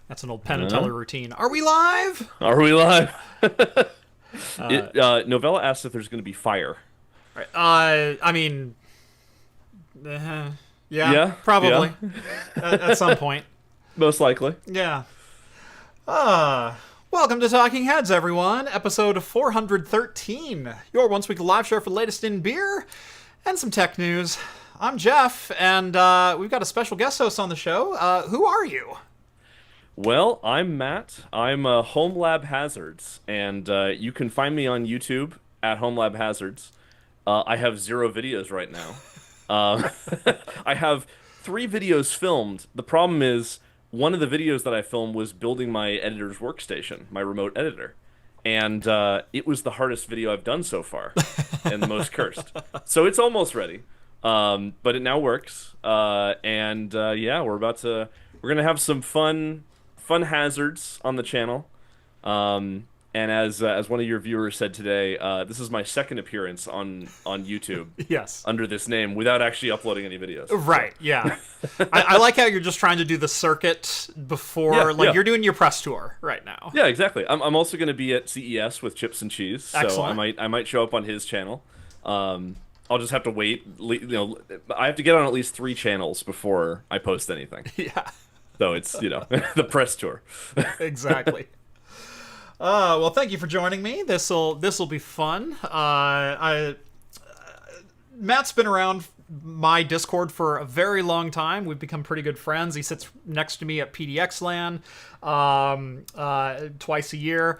That's an old Penn and Teller routine. Are we live? Are we live? Novella asked if there's going to be fire. Right. I mean, yeah, Yeah, probably yeah. at some point. Most likely. Yeah. Welcome to Talking Heads, everyone. Episode 413. Your once-weekly live show for the latest in beer and some tech news. I'm Jeff, and we've got a special guest host on the show. Who are you? Well, I'm Matt. I'm Homelab Hazards, and you can find me on YouTube at Homelab Hazards. I have 0 videos right now. I have 3 videos filmed. The problem is, one of the videos that I filmed was building my editor's workstation, my remote editor. And it was the hardest video I've done so far, and the most cursed. So it's almost ready, but it now works. Yeah, we're gonna have some fun hazards on the channel. And as one of your viewers said today, this is my second appearance on YouTube. Yes. Under this name without actually uploading any videos. Right, yeah. I like how you're just trying to do the circuit before, you're doing your press tour right now. Yeah, exactly. I'm also going to be at CES with Chips and Cheese, so Excellent. I might show up on his channel. I'll just have to wait. I have to get on at least 3 channels before I post anything. Yeah. So it's the press tour. Exactly. Well, thank you for joining me. This'll be fun. Matt's been around my Discord for a very long time. We've become pretty good friends. He sits next to me at PDX LAN twice a year.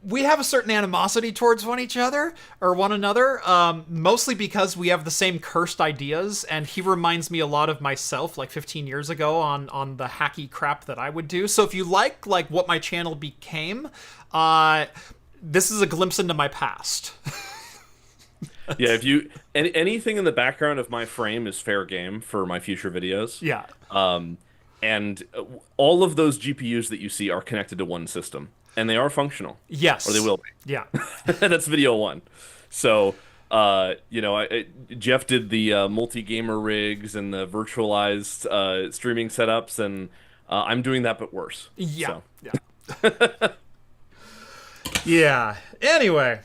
We have a certain animosity towards one another, mostly because we have the same cursed ideas, and he reminds me a lot of myself, like 15 years ago, on the hacky crap that I would do. So if you like what my channel became, this is a glimpse into my past. Yeah, if you anything in the background of my frame is fair game for my future videos. Yeah. And all of those GPUs that you see are connected to one system. And they are functional. Yes. Or they will be. Yeah. That's video 1. So, Jeff did the multi-gamer rigs and the virtualized streaming setups, and I'm doing that, but worse. Yeah. So. Yeah. Yeah. Anyway,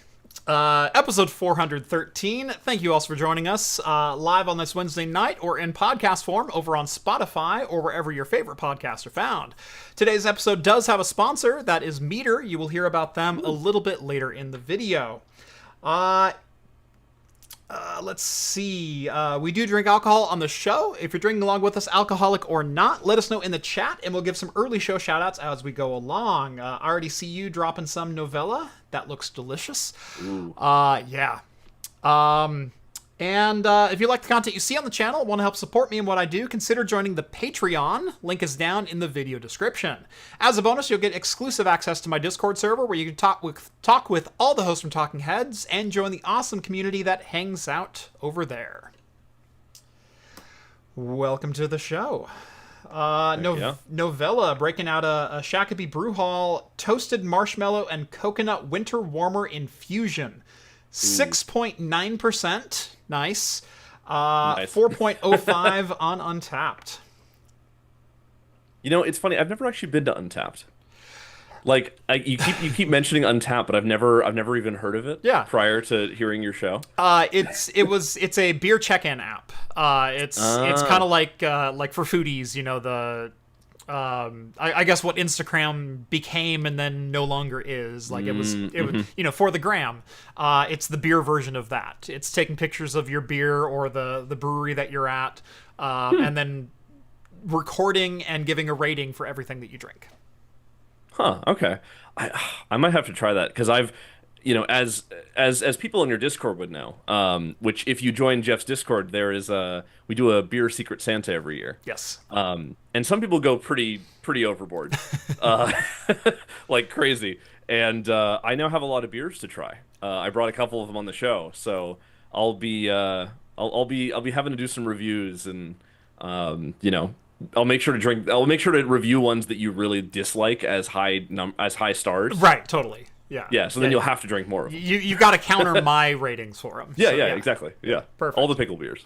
episode 413. Thank you all for joining us live on this Wednesday night or in podcast form over on Spotify or wherever your favorite podcasts are found. Today's episode does have a sponsor. That is Meter. You will hear about them a little bit later in the video. Let's see. We do drink alcohol on the show. If you're drinking along with us, alcoholic or not, let us know in the chat, and we'll give some early show shoutouts as we go along. I already see you dropping some Novella. That looks delicious. Ooh. Yeah. And if you like the content you see on the channel, want to help support me in what I do, consider joining the Patreon. Link is down in the video description. As a bonus, you'll get exclusive access to my Discord server where you can talk with all the hosts from Talking Heads and join the awesome community that hangs out over there. Welcome to the show. Novella breaking out a Shakopee Brew Hall Toasted Marshmallow and Coconut Winter Warmer Infusion. 6.9%. Nice. 4.05 on Untapped. It's funny. I've never actually been to Untapped. Like, you keep mentioning Untapped, but I've never even heard of it. Yeah. Prior to hearing your show. It's a beer check-in app. It's kind of like for foodies, the. I guess what Instagram became and then no longer is. Like it was for the gram. It's the beer version of that. It's taking pictures of your beer or the brewery that you're at, and then recording and giving a rating for everything that you drink. Huh. Okay. I might have to try that because I've, as people in your Discord would know, which if you join Jeff's Discord, we do a beer Secret Santa every year. Yes. And some people go pretty overboard, like crazy. And I now have a lot of beers to try. I brought a couple of them on the show, so I'll be having to do some reviews, and I'll make sure to review ones that you really dislike as high stars. Right. Totally. Yeah. Yeah. So then you'll have to drink more of them. You've got to counter my ratings for them. Yeah. Exactly. Yeah. Perfect. All the pickle beers.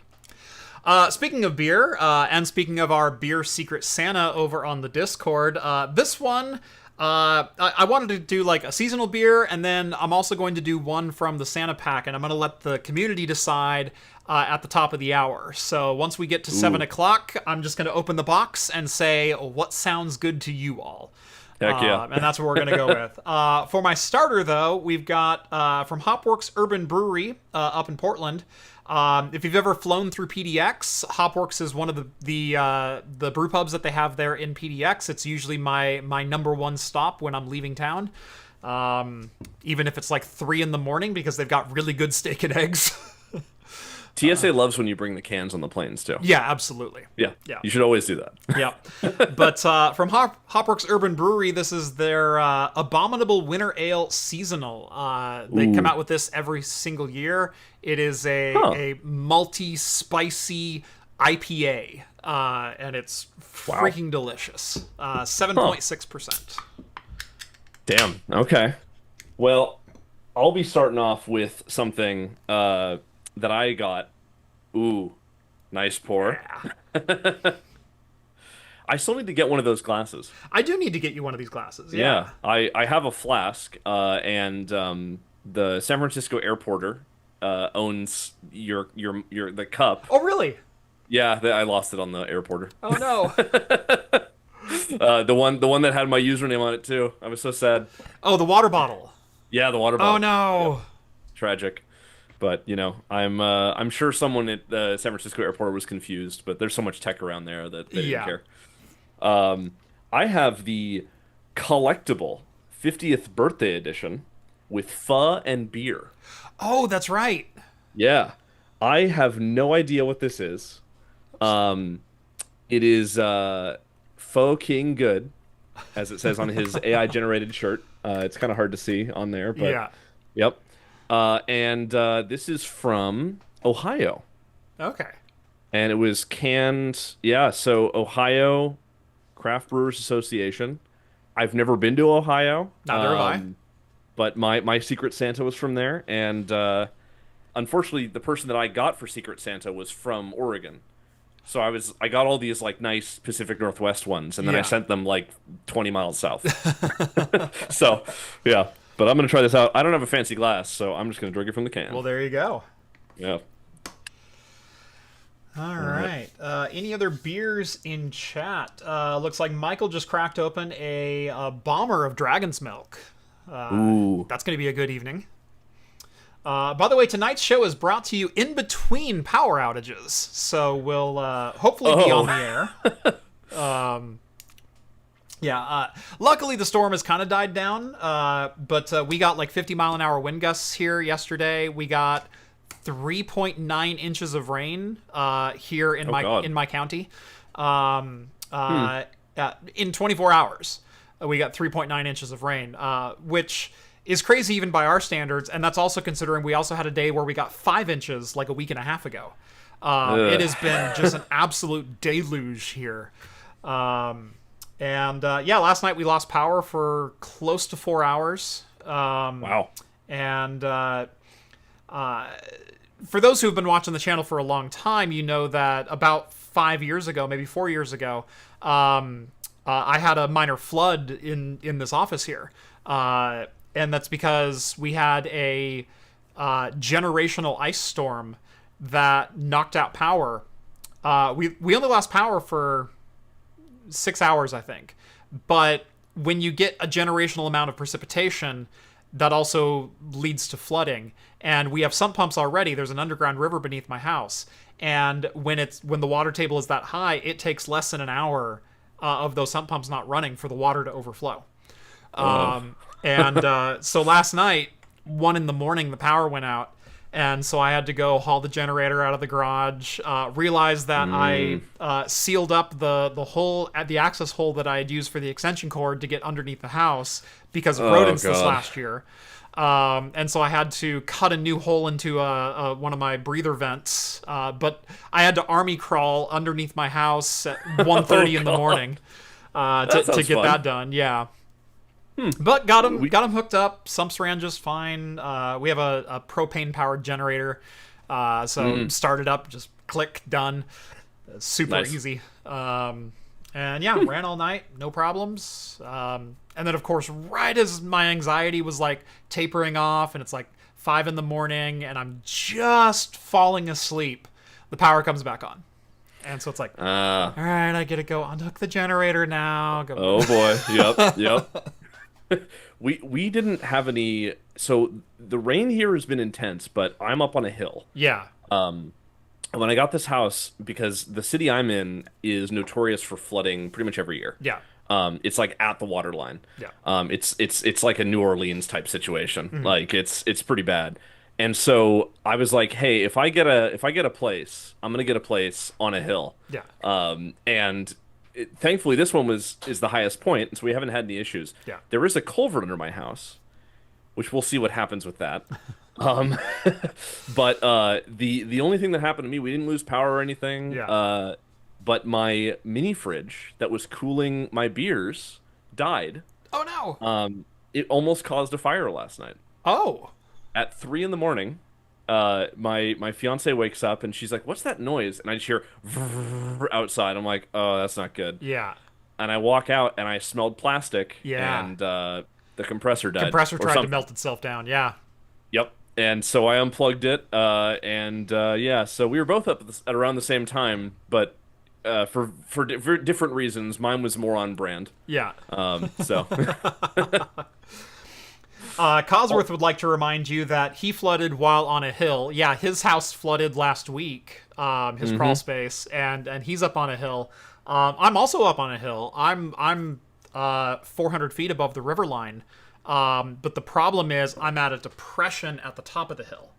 Speaking of beer, and speaking of our beer Secret Santa over on the Discord, this one, I wanted to do like a seasonal beer, and then I'm also going to do one from the Santa pack, and I'm going to let the community decide at the top of the hour. So once we get to 7 o'clock, I'm just going to open the box and say, what sounds good to you all? Heck yeah. And that's what we're going to go with. For my starter, though, we've got from Hopworks Urban Brewery up in Portland. If you've ever flown through PDX, Hopworks is one of the brew pubs that they have there in PDX. It's usually my number one stop when I'm leaving town, even if it's like 3 a.m, because they've got really good steak and eggs. TSA loves when you bring the cans on the planes too. Yeah, absolutely. Yeah. You should always do that. Yeah. But from Hopworks Urban Brewery, this is their Abominable Winter Ale Seasonal. They come out with this every single year. It is a malty, spicy IPA, and it's freaking delicious. 7.6%. Damn. Okay. Well, I'll be starting off with something that I got. Ooh, nice pour. Yeah. I still need to get one of those glasses. I do need to get you one of these glasses. Yeah. I have a flask, and the San Francisco airporter owns the cup. Oh, really? Yeah, I lost it on the airporter. Oh no. The one that had my username on it too. I was so sad. Oh, the water bottle. Yeah, the water bottle. Oh no. Yeah. Tragic. But I'm sure someone at the San Francisco airport was confused. But there's so much tech around there that they didn't care. I have the collectible 50th birthday edition with pho and beer. Oh, that's right. Yeah, I have no idea what this is. It is Pho King Good, as it says on his AI generated shirt. It's kind of hard to see on there, but yeah. Yep. And this is from Ohio. Okay. And it was canned, so Ohio Craft Brewers Association. I've never been to Ohio. Neither have I. But my Secret Santa was from there, and unfortunately, the person that I got for Secret Santa was from Oregon. So I got all these like nice Pacific Northwest ones, and then I sent them like 20 miles south. So, yeah. But I'm going to try this out. I don't have a fancy glass, so I'm just going to drink it from the can. Well, there you go. Yeah. All right. Any other beers in chat? Looks like Michael just cracked open a bomber of Dragon's Milk. Ooh. That's going to be a good evening. By the way, tonight's show is brought to you in between power outages, so we'll hopefully be on the air. Luckily the storm has kind of died down, but we got like 50-mile-an-hour wind gusts here yesterday. We got 3.9 inches of rain here in my county. In 24 hours, we got 3.9 inches of rain, which is crazy even by our standards, and that's also considering we also had a day where we got 5 inches like a week and a half ago. It has been just an absolute deluge here. Last night we lost power for close to 4 hours. Wow. And for those who've been watching the channel for a long time, you know that about 5 years ago, maybe 4 years ago, I had a minor flood in this office here. And that's because we had a generational ice storm that knocked out power. We only lost power for 6 hours, I think. But when you get a generational amount of precipitation, that also leads to flooding. And we have sump pumps already. There's an underground river beneath my house. And when the water table is that high, it takes less than an hour of those sump pumps not running for the water to overflow. So last night, 1 a.m, the power went out. And so I had to go haul the generator out of the garage, realize that I sealed up the hole at the access hole that I had used for the extension cord to get underneath the house because of rodents this last year. And so I had to cut a new hole into one of my breather vents. But I had to army crawl underneath my house at 1:30 in the morning to get that done. Yeah. But got them hooked up. Sumps ran just fine. We have a propane powered generator, so started up just click, done. Super easy. And yeah, ran all night, no problems. And then, of course, right as my anxiety was like tapering off and it's like 5 a.m. and I'm just falling asleep, the power comes back on. And so it's like, all right, I get to go unhook the generator now. Go. Oh boy. Yep. We didn't have any. So the rain here has been intense, but I'm up on a hill. Yeah. When I got this house, because the city I'm in is notorious for flooding pretty much every year. Yeah. It's like at the water line. Yeah. It's like a New Orleans type situation. Like it's pretty bad. And so I was like, hey, if I get a place, I'm gonna get a place on a hill. Yeah. Thankfully this one is the highest point, so we haven't had any issues. Yeah. There is a culvert under my house, which we'll see what happens with that. But the only thing that happened to me, we didn't lose power or anything. Yeah. But my mini fridge that was cooling my beers died. Oh no. It almost caused a fire last night. Oh. At 3 a.m, my fiance wakes up and she's like, "What's that noise?" And I just hear outside. I'm like, "Oh, that's not good." Yeah. And I walk out and I smelled plastic. Yeah. And the compressor died. Compressor tried to melt itself down. Yeah. Yep. And so I unplugged it. Yeah. So we were both up at around the same time, but for different reasons. Mine was more on brand. Yeah. So. Cosworth would like to remind you that he flooded while on a hill. Yeah, his house flooded last week, his crawl space, and he's up on a hill. I'm also up on a hill. I'm 400 feet above the river line, but the problem is I'm at a depression at the top of the hill.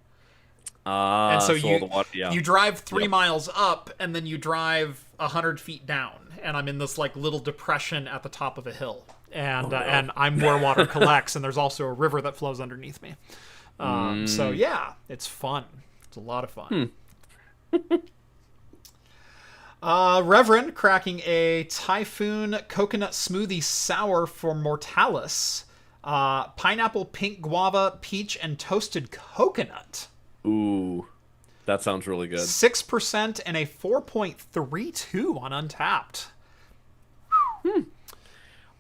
And so all the water, yeah. you drive 3 miles up, and then you drive 100 feet down, and I'm in this like little depression at the top of a hill. And and I'm where water collects, and there's also a river that flows underneath me. So yeah, it's fun. It's a lot of fun. Reverend cracking a Typhoon coconut smoothie sour for Mortalis. Pineapple, pink guava, peach, and toasted coconut. Ooh, that sounds really good. 6% and a 4.32 on Untapped.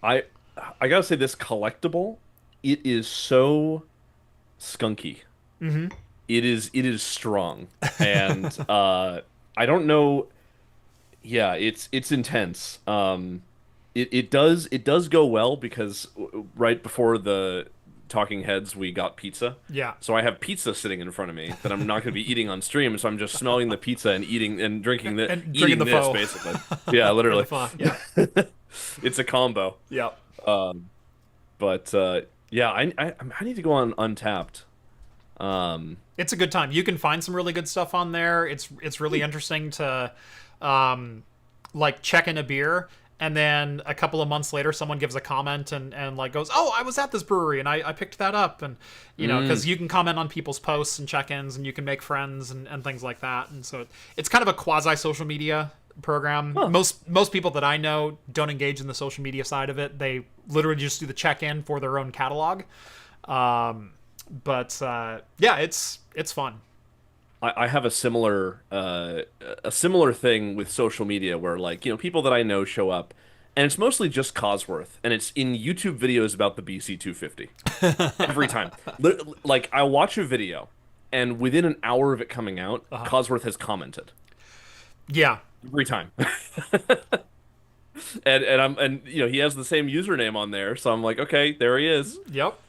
I gotta say, this collectible, it is so skunky. It is strong, and I don't know. Yeah, it's intense. It does go well because right before the Talking Heads, we got pizza. Yeah. So I have pizza sitting in front of me that I'm not going to be eating on stream. So I'm just smelling the pizza and eating and drinking eating the this pho. basically. Yeah, literally. Yeah. It's a combo. Yep. But yeah, I need to go on Untapped. It's a good time. You can find some really good stuff on there. It's really interesting to like check in a beer, and then a couple of months later someone gives a comment and like goes, "Oh, I was at this brewery and I picked that up." And you know, because you can comment on people's posts and check-ins, and you can make friends and things like that. And so it's kind of a quasi social media program. Most people that I know don't engage in the social media side of it. They literally just do the check-in for their own catalog. But yeah, it's fun. I have a similar thing with social media where, like, you know, people that I know show up, and it's mostly just Cosworth, and it's in YouTube videos about the BC250 every time. Like, I watch a video, and within an hour of it coming out, Cosworth has commented. Yeah, every time. and you know, he has the same username on there, so I'm like, okay, there he is. Yep.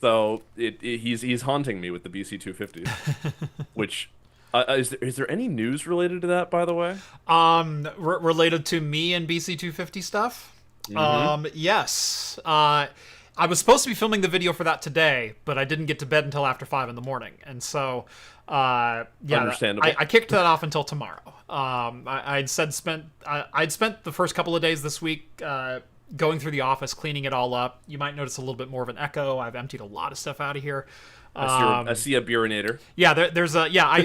So he's haunting me with the BC250s, which is there any news related to that, by the way? Related to me and BC250 stuff? Yes. I was supposed to be filming the video for that today, but I didn't get to bed until after 5 a.m, and so yeah, understandable. I kicked that off until tomorrow. I'd spent the first couple of days this week going through the office, cleaning it all up. You might notice a little bit more of an echo. I've emptied a lot of stuff out of here. I see a beerinator. Yeah,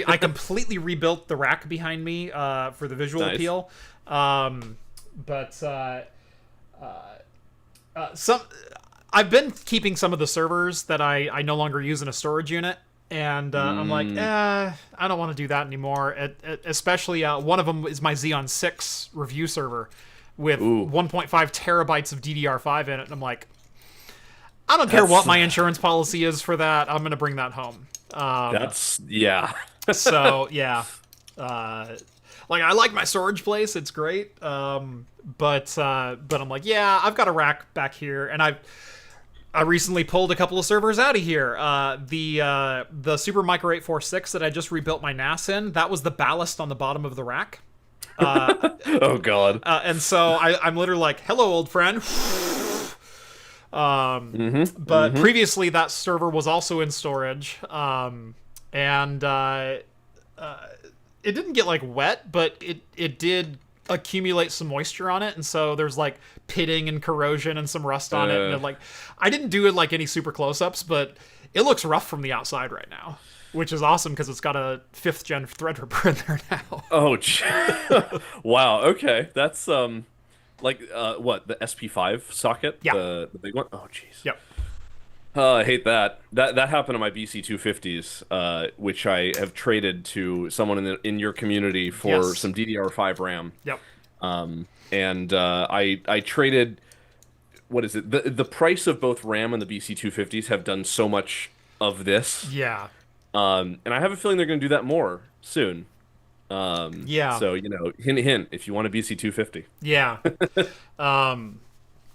I completely rebuilt the rack behind me for the visual appeal. I've been keeping some of the servers that I no longer use in a storage unit. And I'm like, I don't want to do that anymore. Especially one of them is my Xeon 6 review server with Ooh. 1.5 terabytes of DDR5 in it. And I'm like, I don't care what my insurance policy is for that. I'm going to bring that home. Yeah. So, yeah. Like, I like my storage place. It's great. But I'm like, yeah, I've got a rack back here. And I recently pulled a couple of servers out of here. The Super Micro 846 that I just rebuilt my NAS in, that was the ballast on the bottom of the rack. Oh God. And so I'm literally like, hello, old friend. But previously that server was also in storage. And it didn't get like wet, but it did accumulate some moisture on it, and so there's like pitting and corrosion and some rust on it. And I didn't do it like any super close-ups, but it looks rough from the outside right now, which is awesome because it's got a 5th gen Threadripper in there now. Oh, wow. Okay, that's like what, the SP5 socket? Yeah, the big one. Oh, jeez. Yep. I hate that. That happened to my BC250s, which I have traded to someone in your community for some DDR5 RAM. Yep. And I traded, what is it? The price of both RAM and the BC250s have done so much of this. Yeah. And I have a feeling they're going to do that more soon. Yeah. So, hint, hint, if you want a BC250. Yeah.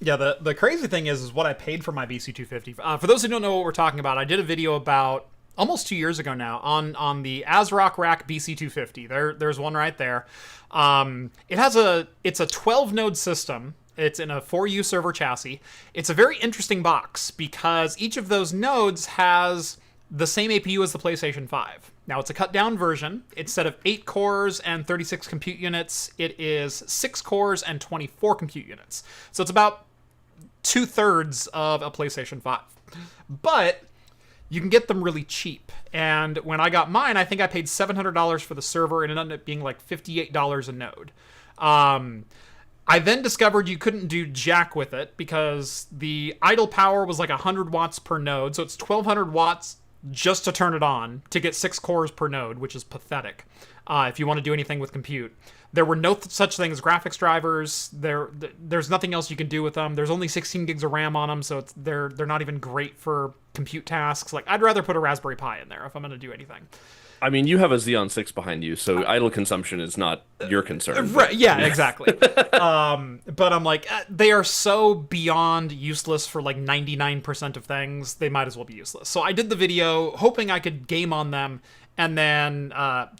Yeah, the crazy thing is what I paid for my BC250. For those who don't know what we're talking about, I did a video about almost 2 years ago now on the ASRock rack BC250. There's one right there. It's a 12 node system. It's in a 4U server chassis. It's a very interesting box because each of those nodes has the same APU as the PlayStation 5. Now, it's a cut down version. Instead of 8 cores and 36 compute units, it is 6 cores and 24 compute units. So it's about 2/3 of a PlayStation 5. But you can get them really cheap. And when I got mine, I think I paid $700 for the server, and it ended up being like $58 a node. I then discovered you couldn't do jack with it because the idle power was like 100 watts per node. So it's 1,200 watts just to turn it on to get 6 cores per node, which is pathetic if you want to do anything with compute. There were no such thing as graphics drivers. There's nothing else you can do with them. There's only 16 gigs of RAM on them, so they're not even great for compute tasks. Like, I'd rather put a Raspberry Pi in there if I'm going to do anything. I mean, you have a Xeon 6 behind you, so idle consumption is not your concern. Right, yeah, exactly. But I'm like, they are so beyond useless for like 99% of things, they might as well be useless. So I did the video hoping I could game on them, and then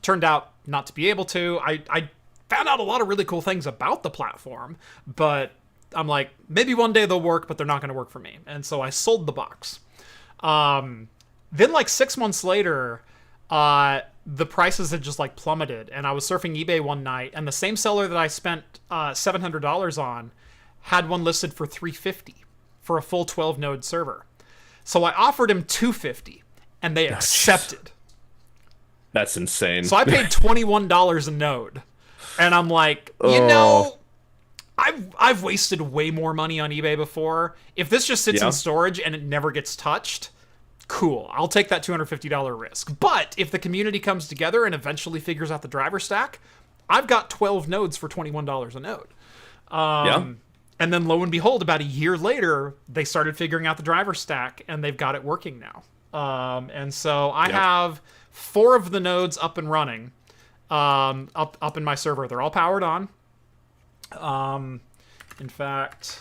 turned out not to be able to. I found out a lot of really cool things about the platform, but I'm like, maybe one day they'll work, but they're not going to work for me. And so I sold the box. Then like 6 months later, the prices had just like plummeted, and I was surfing eBay one night, and the same seller that I spent $700 on had one listed for $350 for a full 12 node server. So I offered him $250, and they accepted. That's insane. So I paid $21 a node, and I'm like, I've wasted way more money on eBay before. If this just sits in storage and it never gets touched, cool, I'll take that $250 risk. But if the community comes together and eventually figures out the driver stack, I've got 12 nodes for $21 a node. And then lo and behold, about a year later, they started figuring out the driver stack, and they've got it working now. And so I have 4 of the nodes up and running up in my server. They're all powered on. In fact,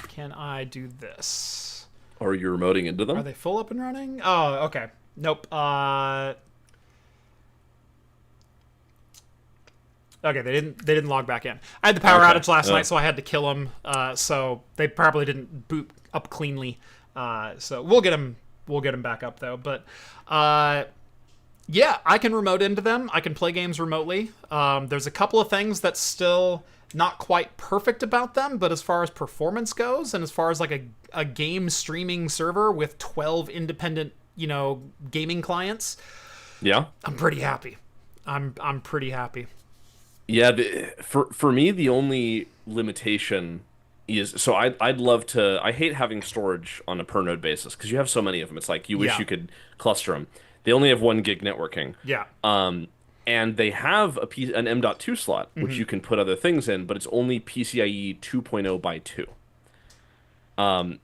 can I do this? Are you remoting into them? Are they full up and running? Oh, okay. Nope. Okay, they didn't log back in. I had the power outage last night, so I had to kill them. So they probably didn't boot up cleanly. So we'll get them back up though. But yeah, I can remote into them. I can play games remotely. There's a couple of things that's still not quite perfect about them, but as far as performance goes, and as far as like a game streaming server with 12 independent, gaming clients, I'm pretty happy. I'm pretty happy. Yeah, for me, the only limitation is, so I'd love to. I hate having storage on a per node basis because you have so many of them. It's like you wish you could cluster them. They only have 1 gig networking. Yeah. And they have an M.2 slot, which Mm-hmm. you can put other things in, but it's only PCIe 2.0 by 2,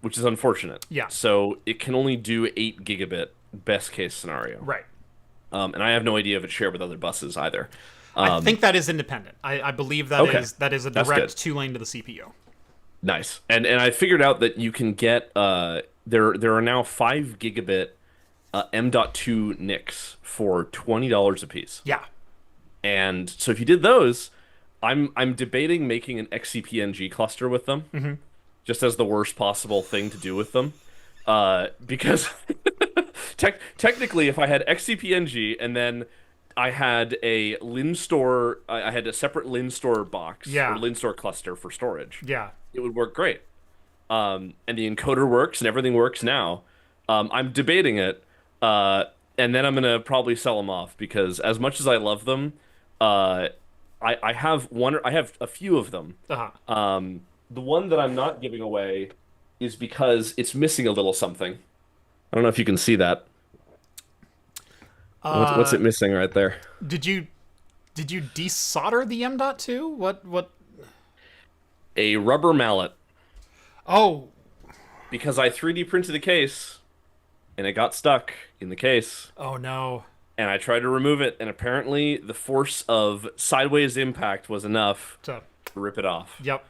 which is unfortunate. Yeah. So it can only do 8 gigabit best case scenario. Right. And I have no idea if it's shared with other buses either. I think that is independent. I believe that Okay. is a That's direct good. 2-lane to the CPU. Nice. And I figured out that you can get there are now 5 gigabit M.2 NICs for $20 a piece. Yeah. And so if you did those, I'm debating making an XCP-NG cluster with them, just as the worst possible thing to do with them. Because technically, if I had XCP-NG and then I had a LinStore, I had a separate LinStore box Yeah. or LinStore cluster for storage, Yeah. it would work great. And the encoder works and everything works now. I'm debating it, and then I'm gonna probably sell them off because as much as I love them, uh, I have I have a few of them. Uh-huh. The one that I'm not giving away is because it's missing a little something. I don't know if you can see that. What's it missing right there? Did you desolder the M.2? What? A rubber mallet. Oh, Because I 3D printed the case and it got stuck in the case. oh no. And I tried to remove it, and apparently the force of sideways impact was enough So, to rip it off. yep.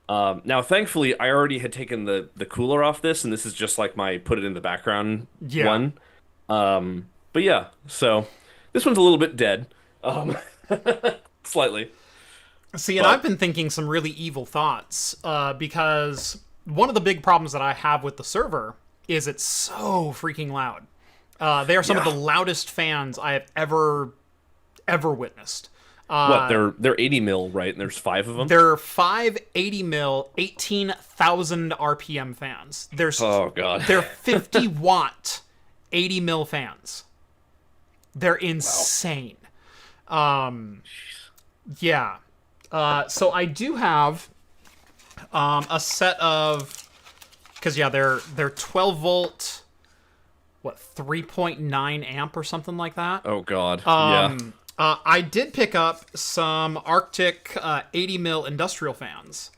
Now, thankfully, I already had taken the cooler off this, and this is just like my put it in the background Yeah. one. But yeah, so this one's a little bit dead, slightly. See, and I've been thinking some really evil thoughts because one of the big problems that I have with the server is it's so freaking loud. They are some of the loudest fans I have ever witnessed. What, they're 80 mil, right? And there's 5 of them? They're 580 mil, 18,000 RPM fans. Oh, God. They're 50 watt, 80 mil fans. They're insane. Yeah. So I do have a set of, because yeah, they're 12 volt. What, 3.9 amp or something like that? Oh, God. Yeah. I did pick up some Arctic 80 mil industrial fans.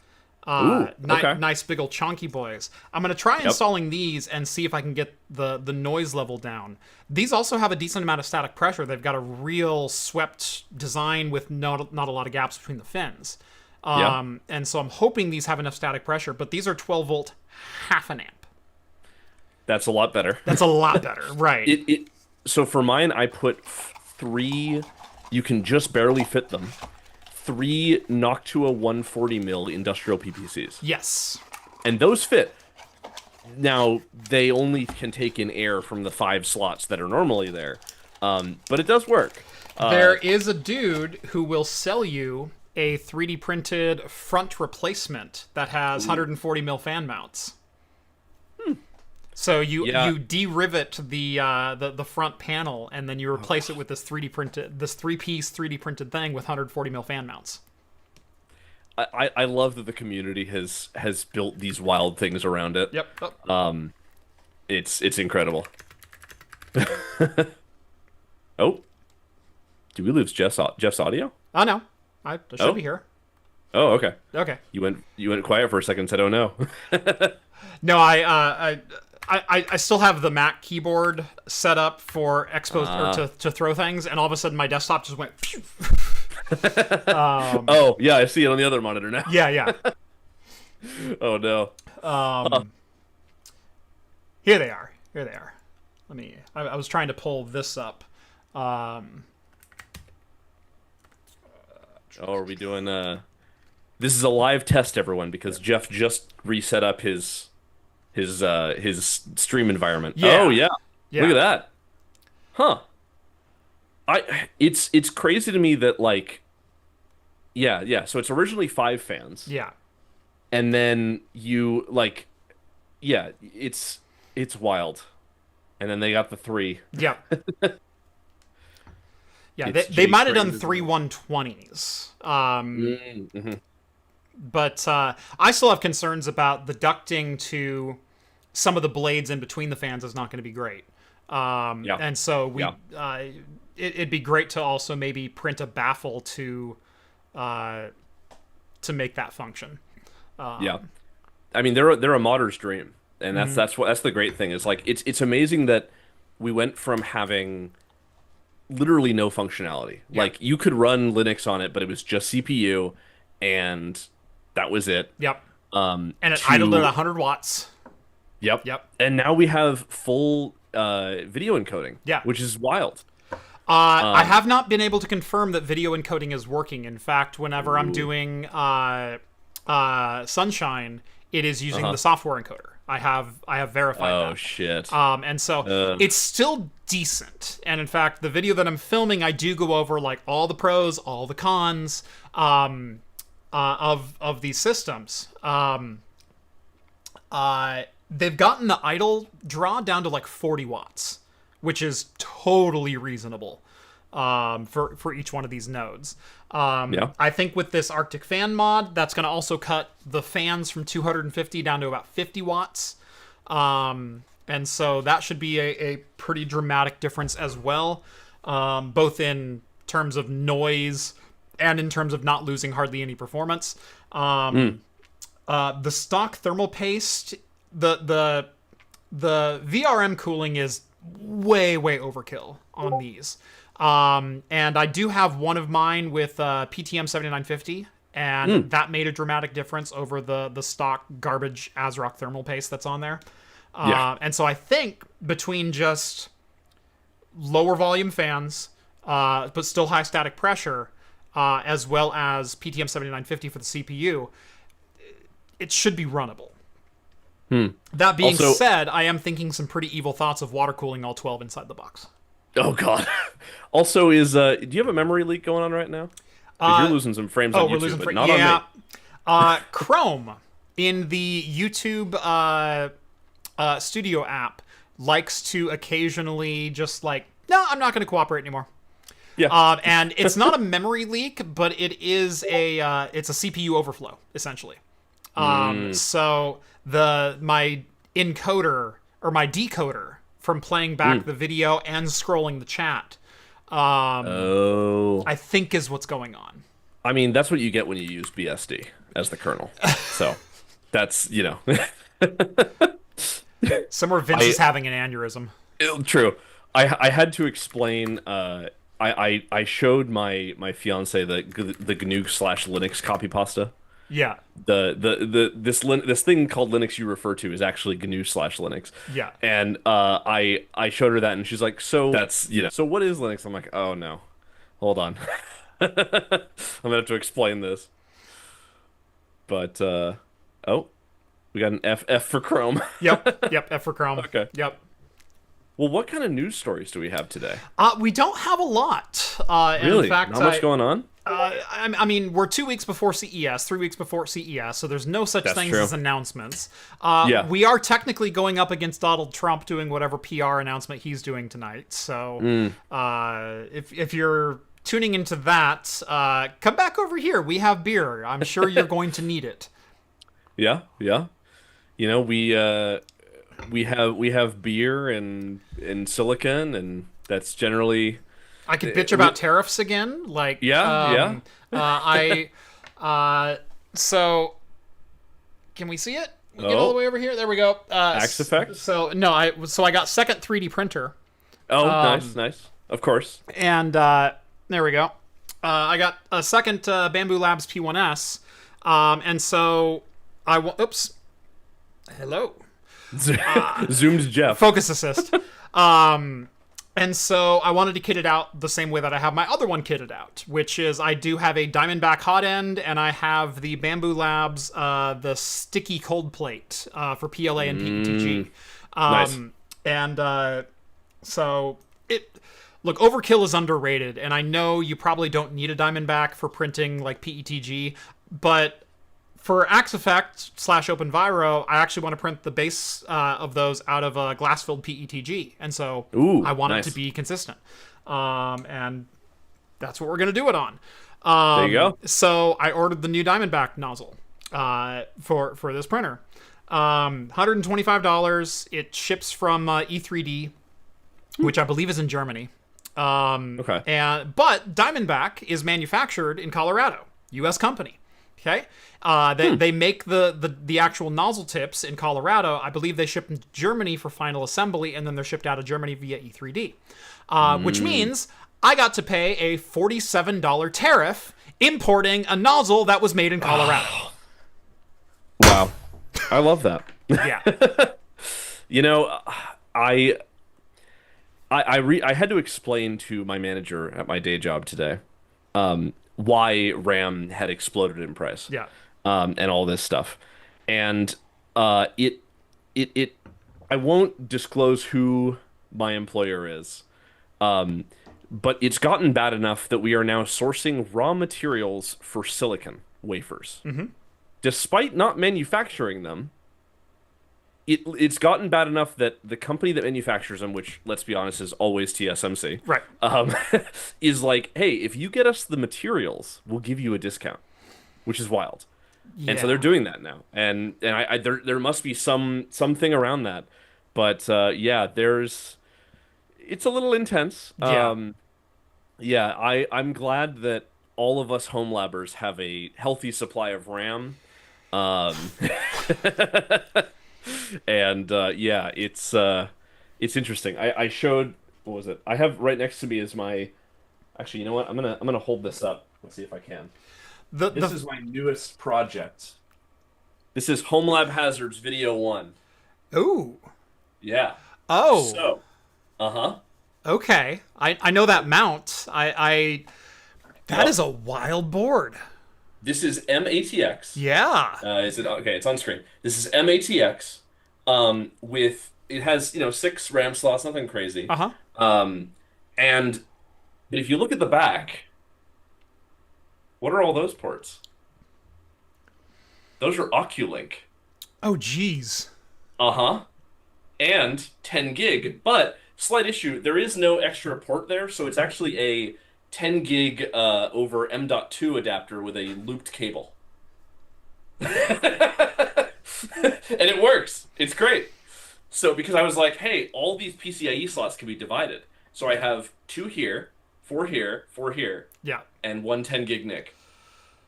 Ooh, okay. Nice big old chunky boys. I'm going to try installing these and see if I can get the noise level down. These also have a decent amount of static pressure. They've got a real swept design with not a lot of gaps between the fins. And so I'm hoping these have enough static pressure, but these are 12 volt, half an amp. That's a lot better. That's a lot better, right? So for mine, I put 3. You can just barely fit them. 3 Noctua 140 mil industrial PPCs, Yes. and those fit. Now they only can take in air from the 5 slots that are normally there, but it does work. There is a dude who will sell you a 3D printed front replacement that has 140 mil fan mounts. So you de-rivet the front panel and then you replace it with this 3-piece 3D printed thing with 140 mil fan mounts. I love that the community has built these wild things around it. Yep. It's incredible. Oh, do we lose Jeff's audio? Oh no, I should be here. Oh, okay. Okay. You went quiet for a second and said, "Oh no." No, I still have the Mac keyboard set up for or to throw things, and all of a sudden my desktop just went. Phew. Oh yeah, I see it on the other monitor now. Yeah. Oh no. Here they are. Let me. I was trying to pull this up. Oh, are we doing? This is a live test, everyone, because Jeff just reset up his stream environment. Yeah. Oh yeah. Yeah. Look at that. Huh. It's crazy to me that like. Yeah. So it's originally 5 fans. Yeah. And then you like, yeah, it's wild. And then they got the 3. Yeah. Yeah, It's they might have done J-frames, 3 120s. Mm-hmm. But I still have concerns about the ducting to some of the blades in between the fans is not going to be great. Yeah. And so Yeah. it'd be great to also maybe print a baffle to make that function. Yeah. I mean, they're a modder's dream, and that's the great thing is like it's amazing that we went from having literally no functionality. Yeah. Like you could run Linux on it, but it was just CPU, and that was it. Yep. And it To idled at 100 watts. Yep. Yep. And now we have full video encoding. Yeah. Which is wild. I have not been able to confirm that video encoding is working. In fact, whenever I'm Ooh. doing Sunshine, it is using the software encoder. I have verified that. Oh shit. And so it's still decent. And in fact, the video that I'm filming, I do go over like all the pros, all the cons of these systems. They've gotten the idle draw down to like 40 watts, which is totally reasonable for each one of these nodes. Yeah. I think with this Arctic fan mod, that's going to also cut the fans from 250 down to about 50 watts. And so that should be a pretty dramatic difference as well, both in terms of noise and in terms of not losing hardly any performance. The stock thermal paste, the VRM cooling is way overkill on these. And I do have one of mine with PTM 7950, and that made a dramatic difference over the stock garbage ASRock thermal paste that's on there. And so I think between just lower volume fans, but still high static pressure, as well as PTM 7950 for the CPU, it should be runnable. That being said, I am thinking some pretty evil thoughts of water cooling all 12 inside the box. Oh god. Also, do you have a memory leak going on right now? 'Cause you're losing some frames on YouTube, but not on me. Chrome in the YouTube Studio app likes to occasionally just like, no, I'm not going to cooperate anymore. Yeah. And it's not a memory leak, but it is it's a CPU overflow essentially. So my encoder or my decoder from playing back the video and scrolling the chat, I think is what's going on. I mean, that's what you get when you use BSD as the kernel. So that's, Somewhere Vince is having an aneurysm. True. I had to explain. I showed my fiance the GNU/Linux copy pasta. Yeah. This thing called Linux you refer to is actually GNU/Linux. Yeah. And I showed her that, and she's like, so that's so what is Linux? I'm like, oh no, hold on, I'm gonna have to explain this. But we got an F for Chrome. Yep. F for Chrome. Okay. Yep. Well, what kind of news stories do we have today? We don't have a lot. Really? In fact, not much going on? I mean, we're 2 weeks before CES, 3 weeks before CES, so there's no such things as announcements. Yeah. We are technically going up against Donald Trump doing whatever PR announcement he's doing tonight. So if you're tuning into that, come back over here. We have beer. I'm sure you're going to need it. Yeah. We have beer and silicon, and that's generally. I could bitch about tariffs again. Like, so can we see it? Get all the way over here. There we go. Axe Effect. So no, I got second 3D printer. Oh, nice. Of course. And there we go. I got a second Bamboo Labs P1S. And so oops. Hello. Zoomed Jeff. Focus assist. And so I wanted to kit it out the same way that I have my other one kitted out, which is I do have a Diamondback hot end, and I have the Bamboo Labs, the sticky cold plate for PLA and PETG. Nice. And so look, overkill is underrated, and I know you probably don't need a Diamondback for printing like PETG, but for Axe Effect / OpenViro, I actually want to print the base of those out of a glass-filled PETG, and so I want it to be consistent. And that's what we're going to do it on. There you go. So I ordered the new Diamondback nozzle for this printer. $125. It ships from E3D. which I believe is in Germany. Okay. But Diamondback is manufactured in Colorado, U.S. company. Okay, they make the actual nozzle tips in Colorado. I believe they ship them to Germany for final assembly, and then they're shipped out of Germany via E3D, which means I got to pay a $47 tariff importing a nozzle that was made in Colorado. Wow, I love that. Yeah. You know, I had to explain to my manager at my day job today, why RAM had exploded in price. Yeah. And all this stuff. And it I won't disclose who my employer is. But it's gotten bad enough that we are now sourcing raw materials for silicon wafers. Mm-hmm. Despite not manufacturing them, it's gotten bad enough that the company that manufactures them, which, let's be honest, is always TSMC, Right. is like, hey, if you get us the materials, we'll give you a discount, which is wild. Yeah. And so they're doing that now, and there must be something around that, but yeah, it's a little intense. Yeah. Yeah, I'm glad that all of us home labbers have a healthy supply of RAM. And yeah, it's interesting. I showed, what was it? I have right next to me is my, actually, you know what? I'm gonna hold this up. Let's see if I can. This is my newest project. This is Homelab Hazards Video 1. Ooh. Yeah. Oh. So, uh-huh. Okay. I know that mount. That is a wild board. This is MATX. Yeah. Is it okay? It's on screen. This is MATX. With it has 6 RAM slots, nothing crazy. Uh-huh. And if you look at the back, what are all those ports? Those are Oculink. Oh, geez. Uh-huh. And 10 gig, but slight issue, there is no extra port there, so it's actually a 10 gig over M.2 adapter with a looped cable. And it works. It's great. So because I was like, hey, all these PCIe slots can be divided. So I have 2 here, 4 here, 4 here. Yeah. And 1 10 gig NIC.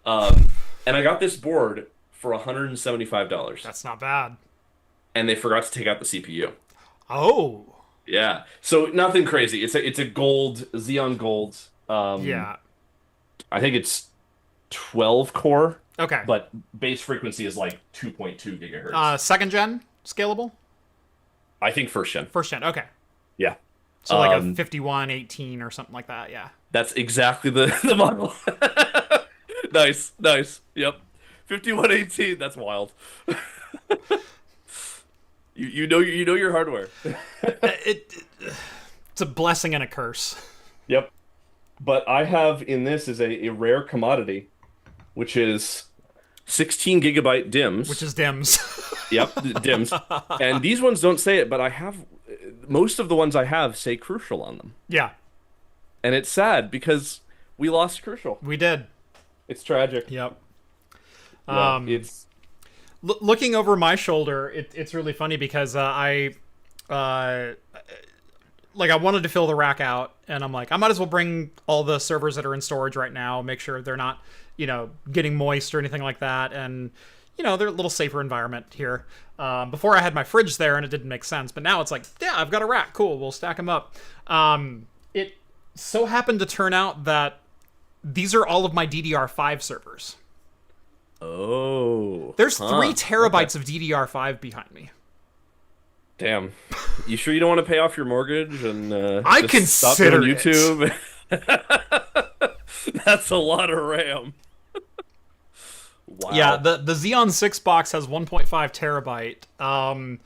And I got this board for $175. That's not bad. And they forgot to take out the CPU. Oh. Yeah. So nothing crazy. It's a gold, Xeon Gold. Yeah. I think it's 12 core. Okay. But base frequency is like 2.2 gigahertz. Second gen scalable? I think first gen. First gen. Okay. Yeah. So like a 5118 or something like that. Yeah. That's exactly the model. Nice. Yep. 5118. That's wild. You know your hardware. It's a blessing and a curse. Yep. But I have in this is a rare commodity, which is 16 gigabyte DIMMs. Which is DIMMs. Yep, DIMMs. And these ones don't say it, but I have most of the ones I have say Crucial on them. Yeah. And it's sad because we lost Crucial. We did. It's tragic. Yep. Yeah, it's looking over my shoulder, it's really funny because I wanted to fill the rack out, and I'm like, I might as well bring all the servers that are in storage right now, make sure they're not, getting moist or anything like that, and they're a little safer environment here. Before I had my fridge there, and it didn't make sense, but now it's like, yeah, I've got a rack, cool, we'll stack them up. It so happened to turn out that these are all of my DDR5 servers. Oh. There's 3 terabytes of DDR5 behind me. Damn. You sure you don't want to pay off your mortgage and I just consider stop doing YouTube? That's a lot of RAM. Wow. Yeah, the Xeon 6 box has 1.5 terabyte.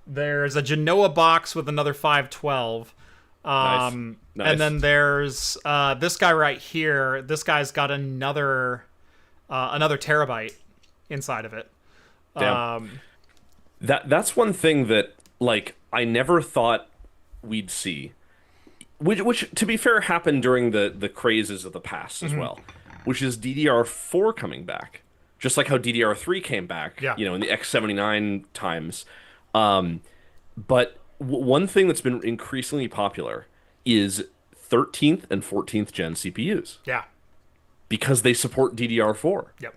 There's a Genoa box with another 512. Nice. And then there's this guy right here. This guy's got another terabyte inside of it. Damn. That's one thing that I never thought we'd see, which to be fair happened during the crazes of the past as well, which is DDR4 coming back, just like how DDR3 came back, yeah. In the X79 times. But one thing that's been increasingly popular is 13th and 14th gen CPUs Yeah. because they support DDR4. Yep.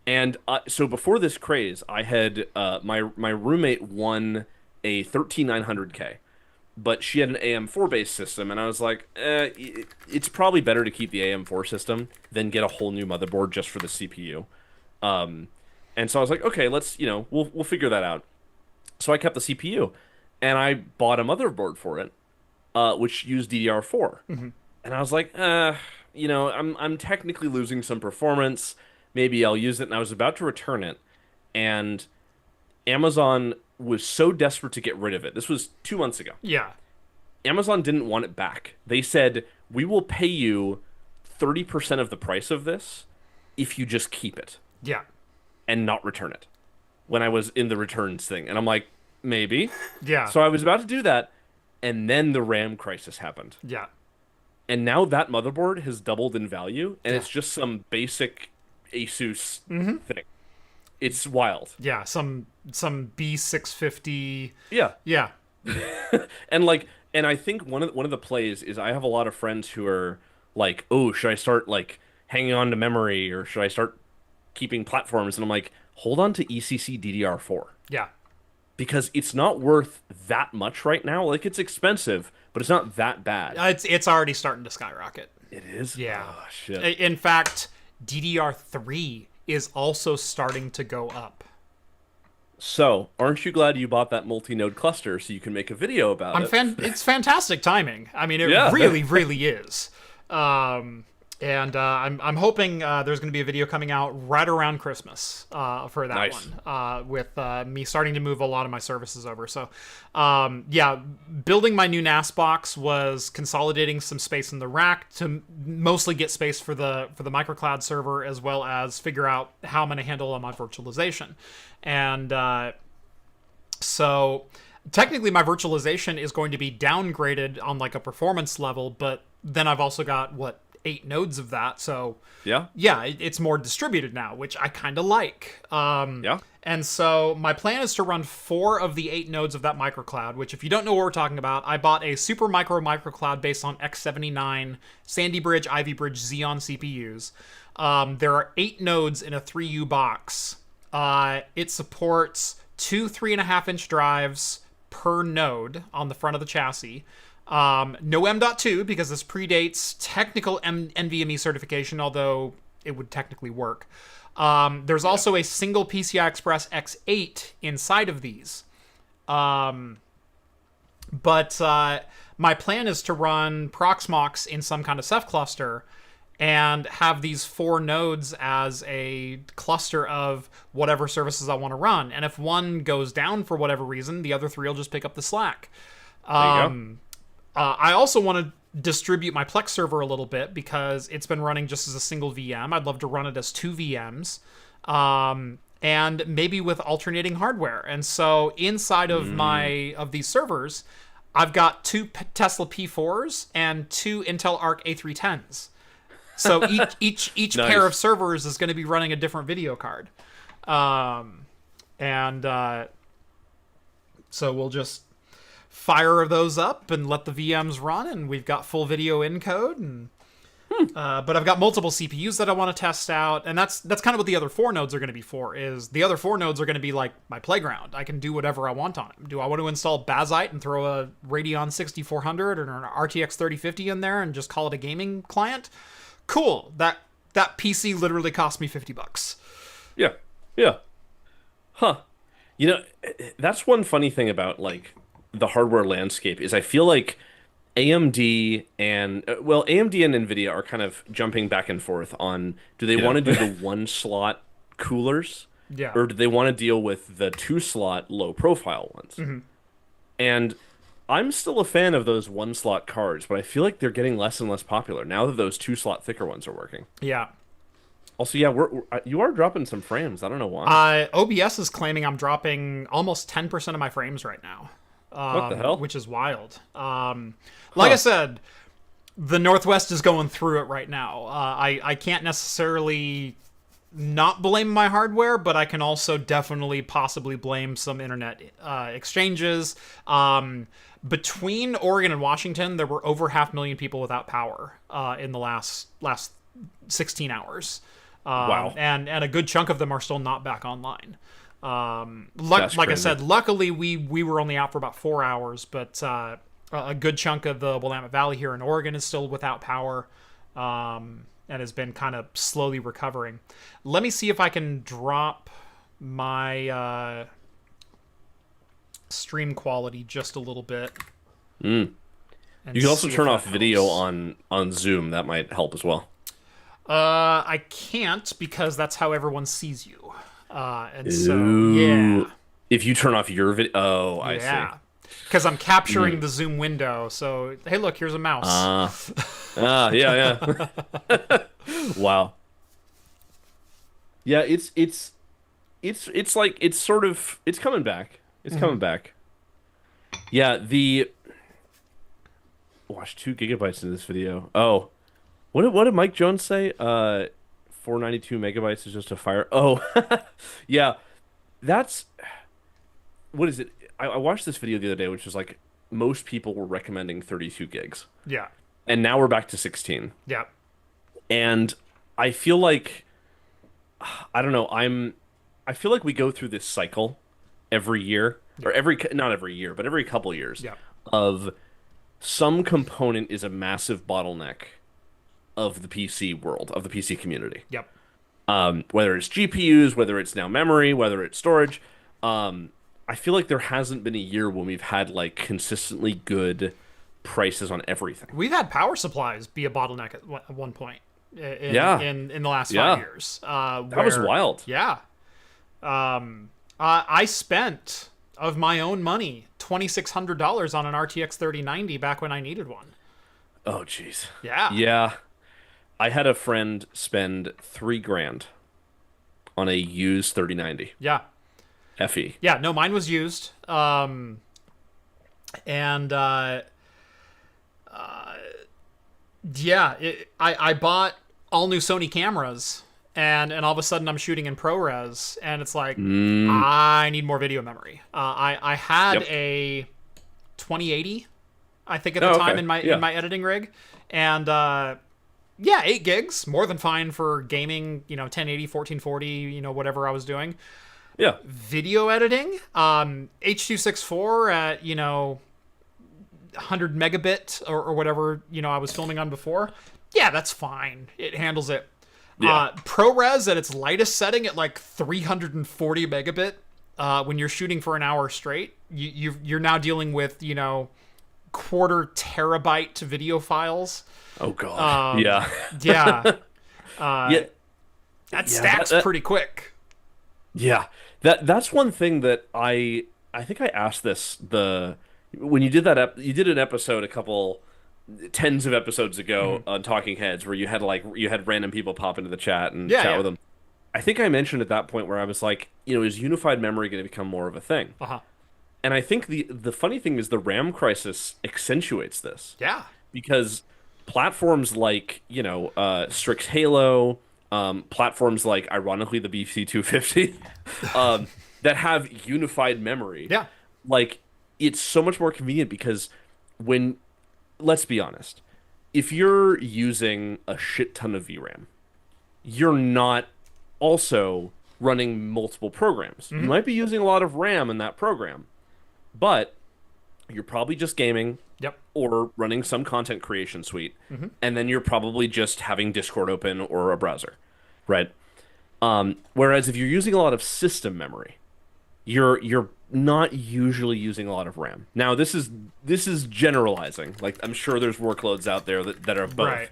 And so before this craze, I had my roommate won a 13900K, but she had an AM4 based system, and I was like, it's probably better to keep the AM4 system than get a whole new motherboard just for the CPU. And so I was like, okay, let's we'll figure that out. So I kept the CPU, and I bought a motherboard for it, which used DDR4. And I was like, I'm technically losing some performance. Maybe I'll use it. And I was about to return it, and Amazon was so desperate to get rid of it. This was 2 months ago. Yeah. Amazon didn't want it back. They said, we will pay you 30% of the price of this if you just keep it Yeah. and not return it. When I was in the returns thing. And I'm like, maybe. Yeah. So I was about to do that, and then the RAM crisis happened. Yeah. And now that motherboard has doubled in value, and it's just some basic Asus thing. It's wild. Yeah. Some B650. Yeah. Yeah. And I think one of the plays is I have a lot of friends who are like, oh, should I start like hanging on to memory, or should I start keeping platforms? And I'm like, hold on to ECC DDR4. Yeah. Because it's not worth that much right now. Like, it's expensive, but it's not that bad. It's already starting to skyrocket. It is? Yeah. Oh, shit. In fact, DDR3 is also starting to go up. So, aren't you glad you bought that multi-node cluster so you can make a video about it? It's fantastic timing. I mean, it Yeah. really, really is. I'm hoping there's going to be a video coming out right around Christmas for that Nice. one, with me starting to move a lot of my services over. So, building my new NAS box was consolidating some space in the rack to mostly get space for the microcloud server, as well as figure out how I'm going to handle all my virtualization. And so technically my virtualization is going to be downgraded on like a performance level, but then I've also got 8 nodes of that, so Yeah? it's more distributed now, which I kind of like. Yeah? And so my plan is to run 4 of the 8 nodes of that microcloud, which, if you don't know what we're talking about, I bought a super microcloud based on X79 Sandy Bridge, Ivy Bridge, Xeon CPUs. There are 8 nodes in a 3U box. It supports 2 3.5-inch drives per node on the front of the chassis. No M.2 because this predates technical NVMe certification, although it would technically work. There's also a single PCI Express X8 inside of these. But my plan is to run Proxmox in some kind of Ceph cluster and have these 4 nodes as a cluster of whatever services I want to run. And if one goes down for whatever reason, the other 3 will just pick up the slack. There you go. I also want to distribute my Plex server a little bit because it's been running just as a single VM. I'd love to run it as 2 VMs, and maybe with alternating hardware. And so inside of of these servers, I've got 2 Tesla P4s and 2 Intel Arc A310s. So each Nice. pair of servers is going to be running a different video card, so we'll just fire those up and let the VMs run, and we've got full video encode. And but I've got multiple CPUs that I want to test out, and that's kind of what the other 4 nodes are going to be for. Is the other 4 nodes are going to be like my playground. I can do whatever I want on them. Do I want to install Bazite and throw a Radeon 6400 or an RTX 3050 in there and just call it a gaming client? Cool. That PC literally cost me $50. Yeah. Yeah. Huh. That's one funny thing about, like, the hardware landscape is I feel like AMD and Nvidia are kind of jumping back and forth on, do they want to do the 1-slot coolers, Yeah. or do they want to deal with the 2-slot low profile ones? And I'm still a fan of those 1-slot cards, but I feel like they're getting less and less popular now that those 2-slot thicker ones are working. Yeah. Also, yeah, you are dropping some frames. I don't know why. OBS is claiming I'm dropping almost 10% of my frames right now. What the hell? Which is wild. Like I said, the Northwest is going through it right now. I can't necessarily not blame my hardware, but I can also definitely possibly blame some internet exchanges. Between Oregon and Washington, there were over 500,000 people without power in the last 16 hours. Wow. And a good chunk of them are still not back online. That's like I crazy. said, luckily we were only out for about 4 hours, but a good chunk of the Willamette Valley here in Oregon is still without power, and has been kind of slowly recovering. Let me see if I can drop my stream quality just a little bit. You And can also see if turn that off video helps. on Zoom. That might help as well. I can't because that's how everyone sees you. And so, Ooh. yeah. If you turn off your video, oh, I see. Yeah. Because I'm capturing the Zoom window. So, hey, look, here's a mouse. Yeah, yeah. Wow. Yeah, it's like it's sort of it's coming back. It's coming back. Yeah, watch 2 GB in this video. Oh, what did Mike Jones say? 492 megabytes is just a fire. Oh, yeah. That's what is it? I watched this video the other day, which was like most people were recommending 32 gigs, Yeah. and now we're back to 16. Yeah. And I feel like I don't know. I feel like we go through this cycle every year, or not every year, but every couple years, Yeah. of some component is a massive bottleneck of the PC world, of the PC community. Yep. Whether it's GPUs, whether it's now memory, whether it's storage. I feel like there hasn't been a year when we've had like consistently good prices on everything. We've had power supplies be a bottleneck at one point Yeah. in the last Yeah. 5 years. That was wild. Yeah. I spent of my own money $2,600 on an RTX 3090 back when I needed one. Oh, jeez. Yeah. Yeah. I had a friend spend $3,000 on a used 3090 Yeah. FE. Yeah, no, mine was used. And yeah, I bought all new Sony cameras, and all of a sudden I'm shooting in ProRes, and it's like I need more video memory. I had Yep. a 2080, I think at the Oh, time okay. in my Yeah. editing rig, and yeah, 8 gigs, more than fine for gaming. 1080, 1440, whatever I was doing. Yeah. Video editing, H.264 at 100 megabit or whatever I was filming on before. Yeah, that's fine. It handles it. Yeah. ProRes at its lightest setting at like 340 megabit. When you're shooting for an hour straight, you're now dealing with quarter terabyte video files. Oh God. Yeah. Yeah, Yeah. that stacks pretty quick. Yeah. That's one thing that I think I asked this when you did you did an episode a couple tens of episodes ago on Talking Heads where you had random people pop into the chat and chat with them. I think I mentioned at that point where I was like, is unified memory going to become more of a thing? Uh-huh. And I think the funny thing is the RAM crisis accentuates this. Yeah. Because platforms like, Strix Halo, platforms like, ironically, the BC250, that have unified memory. Yeah. Like, it's so much more convenient because let's be honest, if you're using a shit ton of VRAM, you're not also running multiple programs. You might be using a lot of RAM in that program, but you're probably just gaming. Yep. Or running some content creation suite, and then you're probably just having Discord open or a browser, right? Whereas if you're using a lot of system memory, you're not usually using a lot of RAM. Now this is generalizing. Like I'm sure there's workloads out there that are both.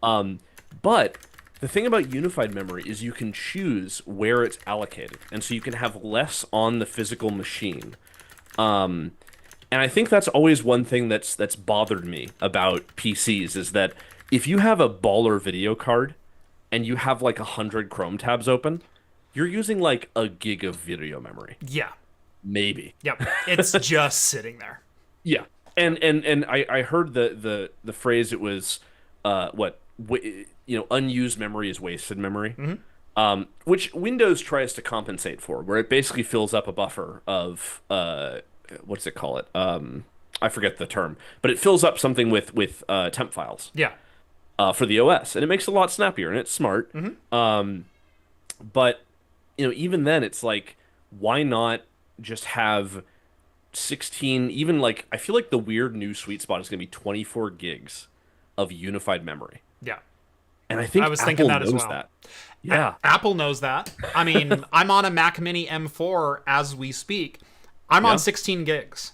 Right. But the thing about unified memory is you can choose where it's allocated, and so you can have less on the physical machine. And I think that's always one thing that's bothered me about PCs is that if you have a baller video card and you have like 100 Chrome tabs open, you're using like a gig of video memory. Yeah. Maybe. Yep. It's just sitting there. Yeah. And I heard the phrase it was unused memory is wasted memory. which Windows tries to compensate for, where it basically fills up a buffer of what's it call it? I forget the term, but it fills up something with temp files Yeah. for the OS, and it makes it a lot snappier and it's smart. But even then, it's like, why not just have 16? Even like, I feel like the weird new sweet spot is going to be 24 gigs of unified memory, Yeah. and I think I was Apple thinking that as knows well. that. Yeah. Apple knows that. I mean, I'm on a Mac Mini M4 as we speak. I'm Yeah. on 16 gigs.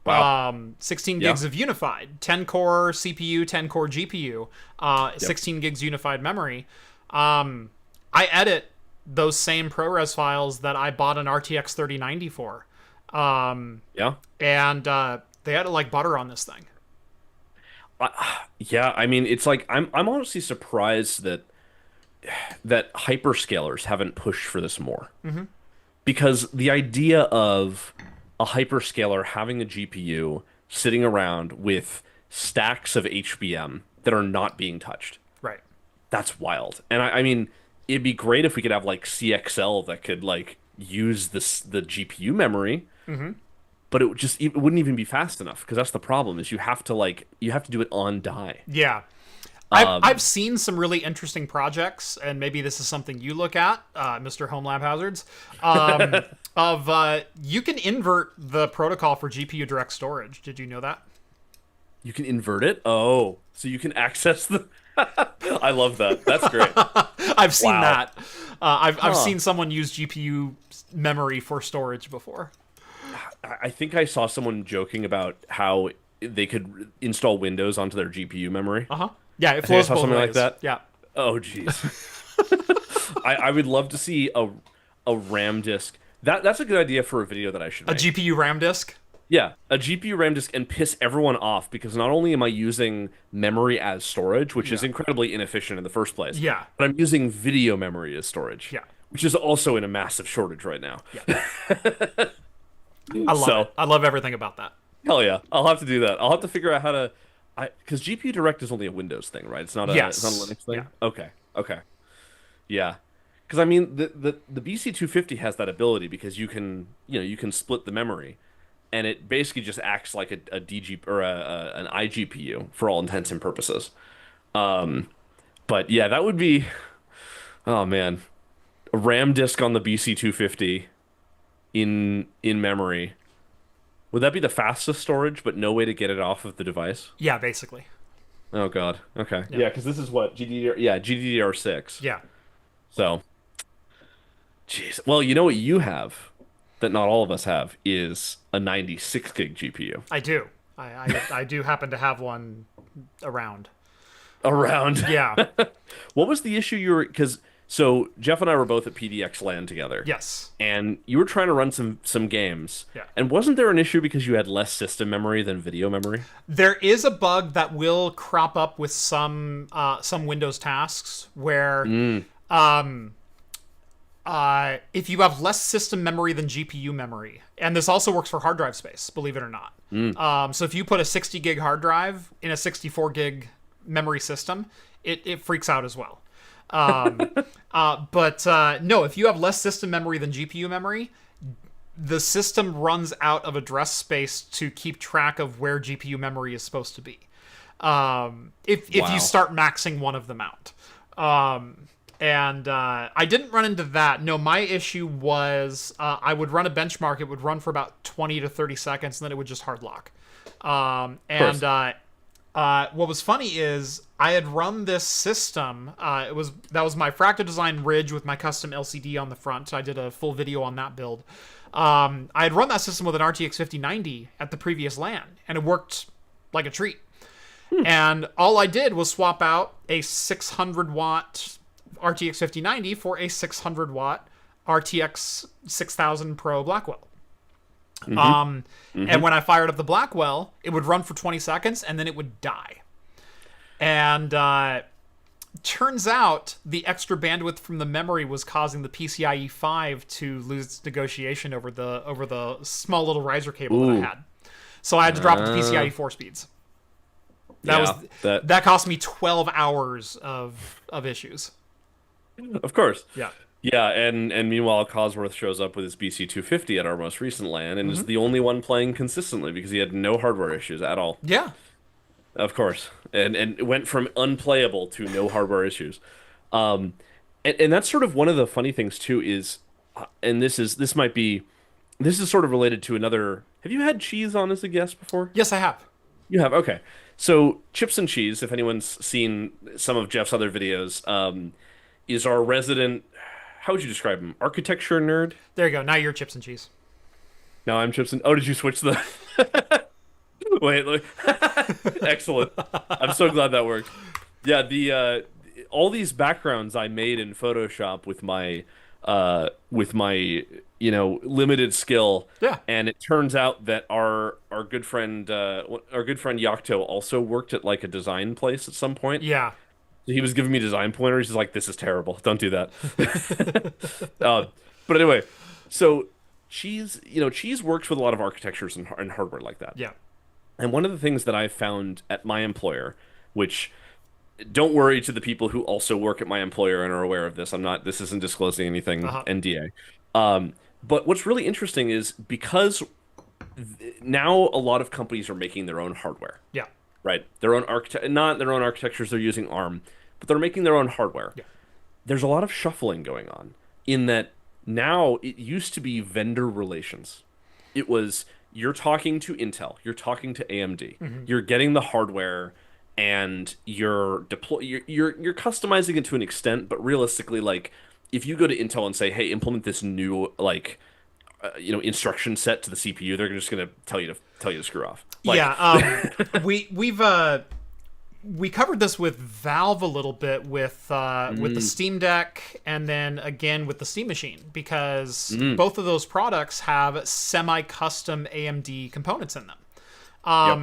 Wow. 16 Yeah. gigs of unified, 10 core CPU, 10 core GPU, 16 gigs unified memory. I edit those same ProRes files that I bought an RTX 3090 for. Yeah. And they had like butter on this thing. Yeah, I mean, it's like I'm honestly surprised that hyperscalers haven't pushed for this more. Because the idea of a hyperscaler having a GPU sitting around with stacks of HBM that are not being touched, Right. that's wild. And I mean, it'd be great if we could have like CXL that could like use the GPU memory, but it wouldn't even be fast enough, because that's the problem, is you have to do it on die. Yeah. I've seen some really interesting projects, and maybe this is something you look at, Mr. Homelab Hazards, you can invert the protocol for GPU direct storage. Did you know that? You can invert it? Oh, so you can access the I love that. That's great. I've seen Wow. that. I've seen someone use GPU memory for storage before. I think I saw someone joking about how they could install Windows onto their GPU memory. Yeah, it I think I flows saw both something ways. like that. Yeah. Oh, jeez. I would love to see a RAM disk. That's a good idea for a video that I should A make. GPU RAM disk. Yeah, a GPU RAM disk, and piss everyone off, because not only am I using memory as storage, which is incredibly inefficient in the first place, Yeah. but I'm using video memory as storage, Yeah. which is also in a massive shortage right now. Yeah. I love it. I love everything about that. Hell yeah, I'll have to do that. I'll have to figure out how to, because GPU Direct is only a Windows thing, right? It's not a Yes. It's not a Linux thing. Yeah. Okay, yeah. Because I mean, the BC250 has that ability, because you can split the memory, and it basically just acts like a DG or an iGPU for all intents and purposes. But yeah, that would be, oh man, a RAM disk on the BC250 in memory. Would that be the fastest storage, but no way to get it off of the device? Yeah, basically. Oh God. Okay. Yeah, because this is what GDDR. Yeah, GDDR6. Yeah. So, jeez. Well, you know what you have that not all of us have is a 96 gig GPU. I do. I do happen to have one around. Around. Yeah. What was the issue you were? Because so Jeff and I were both at PDX LAN together. Yes. And you were trying to run some games. Yeah. And wasn't there an issue because you had less system memory than video memory? There is a bug that will crop up with some Windows tasks where if you have less system memory than GPU memory, and this also works for hard drive space, believe it or not. So if you put a 60 gig hard drive in a 64 gig memory system, it freaks out as well. But no, if you have less system memory than GPU memory, the system runs out of address space to keep track of where GPU memory is supposed to be. If you start maxing one of them out. And I didn't run into that. No, my issue was I would run a benchmark. It would run for about 20 to 30 seconds, and then it would just hard lock. What was funny is I had run this system. That was my Fractal Design Ridge with my custom LCD on the front. I did a full video on that build. I had run that system with an RTX 5090 at the previous LAN, and it worked like a treat. And all I did was swap out a 600 watt RTX 5090 for a 600 watt RTX 6000 Pro Blackwell. And when I fired up the Blackwell, it would run for 20 seconds and then it would die. And turns out the extra bandwidth from the memory was causing the PCIe 5 to lose its negotiation over the small little riser cable that I had. So I had to drop it to PCIe 4 speeds. That cost me 12 hours of issues. Of course. Yeah. Yeah, and meanwhile, Cosworth shows up with his BC-250 at our most recent LAN and is Hmm. the only one playing consistently because he had no hardware issues at all. Yeah. Of course. And it went from unplayable to no hardware issues. Um, and that's sort of one of the funny things too is, and this is sort of related to another. Have you had Cheese on as a guest before? Yes, I have. You have, okay. So Chips and Cheese, if anyone's seen some of Jeff's other videos, is our resident, how would you describe him? Architecture nerd? There you go. Now you're chips and cheese. No, I'm Chips and, oh, did you switch the, wait, look. Excellent. I'm so glad that worked. Yeah, all these backgrounds I made in Photoshop with my limited skill, Yeah. and it turns out that our good friend Yakto also worked at like a design place at some point. Yeah. So he was giving me design pointers. He's like, "This is terrible. Don't do that." uh, but anyway, so Cheese works with a lot of architectures and hardware like that. Yeah. And one of the things that I've found at my employer, which don't worry to the people who also work at my employer and are aware of this. This isn't disclosing anything Uh-huh. NDA. But what's really interesting is because now a lot of companies are making their own hardware, Yeah. right? Not their own architectures, they're using ARM, but they're making their own hardware. Yeah. There's a lot of shuffling going on in that now it used to be vendor relations. It was you're talking to Intel, you're talking to AMD, Hmm. you're getting the hardware and you're customizing it to an extent, but realistically like if you go to Intel and say, "Hey, implement this new instruction set to the CPU," they're just going to tell you to screw off. Like Yeah. We covered this with Valve a little bit with the Steam Deck and then again with the Steam Machine because both of those products have semi-custom AMD components in them. yep.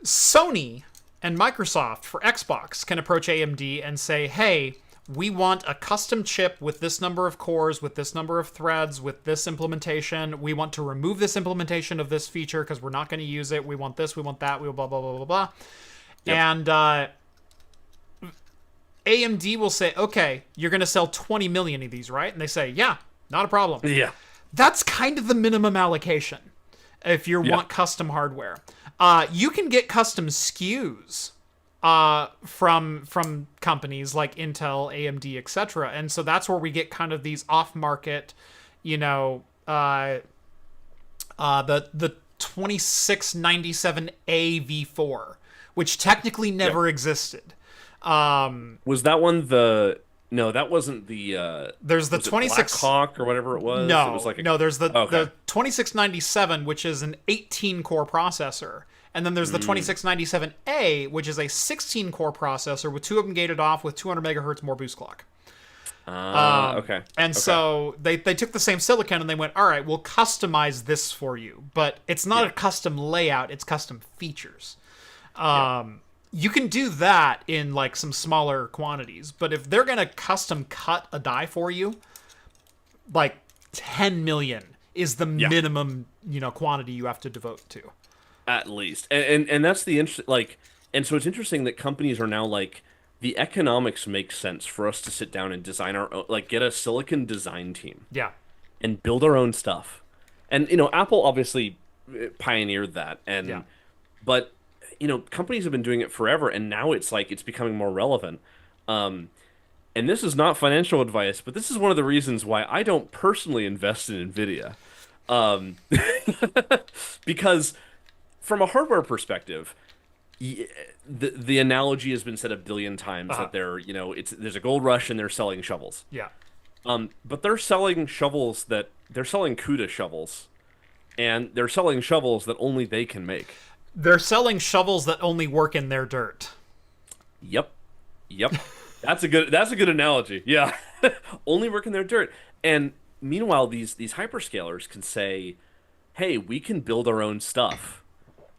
Sony and Microsoft for Xbox can approach AMD and say, "Hey, we want a custom chip with this number of cores, with this number of threads, with this implementation. We want to remove this implementation of this feature because we're not going to use it. We want this, we want that, we blah, blah, blah, blah, blah." Yep. And AMD will say, "Okay, you're going to sell 20 million of these, right?" And they say, "Yeah, not a problem." Yeah. That's kind of the minimum allocation if you Yeah. want custom hardware. You can get custom SKUs from companies like Intel, AMD, etc. And so that's where we get kind of these off-market, the 2697A V4, which technically never existed. Was that one the no, that wasn't the There's the was it 26 Black Hawk or whatever it was? No, It was like no. There's the Okay. the 2697, which is an 18 core processor, and then there's the 2697A, which is a 16 core processor with two of them gated off with 200 megahertz more boost clock. Okay. And so they took the same silicon and they went, "All right, we'll customize this for you, but it's not a custom layout; it's custom features." You can do that in like some smaller quantities, but if they're gonna custom cut a die for you, like 10 million is the minimum quantity you have to devote to. At least. And that's the interest and so it's interesting that companies are now like the economics make sense for us to sit down and design our own, like get a silicon design team Yeah. and build our own stuff. And Apple obviously pioneered that Yeah. but companies have been doing it forever and now it's like it's becoming more relevant. And this is not financial advice, but this is one of the reasons why I don't personally invest in Nvidia. Um, because from a hardware perspective, the analogy has been said a billion times that there's a gold rush and they're selling shovels. Yeah. But they're selling CUDA shovels, and they're selling shovels that only they can make. They're selling shovels that only work in their dirt. Yep. That's a good analogy. Yeah. Only work in their dirt. And meanwhile, these hyperscalers can say, "Hey, we can build our own stuff."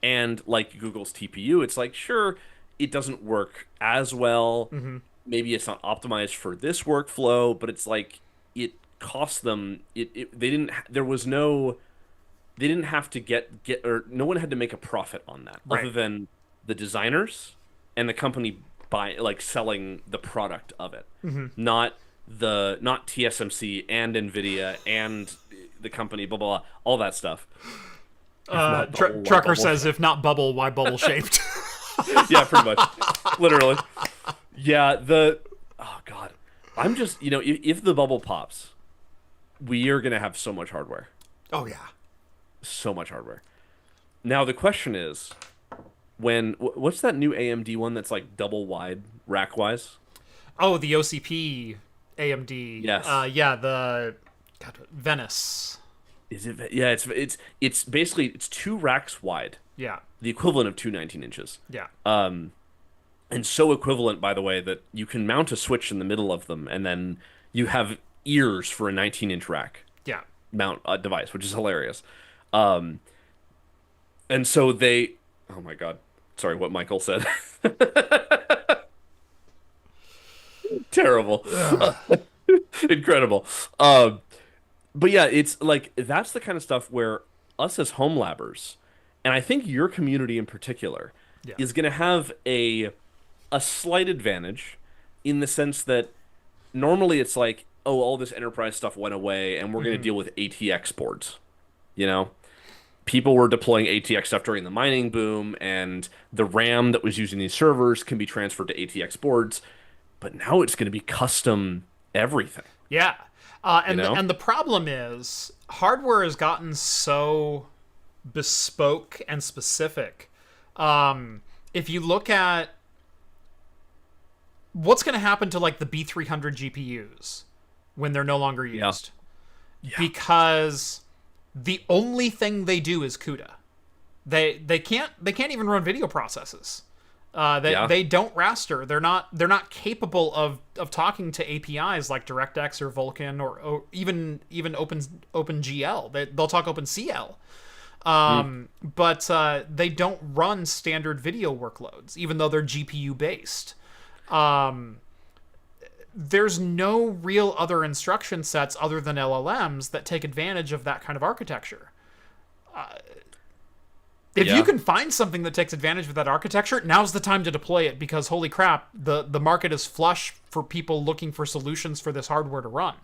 And like Google's TPU, it's like, sure, it doesn't work as well. Maybe it's not optimized for this workflow, but it's like it costs them they didn't have to get or no one had to make a profit on that Right. other than the designers and the company selling the product of it, not TSMC and Nvidia and the company, blah blah blah, all that stuff. Trucker says, if not bubble, why bubble shaped? Yeah, pretty much, literally. Yeah, oh god, I'm just if the bubble pops, we are gonna have so much hardware. Oh yeah, so much hardware. Now the question is, what's that new AMD one that's like double wide rack wise? Oh, the OCP AMD. Yes. Venice. Is it? Yeah, it's basically it's 2 racks wide. Yeah. The equivalent of 2 19 inches. Yeah. And so equivalent, by the way, that you can mount a switch in the middle of them, and then you have ears for a 19-inch rack. Yeah. Mount device, which is hilarious. And so they, oh my god, sorry, what Michael said. Terrible. Incredible. But yeah, it's like that's the kind of stuff where us as home labbers, and I think your community in particular, is going to have a slight advantage in the sense that normally it's like, oh, all this enterprise stuff went away and we're going to deal with ATX boards. People were deploying ATX stuff during the mining boom, and the RAM that was using these servers can be transferred to ATX boards. But now it's going to be custom everything. Yeah. And the problem is hardware has gotten so bespoke and specific. If you look at what's going to happen to like the B300 GPUs when they're no longer used, because the only thing they do is CUDA. They can't even run video processes. They don't raster. They're not capable of talking to APIs like DirectX or Vulkan or even OpenGL. They'll talk OpenCL. But they don't run standard video workloads, even though they're GPU based. There's no real other instruction sets other than LLMs that take advantage of that kind of architecture. If you can find something that takes advantage of that architecture, now's the time to deploy it, because holy crap, the market is flush for people looking for solutions for this hardware to run.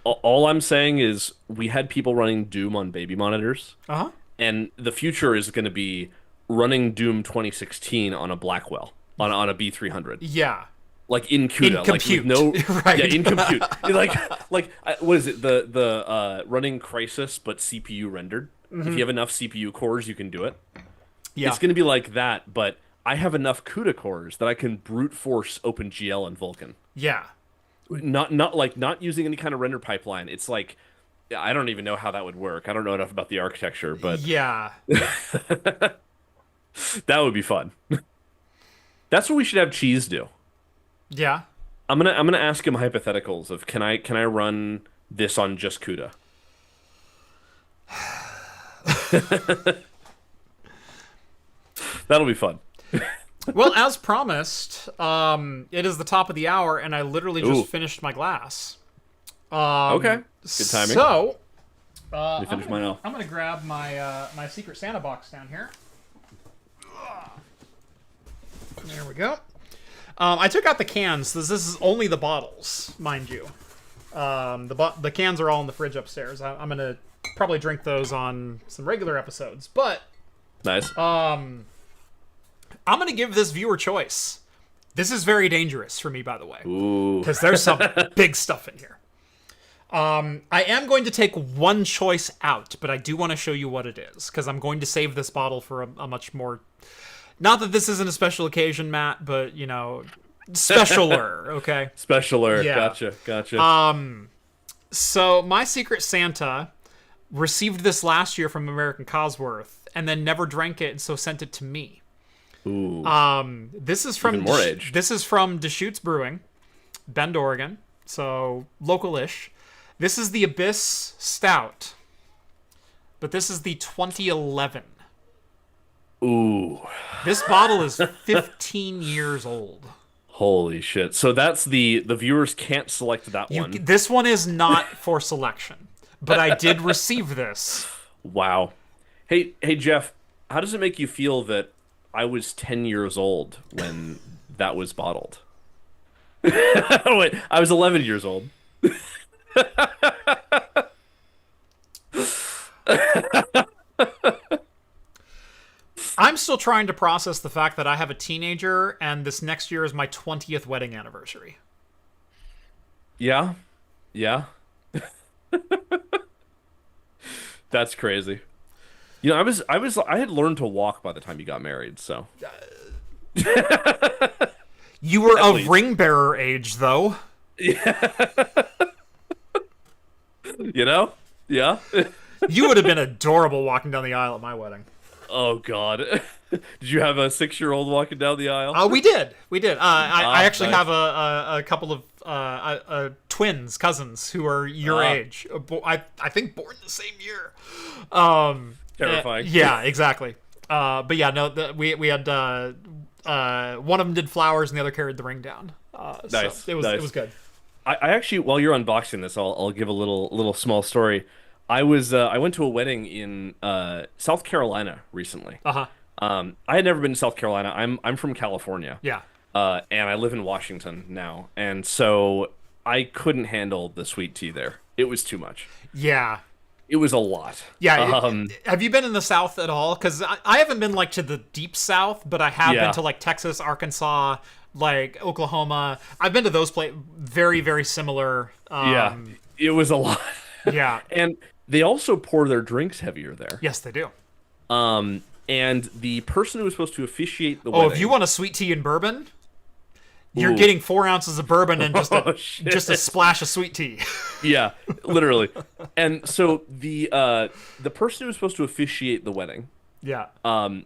All I'm saying is we had people running Doom on baby monitors. Uh-huh. And the future is going to be running Doom 2016 on a Blackwell, on a B300. Yeah. Like in CUDA, in compute. like with right. Yeah, in compute. What is it? The running Crysis but CPU rendered. If you have enough CPU cores, you can do it. Yeah. It's going to be like that, but I have enough CUDA cores that I can brute force OpenGL and Vulkan. Yeah. Not using any kind of render pipeline. It's like, I don't even know how that would work. I don't know enough about the architecture, but yeah. That would be fun. That's what we should have Cheese do. Yeah. I'm gonna ask him hypotheticals of can I run this on just CUDA? That'll be fun. Well, as promised, it is the top of the hour, and I literally just finished my glass. Okay, good timing. So, let me finish mine off. I'm gonna grab my my Secret Santa box down here. There we go. I took out the cans. This is only the bottles, mind you. The cans are all in the fridge upstairs. I'm gonna probably drink those on some regular episodes, but nice. I'm gonna give this viewer choice. This is very dangerous for me, by the way, because there's some big stuff in here. I am going to take one choice out, but I do want to show you what it is, because I'm going to save this bottle for a much more. Not that this isn't a special occasion, Matt, but, specialer, okay? Specialer, yeah. Gotcha. So, my Secret Santa received this last year from American Cosworth, and then never drank it, and so sent it to me. Ooh. This is from even more age. This is from Deschutes Brewing, Bend, Oregon, so local-ish. This is the Abyss Stout, but this is the 2011. Ooh. This bottle is 15 years old. Holy shit. So that's the viewers can't select that one. This one is not for selection, but I did receive this. Wow. Hey Jeff, how does it make you feel that I was 10 years old when that was bottled. Wait, I was 11 years old. I'm still trying to process the fact that I have a teenager, and this next year is my 20th wedding anniversary. Yeah, yeah, that's crazy. I had learned to walk by the time you got married, so. You were At of least. ring bearer age, though. You know? Yeah. You would have been adorable walking down the aisle at my wedding. Oh God. Did you have a 6-year-old walking down the aisle? We did. We did. I actually nice. have a couple of twins, cousins, who are your age. I think born the same year. Terrifying. Yeah, exactly. But yeah, no, we had one of them did flowers and the other carried the ring down. Nice. So it was good. I actually, while you're unboxing this, I'll give a little small story. I went to a wedding in South Carolina recently. Uh-huh. I had never been to South Carolina. I'm from California. Yeah. And I live in Washington now, and so I couldn't handle the sweet tea there. It was too much. Yeah. It was a lot. Yeah. Have you been in the South at all? Because I haven't been like to the deep South, but I have been to like Texas, Arkansas, like Oklahoma. I've been to those places. Very, very similar. Yeah. It was a lot. Yeah. And they also pour their drinks heavier there. Yes, they do. And the person who was supposed to officiate the Oh, wedding. if you want a sweet tea and bourbon, you're Ooh. getting 4 ounces of bourbon and just shit. just a splash of sweet tea. Yeah, literally. And so the person who was supposed to officiate the wedding, Yeah.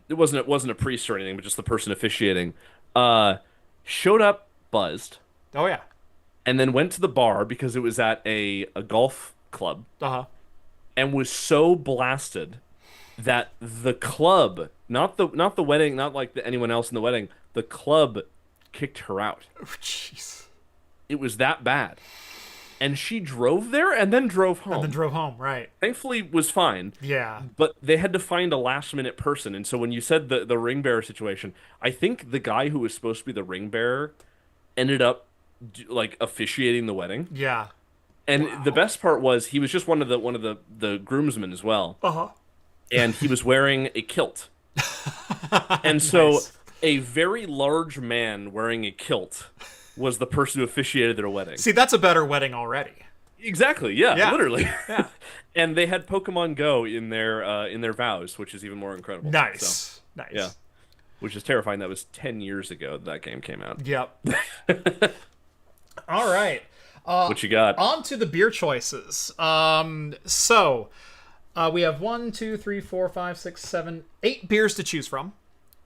it wasn't a priest or anything, but just the person officiating, showed up buzzed, Oh yeah. and then went to the bar because it was at a golf club, Uh-huh. and was so blasted that the club, not the wedding, not like anyone else in the wedding, the club kicked her out. Oh, jeez. It was that bad. And she drove there and then drove home. And then drove home, right. Thankfully was fine. Yeah. But they had to find a last minute person. And so when you said the ring bearer situation, I think the guy who was supposed to be the ring bearer ended up like officiating the wedding. Yeah. And the best part was he was just one of the groomsmen as well. Uh-huh. And he was wearing a kilt. And so Nice. a very large man wearing a kilt was the person who officiated their wedding. See, that's a better wedding already. Exactly, yeah. Literally. Yeah. And they had Pokemon Go in their vows, which is even more incredible. Nice. So, Nice. yeah. Which is terrifying. That was 10 years ago that game came out. Yep. All right. What you got? On to the beer choices. We have 1, 2, 3, 4, 5, 6, 7, 8 beers to choose from.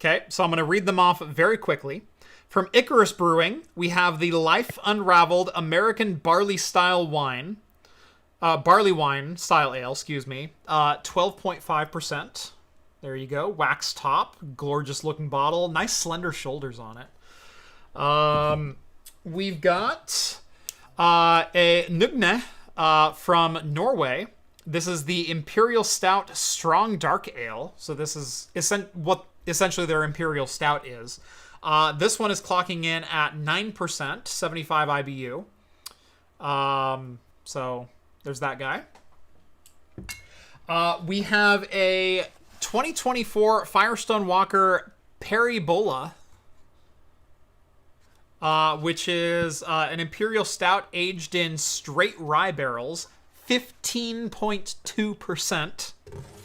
Okay, so I'm going to read them off very quickly. From Icarus Brewing, we have the Life Unraveled American Barley Style Wine. Barley Wine Style Ale, 12.5%. There you go. Wax top. Gorgeous looking bottle. Nice slender shoulders on it. We've got a Nugne from Norway. This is the Imperial Stout Strong Dark Ale. So this is what essentially their Imperial Stout is. This one is clocking in at 9%, 75 IBU. So there's that guy. We have a 2024 Firestone Walker Peribola, which is an Imperial Stout aged in straight rye barrels, 15.2%.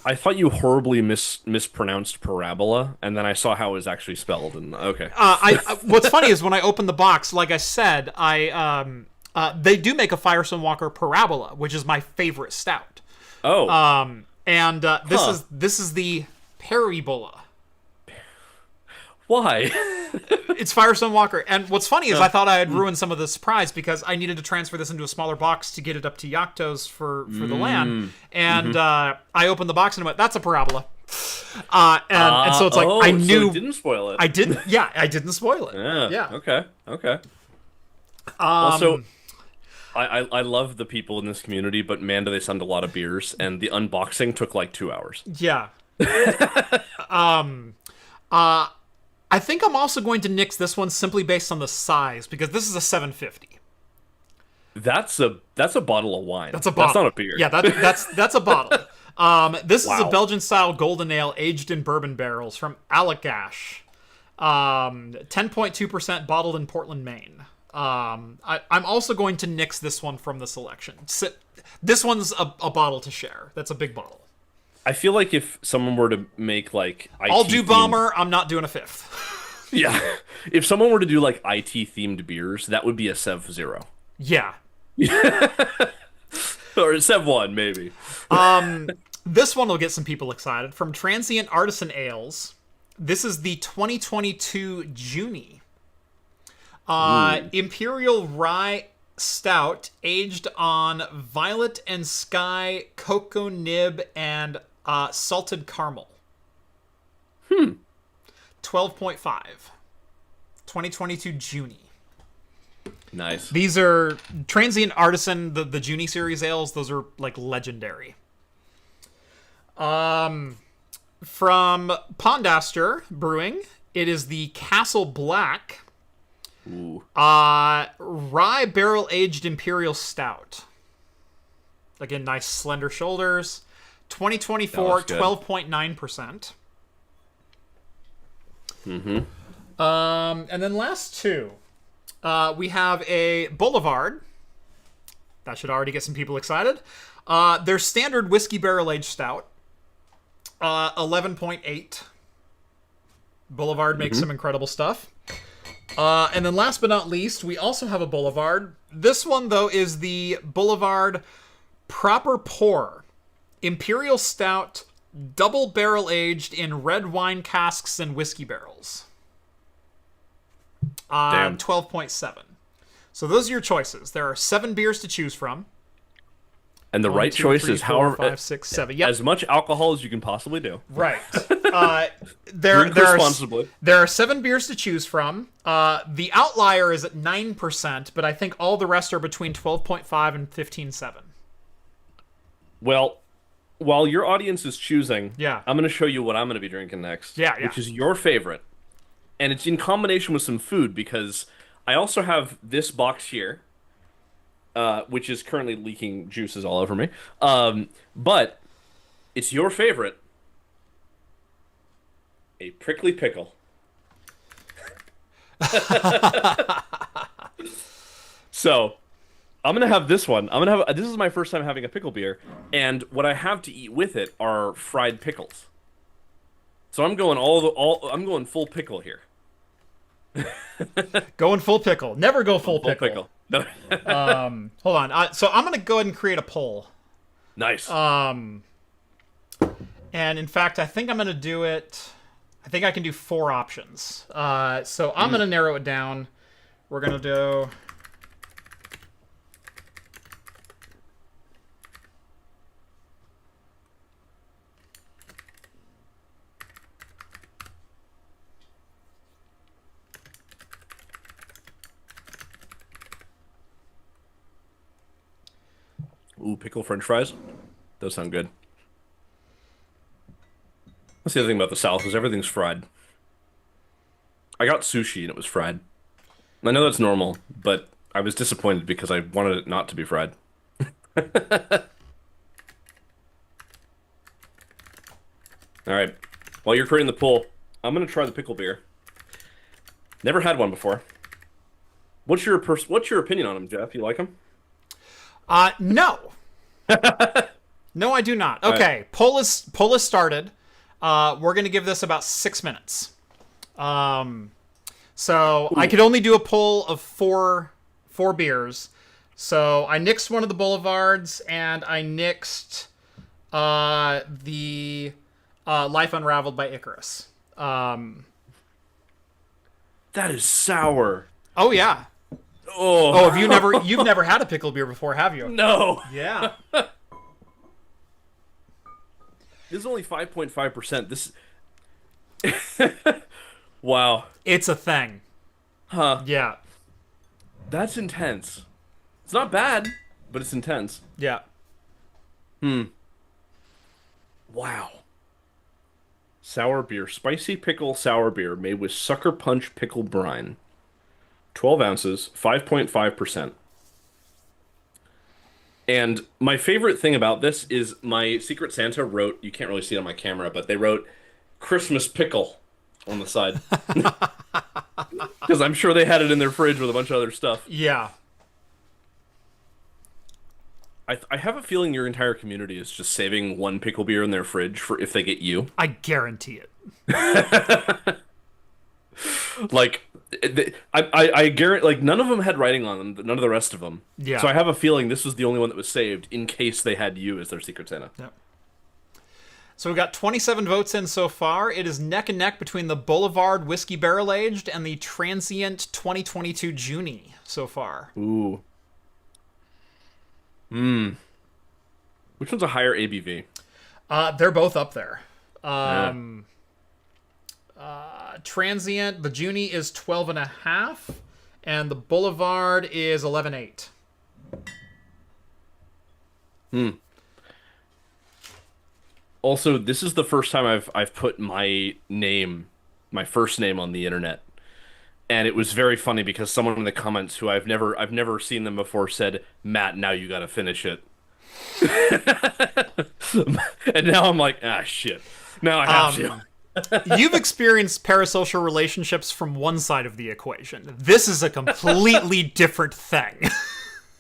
I thought you horribly mispronounced parabola, and then I saw how it was actually spelled, and okay. What's funny is when I opened the box, like I said, they do make a Firestone Walker Parabola, which is my favorite stout. Oh. This is the Peribola. Why? It's Firestone Walker. And what's funny is I thought I had ruined some of the surprise because I needed to transfer this into a smaller box to get it up to Yaktos for the LAN. And I opened the box and I went, that's a Parabola. And so it's like, I knew... So it didn't spoil it. I didn't spoil it. Yeah. Okay. Also, I love the people in this community, but man, do they send a lot of beers, and the unboxing took like 2 hours. Yeah. I think I'm also going to nix this one simply based on the size, because this is a 750. That's a bottle of wine. That's a bottle. That's not a beer. Yeah, that's a bottle. This is a Wow. Belgian-style golden ale aged in bourbon barrels from Allagash. 10.2% bottled in Portland, Maine. I'm also going to nix this one from the selection. This one's a bottle to share. That's a big bottle. I feel like if someone were to make like I'll do themed- Bomber. I'm not doing a fifth. Yeah. If someone were to do like IT themed beers, that would be a Sev Zero. Yeah. Or a Sev One, maybe. This one will get some people excited. From Transient Artisan Ales, this is the 2022 Junie. Imperial Rye Stout, aged on Violet and Sky, Cocoa Nib, and Salted Caramel. 12.5. 2022 Junie. Nice. These are Transient Artisan, the Junie series ales. Those are like legendary. From Pondaster Brewing, it is the Castle Black Ooh. Rye Barrel Aged Imperial Stout. Again, nice slender shoulders. 2024, That looks good. 12.9%. And then last two. We have a Boulevard. That should already get some people excited. Their standard whiskey barrel aged stout. 11.8. Boulevard makes some incredible stuff. And then last but not least, we also have a Boulevard. This one, though, is the Boulevard Proper Pour Imperial Stout, double barrel aged in red wine casks and whiskey barrels. Damn. 12.7. So those are your choices. There are 7 beers to choose from. And the One, right two, choice three, is four, however 5, 6, 7. Yep. as much alcohol as you can possibly do. Right. Drink responsibly. There are 7 beers to choose from. The outlier is at 9%, but I think all the rest are between 12.5 and 15.7. Well, while your audience is choosing, Yeah. I'm going to show you what I'm going to be drinking next. Yeah, yeah. Which is your favorite. And it's in combination with some food because I also have this box here, which is currently leaking juices all over me. But it's your favorite. A prickly pickle. So, I'm gonna have this one. This is my first time having a pickle beer, and what I have to eat with it are fried pickles. So I'm going I'm going full pickle here. Going full pickle. Never go full pickle. No. Hold on. So I'm going to go ahead and create a poll. Nice. And in fact, I think I'm going to do it. I think I can do 4 options. So I'm going to narrow it down. We're going to do. Ooh, pickle French fries. Those sound good. That's the other thing about the South is everything's fried. I got sushi and it was fried. I know that's normal, but I was disappointed because I wanted it not to be fried. All right. While you're creating the pool, I'm gonna try the pickle beer. Never had one before. What's your opinion on them, Jeff? You like them? No. No, I do not. Okay, right. poll is started. We're going to give this about 6 minutes. So I could only do a poll of four beers. So I nixed one of the Boulevards, and I nixed the Life Unraveled by Icarus. That is sour. Oh yeah. Oh, Have you've never had a pickle beer before, have you? no. Yeah. This is only 5.5%. This Wow. It's a thing. Huh. Yeah. That's intense. It's not bad, but it's intense. Yeah. Wow. Sour beer. Spicy pickle sour beer made with sucker punch pickle brine. 12 ounces, 5.5%. And my favorite thing about this is my Secret Santa wrote, you can't really see it on my camera, but they wrote Christmas pickle on the side. Because I'm sure they had it in their fridge with a bunch of other stuff. Yeah. I have a feeling your entire community is just saving one pickle beer in their fridge for if they get you. I guarantee it. Like, I guarantee, like, none of them had writing on them, none of the rest of them. Yeah. So I have a feeling this was the only one that was saved in case they had you as their Secret Santa. Yep. So we've got 27 votes in so far. It is neck and neck between the Boulevard Whiskey Barrel Aged and the Transient 2022 Junie so far. Ooh. Which one's a higher ABV? They're both up there. Yeah. Transient, the Junie is 12.5, and the Boulevard is 11.8. Also, this is the first time I've put my first name on the internet. And it was very funny because someone in the comments who I've never seen them before said, "Matt, now you gotta finish it." And now I'm like, shit. Now I have to. You've experienced parasocial relationships from one side of the equation. This is a completely different thing.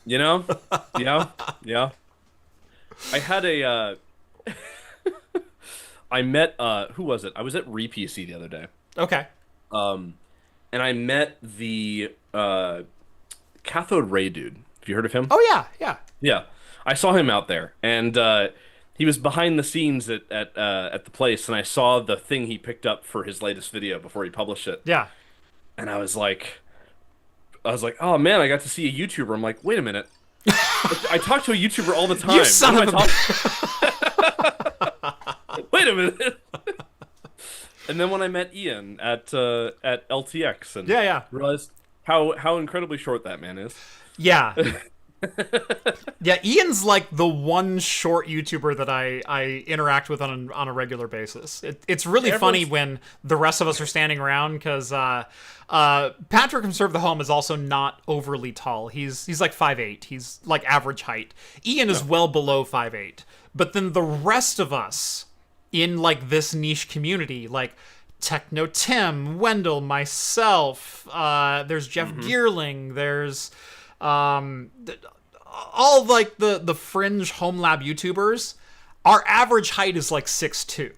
You know? Yeah. Yeah. I had I met, who was it? I was at RePC the other day. Okay. And I met the cathode ray dude. Have you heard of him? Oh, yeah, yeah. Yeah. I saw him out there, and he was behind the scenes at the place, and I saw the thing he picked up for his latest video before he published it. Yeah. And I was like, oh man, I got to see a YouTuber. I'm like, wait a minute. I talk to a YouTuber all the time. You son of a... Wait a minute. And then when I met Ian at LTX and realized how incredibly short that man is. Yeah. Yeah, Ian's like the one short YouTuber that I interact with on a regular basis. It's really funny when the rest of us are standing around because Patrick from Serve the Home is also not overly tall. He's like 5'8". He's like average height. Ian is well below 5'8". But then the rest of us in like this niche community, like Techno Tim, Wendell, myself, there's Jeff Geerling, there's all like the fringe Homelab YouTubers, our average height is like 6'2".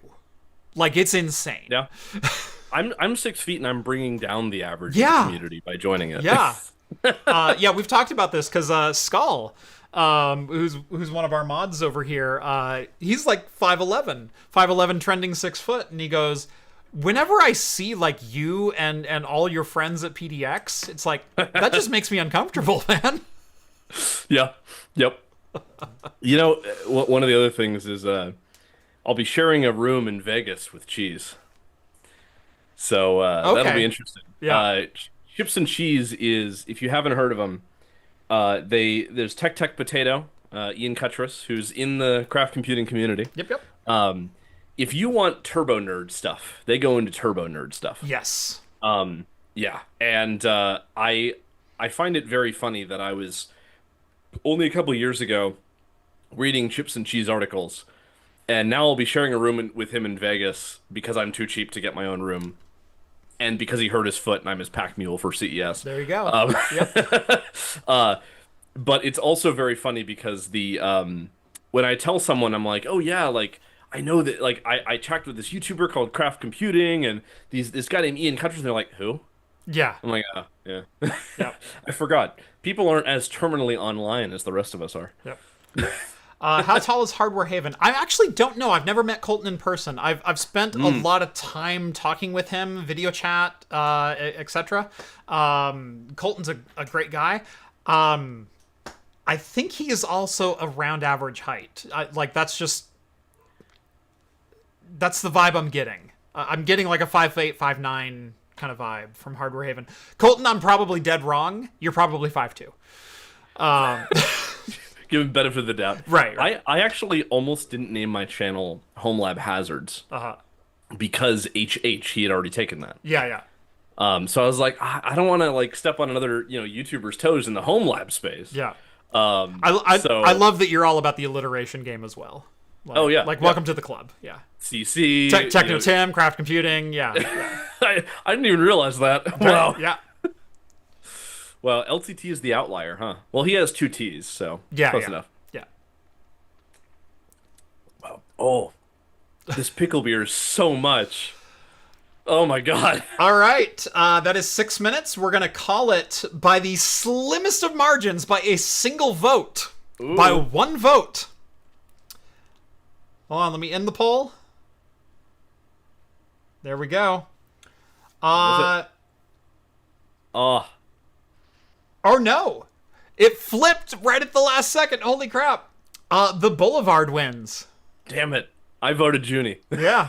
Like, it's insane. Yeah. I'm 6 feet and I'm bringing down the average of the community by joining it. Yeah. Yeah, we've talked about this because Skull, who's one of our mods over here, he's like 5'11", trending 6 foot, and he goes, whenever I see like you and all your friends at PDX, it's like, that just makes me uncomfortable, man. Yeah. Yep. You know, one of the other things is I'll be sharing a room in Vegas with Cheese. So that'll be interesting. Yeah. Chips and Cheese is, if you haven't heard of them, there's Tech Potato, Ian Cuttress, who's in the craft computing community. Yep. If you want turbo nerd stuff, they go into turbo nerd stuff. Yes. Yeah. And I find it very funny that I was only a couple of years ago reading Chips and Cheese articles, and now I'll be sharing a room with him in Vegas because I'm too cheap to get my own room, and because he hurt his foot and I'm his pack mule for CES. There you go. But it's also very funny because when I tell someone, I'm like, oh yeah, like I know that, like I checked with this YouTuber called Craft Computing and this guy named Ian Cuttress, and they're like, who? Yeah. I'm like, yeah. I forgot. People aren't as terminally online as the rest of us are. Yep. How tall is Hardware Haven? I actually don't know. I've never met Colton in person. I've spent a lot of time talking with him, video chat, etc. Colton's a great guy. I think he is also around average height. That's the vibe I'm getting. I'm getting like a 5'8", 5'9" kind of vibe from Hardware Haven. Colton, I'm probably dead wrong. You're probably 5'2". Give him benefit of the doubt. Right. I actually almost didn't name my channel Homelab Hazards. because HH, he had already taken that. Yeah, yeah. So I was like, I don't want to like step on another, YouTuber's toes in the home lab space. Yeah. I So love that you're all about the alliteration game as well. oh yeah, yeah. Welcome to the club. Yeah. CC, Techno Tim, Craft Computing. Yeah. Yeah. I didn't even realize that. Wow. Yeah. Well, LTT is the outlier, huh? Well, he has two T's, so Yeah. close Yeah. enough. Yeah. Wow. Oh, this pickle beer is so much. Oh my God. All right. That is 6 minutes. We're going to call it by the slimmest of margins, by a single vote. Ooh. By one vote. Hold on. Let me end the poll. There we go. Oh. Oh, no. It flipped right at the last second. Holy crap. The Boulevard wins. Damn it. I voted Junie. Yeah.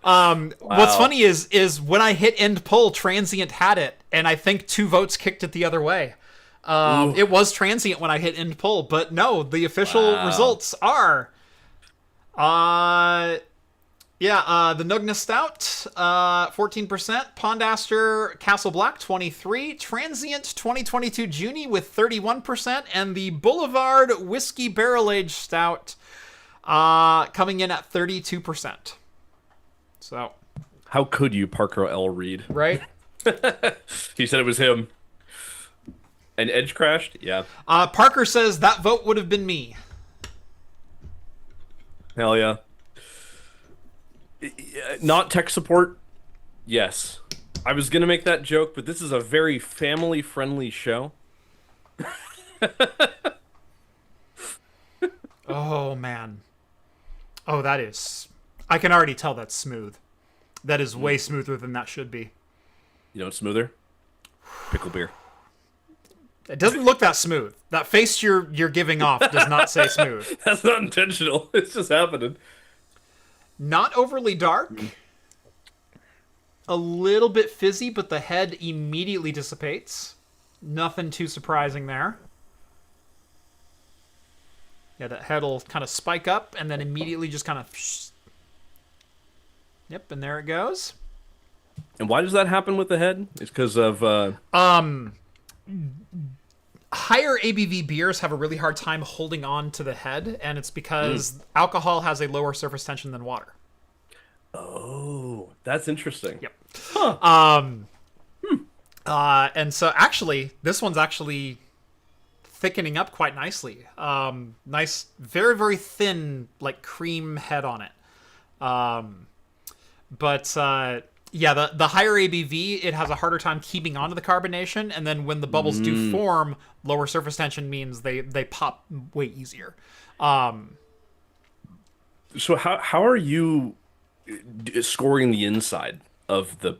What's funny is when I hit end poll, Transient had it, and I think 2 votes kicked it the other way. It was Transient when I hit end poll, but no, the official results are, the Nugna Stout, 14%, Pondaster Castle Black, 23%, Transient 2022 Junie with 31%, and the Boulevard Whiskey Barrel Aged Stout, coming in at 32%. So, how could you, Parker L. Reed? Right? He said it was him. And Edge crashed? Yeah. Parker says that vote would have been me. Hell yeah. Not tech support? Yes. I was going to make that joke, but this is a very family-friendly show. Oh, man. Oh, that is... I can already tell that's smooth. That is way smoother than that should be. You know what's smoother? Pickle beer. It doesn't look that smooth. That face you're giving off does not say smooth. That's not intentional. It's just happening. Not overly dark. A little bit fizzy, but the head immediately dissipates. Nothing too surprising there. Yeah, that head will kind of spike up and then immediately just kind of... Yep, and there it goes. And why does that happen with the head? It's because of... Higher ABV beers have a really hard time holding on to the head, and it's because alcohol has a lower surface tension than water. Oh, that's interesting. Yep. Huh. And so actually, this one's actually thickening up quite nicely. Nice, very, very thin, like cream head on it. Yeah, the higher ABV, it has a harder time keeping onto the carbonation, and then when the bubbles do form, lower surface tension means they pop way easier. So how are you scoring the inside of the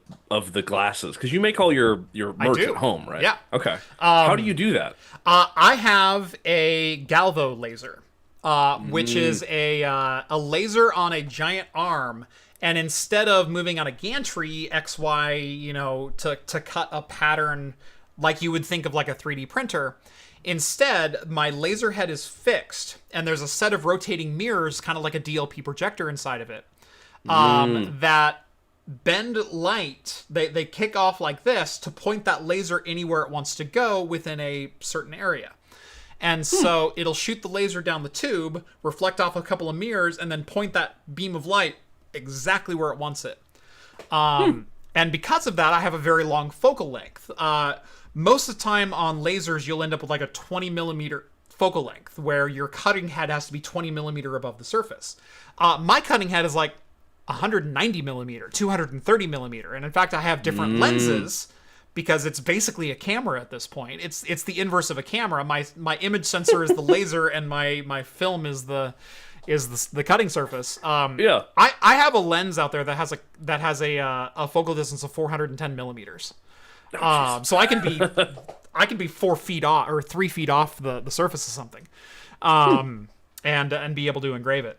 glasses? Because you make all your merch at home, right? Yeah. Okay. How do you do that? I have a Galvo laser, which is a laser on a giant arm. And instead of moving on a gantry XY, to cut a pattern like you would think of like a 3D printer, instead, my laser head is fixed, and there's a set of rotating mirrors, kind of like a DLP projector inside of it, that bend light. They kick off like this to point that laser anywhere it wants to go within a certain area. And so it'll shoot the laser down the tube, reflect off a couple of mirrors, and then point that beam of light exactly where it wants it. And because of that, I have a very long focal length. Most of the time on lasers, you'll end up with like a 20 millimeter focal length, where your cutting head has to be 20 millimeter above the surface. My cutting head is like 190 millimeter, 230 millimeter. And in fact, I have different lenses because it's basically a camera at this point. It's the inverse of a camera. My image sensor is the laser, and my film is the cutting surface. Yeah. I have a lens out there that has a focal distance of 410 millimeters. So I can be 4 feet off or 3 feet off the surface of something, and be able to engrave it.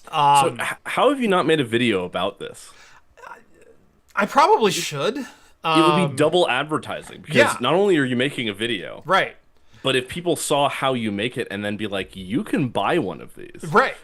So how have you not made a video about this? I probably should. It would be double advertising, because not only are you making a video, right, But if people saw how you make it and then be like, you can buy one of these. Right.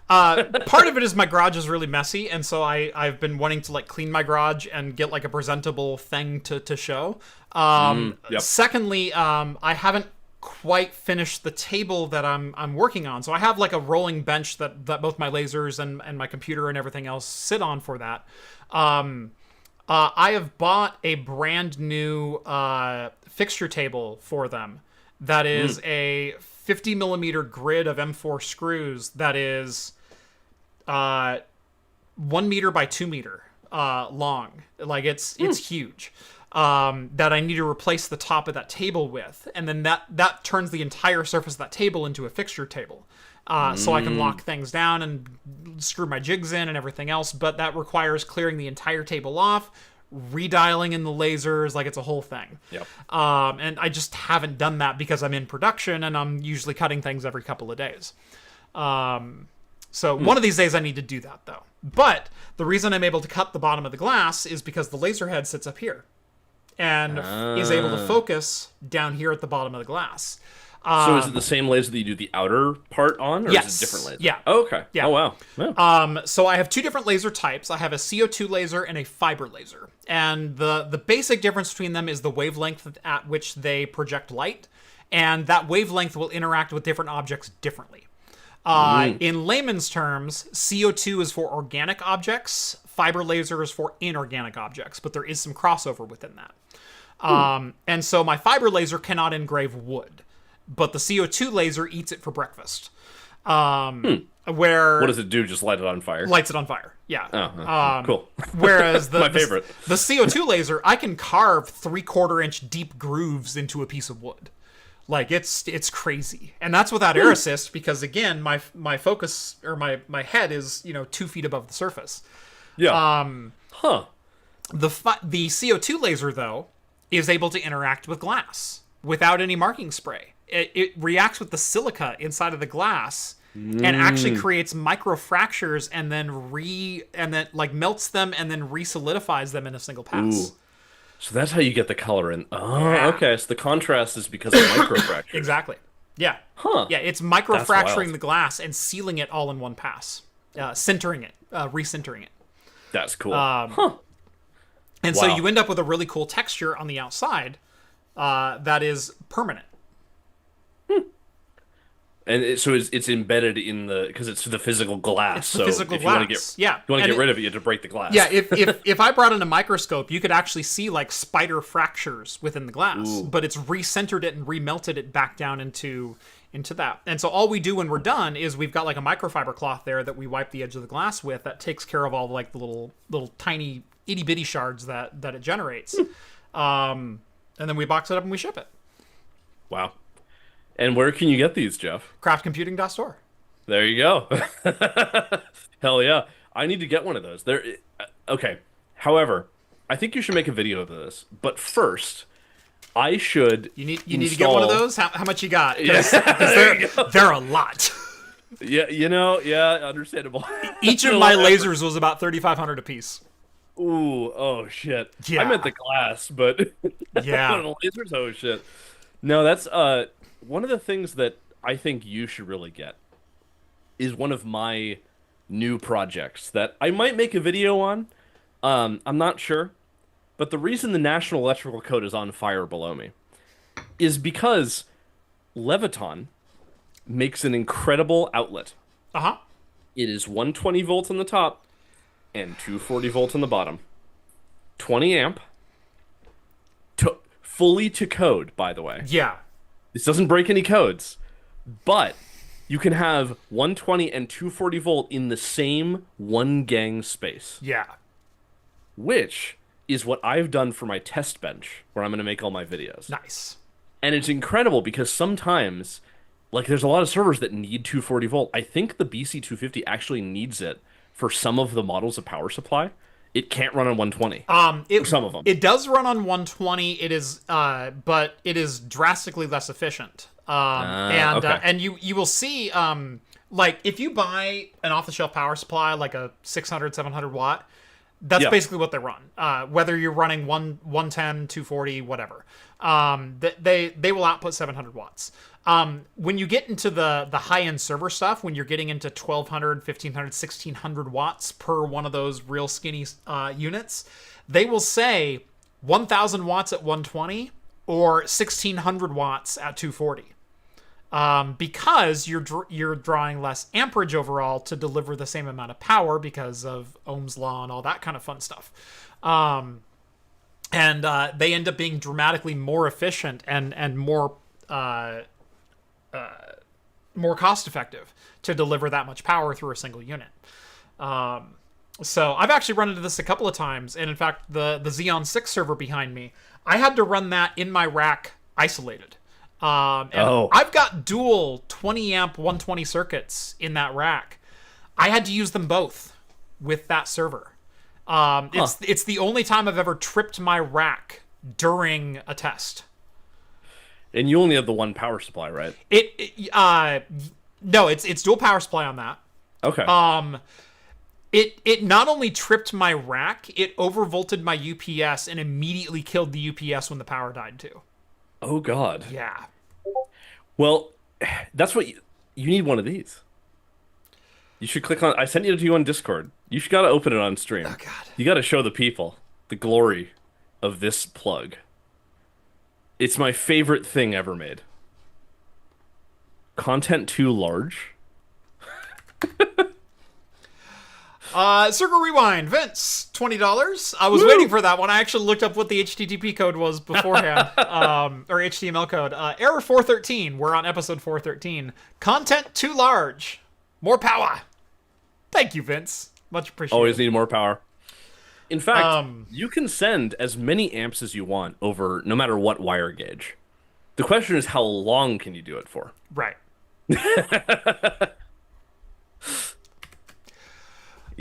Part of it is my garage is really messy, and so I've been wanting to like clean my garage and get like a presentable thing to show. Yep. Secondly, I haven't quite finished the table that I'm working on. So I have like a rolling bench that both my lasers and my computer and everything else sit on for that. I have bought a brand new fixture table for them that is a 50 millimeter grid of M4 screws that is 1 meter by 2 meter long. Like it's huge. That I need to replace the top of that table with, and then that turns the entire surface of that table into a fixture table. So I can lock things down and screw my jigs in and everything else, but that requires clearing the entire table off, redialing in the lasers, like it's a whole thing. Yep. And I just haven't done that because I'm in production and I'm usually cutting things every couple of days. So one of these days I need to do that though. But the reason I'm able to cut the bottom of the glass is because the laser head sits up here and is able to focus down here at the bottom of the glass. So is it the same laser that you do the outer part on, or is it a different laser? Yeah. Oh, okay. Yeah. Oh, wow. Yeah. So I have two different laser types. I have a CO2 laser and a fiber laser. And the basic difference between them is the wavelength at which they project light. And that wavelength will interact with different objects differently. In layman's terms, CO2 is for organic objects, fiber laser is for inorganic objects, but there is some crossover within that. And so my fiber laser cannot engrave wood, but the CO2 laser eats it for breakfast. Where what does it do? Just light it on fire? Lights it on fire. Yeah. Cool. Whereas My favorite. the CO2 laser, I can carve 3/4 inch deep grooves into a piece of wood. Like it's crazy, and that's without air assist because again, my focus or my head is 2 feet above the surface. Yeah. The CO2 laser though is able to interact with glass without any marking spray. It reacts with the silica inside of the glass and actually creates micro fractures and then like melts them and then re-solidifies them in a single pass. Ooh. So that's how you get the color in. Oh, yeah. Okay. So the contrast is because of microfractures. Exactly. Yeah. Huh. Yeah, it's microfracturing the glass and sealing it all in one pass. Sintering it, recintering it. That's cool. And so you end up with a really cool texture on the outside that is permanent. And it's embedded in because it's the physical glass. It's the physical glass. You want to get rid of it, you have to break the glass. Yeah, if I brought in a microscope, you could actually see like spider fractures within the glass. Ooh. But it's recentered it and remelted it back down into that. And so all we do when we're done is we've got like a microfiber cloth there that we wipe the edge of the glass with that takes care of all like the little tiny itty bitty shards that it generates. And then we box it up and we ship it. Wow. And where can you get these, Jeff? Craftcomputing.store. There you go. Hell yeah. I need to get one of those. Okay. However, I think you should make a video of this. But first, I should You need to get one of those? How much you got? Yes. They're a lot. Yeah, yeah, understandable. Each of my lasers was about $3,500 a piece. Ooh, oh shit. Yeah. I meant the glass, but yeah. the lasers, oh shit. No, that's one of the things that I think you should really get is one of my new projects that I might make a video on. I'm not sure. But the reason the National Electrical Code is on fire below me is because Leviton makes an incredible outlet. Uh-huh. It is 120 volts on the top and 240 volts on the bottom. 20 amp. Fully to code, by the way. Yeah. This doesn't break any codes, but you can have 120 and 240 volt in the same one gang space. Yeah. Which is what I've done for my test bench, where I'm going to make all my videos. Nice. And it's incredible because sometimes, like, there's a lot of servers that need 240 volt. I think the BC250 actually needs it for some of the models of power supply. It can't run on 120. Some of them. It does run on 120. It is, but it is drastically less efficient. And you will see, like if you buy an off-the-shelf power supply, like a 600, 700 watt, That's Yeah. basically what they run. Whether you're running 110, 240, whatever. They will output 700 watts. When you get into the high-end server stuff, when you're getting into 1200, 1500, 1600 watts per one of those real skinny units, they will say 1000 watts at 120 or 1600 watts at 240. Because you're drawing less amperage overall to deliver the same amount of power because of Ohm's law and all that kind of fun stuff. And they end up being dramatically more efficient and more cost effective to deliver that much power through a single unit. So I've actually run into this a couple of times, and in fact, the Xeon 6 server behind me, I had to run that in my rack isolated. I've got dual 20 amp 120 circuits in that rack. I had to use them both with that server. It's the only time I've ever tripped my rack during a test. And you only have the one power supply, right? No, it's dual power supply on that. Okay. It not only tripped my rack, it overvolted my UPS and immediately killed the UPS when the power died too. Oh God. Yeah. Well, that's what you need one of these. You should click on. I sent it to you on Discord. You should gotta open it on stream. Oh God. You gotta show the people the glory of this plug. It's my favorite thing ever made. Content too large. Circle Rewind, Vince, $20. I was waiting for that one. I actually looked up what the HTTP code was beforehand, or HTML code. Error 413. We're on episode 413. Content too large. More power. Thank you, Vince. Much appreciated. Always need more power. In fact, you can send as many amps as you want over no matter what wire gauge. The question is, how long can you do it for? Right.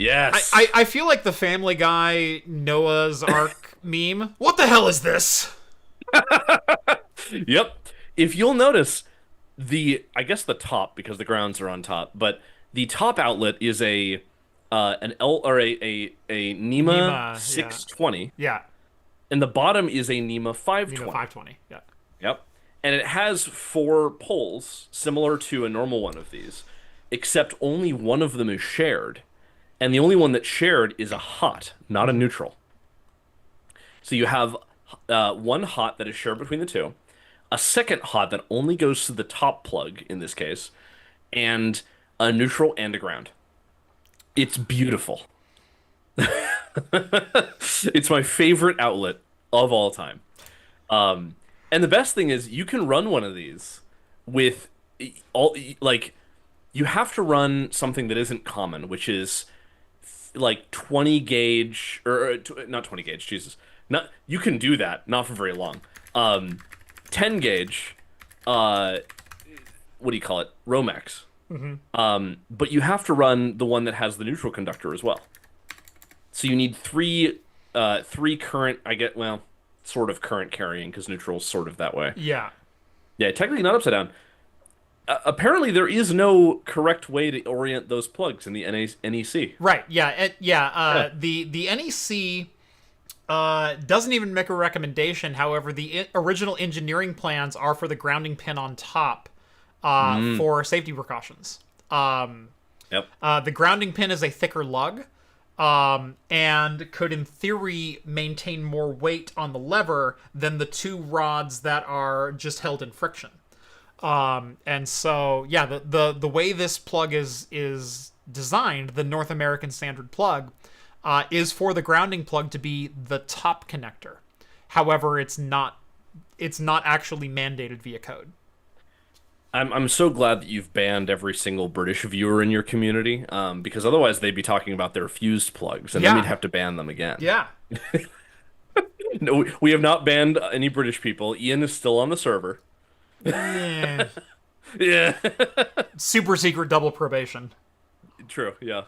Yes. I feel like the Family Guy Noah's Ark meme. What the hell is this? Yep. If you'll notice, I guess the top, because the grounds are on top, but the top outlet is an L or a NEMA 620. Yeah. And the bottom is a NEMA 520. NEMA 520. Yeah. Yep. And it has 4 poles, similar to a normal one of these, except only one of them is shared. And the only one that's shared is a hot, not a neutral. So you have one hot that is shared between the two, a second hot that only goes to the top plug, in this case, and a neutral and a ground. It's beautiful. It's my favorite outlet of all time. And the best thing is you can run one of these with you have to run something that isn't common, which is like 20 gauge not 20 gauge, Jesus. You can do that, not for very long. 10 gauge, what do you call it? Romex. Mm-hmm. But you have to run the one that has the neutral conductor as well. So you need three current, sort of current carrying, because neutral's sort of that way. Yeah. Yeah, technically not upside down. Apparently there is no correct way to orient those plugs in the NEC. Right, yeah. The NEC doesn't even make a recommendation. However, the original engineering plans are for the grounding pin on top for safety precautions. Yep. The grounding pin is a thicker lug and could, in theory, maintain more weight on the lever than the 2 rods that are just held in friction. And so, yeah, the way this plug is designed, the North American standard plug, is for the grounding plug to be the top connector. However, it's not actually mandated via code. I'm so glad that you've banned every single British viewer in your community, because otherwise they'd be talking about their fused plugs, and then we'd have to ban them again. Yeah. No, we have not banned any British people. Ian is still on the server. Yeah. Yeah. Super secret double probation. True, yeah.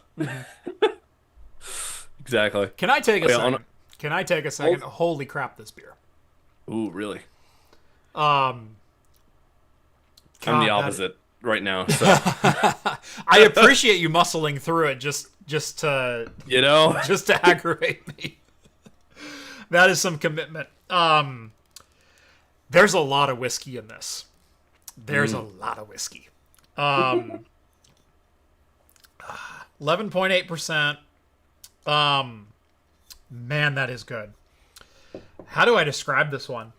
Exactly. Can I take a second? Can I take a second? Holy crap, this beer. Ooh, really? God, I'm the opposite right now, so. I appreciate you muscling through it just just to just to aggravate me. That is some commitment. There's a lot of whiskey in this. There's a lot of whiskey. 11.8%. Man, that is good. How do I describe this one?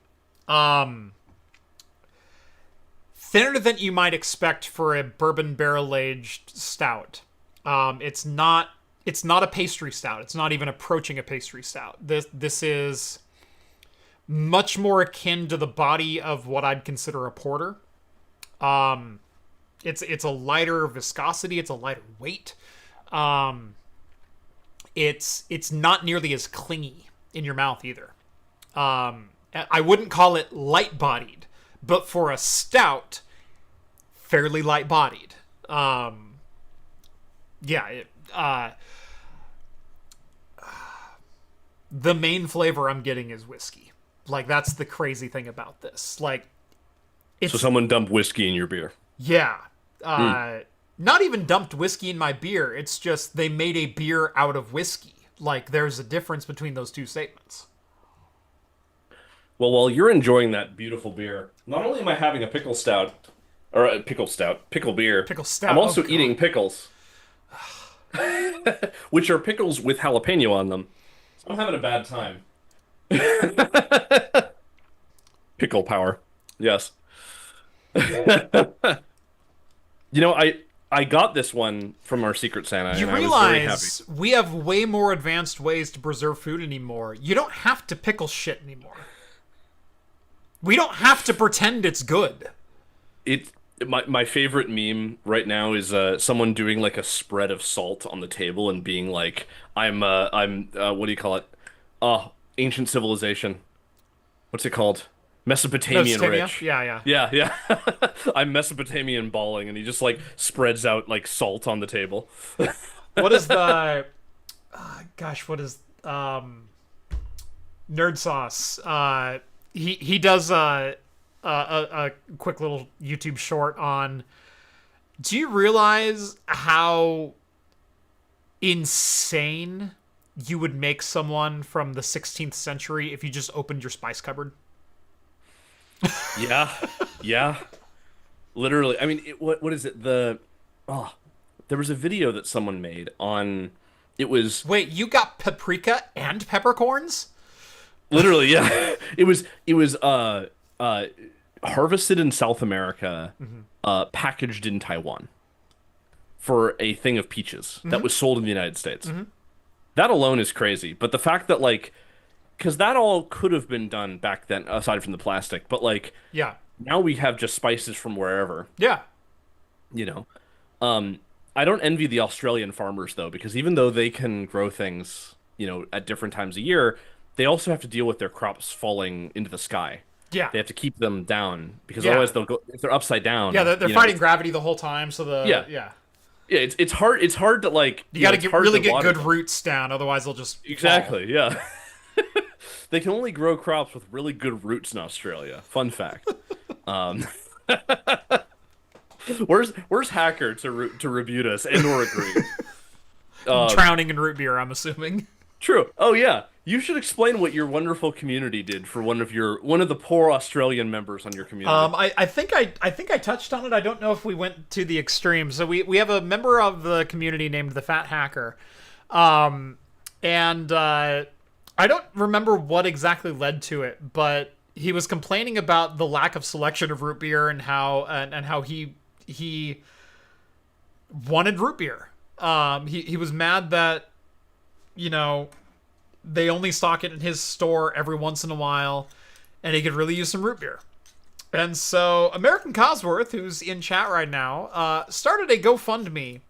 Thinner than you might expect for a bourbon barrel-aged stout. It's not a pastry stout. It's not even approaching a pastry stout. This is much more akin to the body of what I'd consider a porter. It's a lighter viscosity. It's a lighter weight. It's not nearly as clingy in your mouth either. I wouldn't call it light-bodied, but for a stout, fairly light-bodied. The main flavor I'm getting is whiskey. Like, that's the crazy thing about this. Like, so someone dumped whiskey in your beer. Yeah. Not even dumped whiskey in my beer. It's just they made a beer out of whiskey. Like, there's a difference between those two statements. Well, while you're enjoying that beautiful beer, not only am I having a pickle beer. Pickle stout. I'm also eating pickles, which are pickles with jalapeno on them. So I'm having a bad time. Pickle power. Yes. I got this one from our Secret Santa, you and I was very happy. realize we have way more advanced ways to preserve food anymore. You don't have to pickle shit anymore. We don't have to pretend it's good. My favorite meme right now is someone doing like a spread of salt on the table and being like, I'm what do you call it? Ancient civilization. What's it called? Mesopotamian rich. Yeah. I'm Mesopotamian balling, and he just like spreads out like salt on the table. What is the what is Nerd Sauce? He does a quick little YouTube short on, do you realize how insane you would make someone from the 16th century if you just opened your spice cupboard? Yeah. Literally. I mean, what is it? There was a video that someone made on, it was... Wait, you got paprika and peppercorns? Literally, yeah. It was harvested in South America, packaged in Taiwan for a thing of peaches that was sold in the United States. That alone is crazy. But the fact that, like, because that all could have been done back then, aside from the plastic, but, like, yeah, now we have just spices from wherever. Yeah. You know? I don't envy the Australian farmers, though, because even though they can grow things, at different times of year, they also have to deal with their crops falling into the sky. Yeah. They have to keep them down, because otherwise they'll go, if they're upside down. Yeah, they're fighting gravity the whole time, so Yeah, it's hard to, like... You gotta get good roots down, otherwise they'll just Exactly, fall. Yeah. They can only grow crops with really good roots in Australia. Fun fact. Where's Hacker to rebuke us and or agree? Drowning in root beer, I'm assuming. True. Oh yeah. You should explain what your wonderful community did for one of the poor Australian members on your community. I think I touched on it. I don't know if we went to the extreme. So we have a member of the community named the Fat Hacker, and I don't remember what exactly led to it, but he was complaining about the lack of selection of root beer and how he wanted root beer. He was mad that they only stock it in his store every once in a while, and he could really use some root beer. And so American Cosworth, who's in chat right now, started a GoFundMe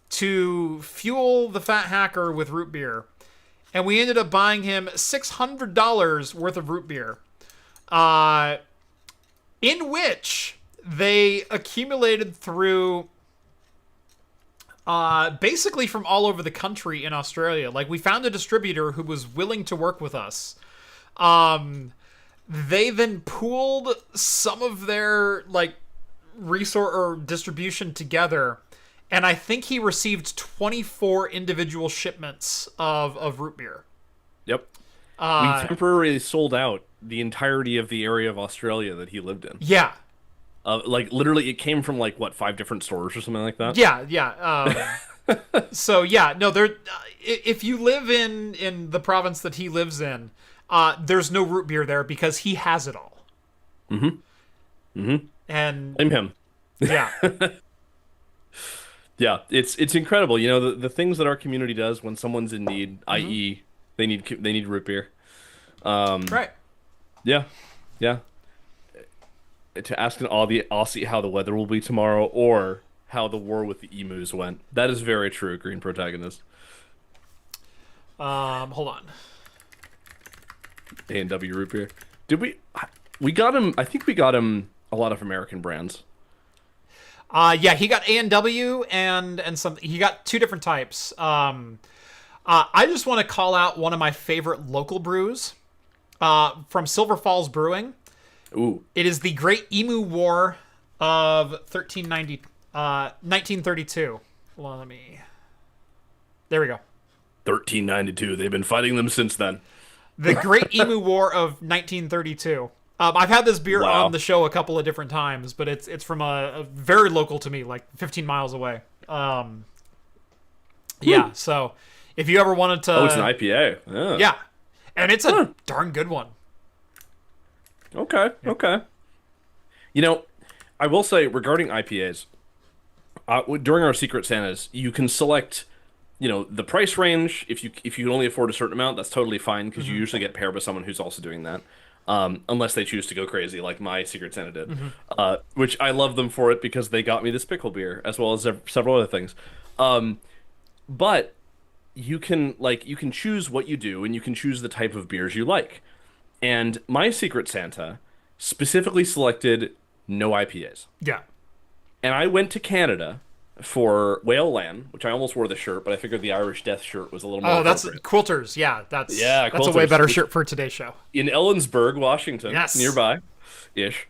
to fuel the Fat Hacker with root beer. And we ended up buying him $600 worth of root beer, in which they accumulated through basically from all over the country in Australia. Like, we found a distributor who was willing to work with us. They then pooled some of their, like, resource or distribution together and I think he received 24 individual shipments of root beer. Yep. We temporarily sold out the entirety of the area of Australia that he lived in. Yeah. Like literally, it came from like what, 5 different stores or something like that. Yeah, yeah. So yeah, no, there. If you live in the province that he lives in, there's no root beer there because he has it all. Mm-hmm. Mm-hmm. And blame him. Yeah. Yeah, it's incredible. You know, the things that our community does when someone's in need, i.e., they need root beer. Right. Yeah, yeah. To ask an Aussie how the weather will be tomorrow or how the war with the emus went. That is very true, Green Protagonist. Hold on. A&W root beer. Did we got him? I think we got him a lot of American brands. Yeah, he got A&W and some. He got 2 different types. I just want to call out one of my favorite local brews, from Silver Falls Brewing. Ooh. It is the Great Emu War of 1932. Hold on, there we go. 1392. They've been fighting them since then. The Great Emu War of 1932. I've had this beer on the show a couple of different times, but it's from a very local to me, like 15 miles away. Yeah, so if you ever wanted to... Oh, it's an IPA. Yeah. Yeah, and it's a darn good one. Okay, okay. You know, I will say, regarding IPAs, during our Secret Santas, you can select, you know, the price range. If you can only afford a certain amount, that's totally fine, because you usually get paired with someone who's also doing that. Unless they choose to go crazy, like my Secret Santa did. Which I love them for it, because they got me this pickle beer, as well as several other things. But you can choose what you do, and you can choose the type of beers you like. And my Secret Santa specifically selected no IPAs. Yeah. And I went to Canada for Whale Land, which I almost wore the shirt, but I figured the Irish Death shirt was a little more appropriate. Quilters. Yeah, that's Quilters, a way better shirt for today's show. In Ellensburg, Washington, yes, nearby-ish,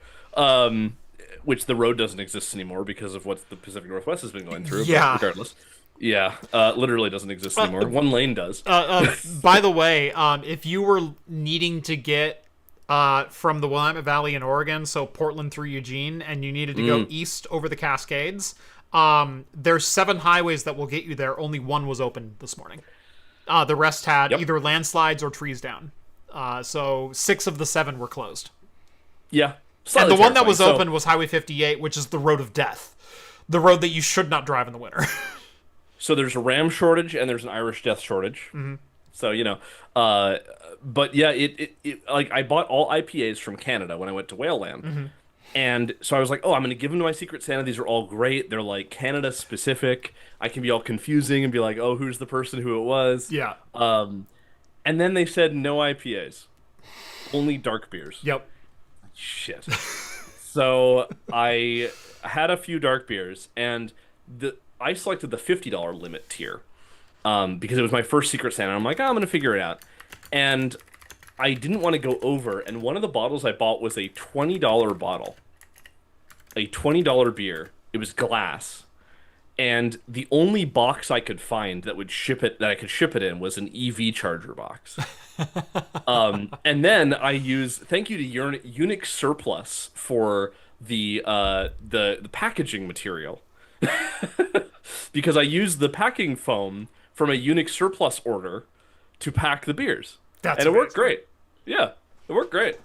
which the road doesn't exist anymore because of what the Pacific Northwest has been going through. Yeah. But regardless. Yeah, literally doesn't exist anymore. One lane does. By the way, if you were needing to get from the Willamette Valley in Oregon, so Portland through Eugene, and you needed to go east over the Cascades, there's 7 highways that will get you there. Only 1 was open this morning. The rest had either landslides or trees down. So 6 of the 7 were closed. Yeah. And the one that was open was Highway 58, which is the road of death. The road that you should not drive in the winter. So there's a Ram shortage and there's an Irish Death shortage. So, you know, but yeah, it like I bought all IPAs from Canada when I went to Whale Land. And so I was like, oh, I'm going to give them to my Secret Santa. These are all great. They're like Canada specific. I can be all confusing and be like, oh, who's the person who it was? Yeah. And then they said no IPAs, only dark beers. Yep. Shit. So I had a few dark beers, and I selected the $50 limit tier because it was my first Secret Santa. I'm like, I'm going to figure it out. And I didn't want to go over, and one of the bottles I bought was a $20 bottle. A $20 beer. It was glass. And the only box I could find that I could ship it in was an EV charger box. And then I used, thank you to Unix Surplus for the packaging material. Because I used the packing foam from a Unix Surplus order to pack the beers. And it worked great. Yeah, it worked great.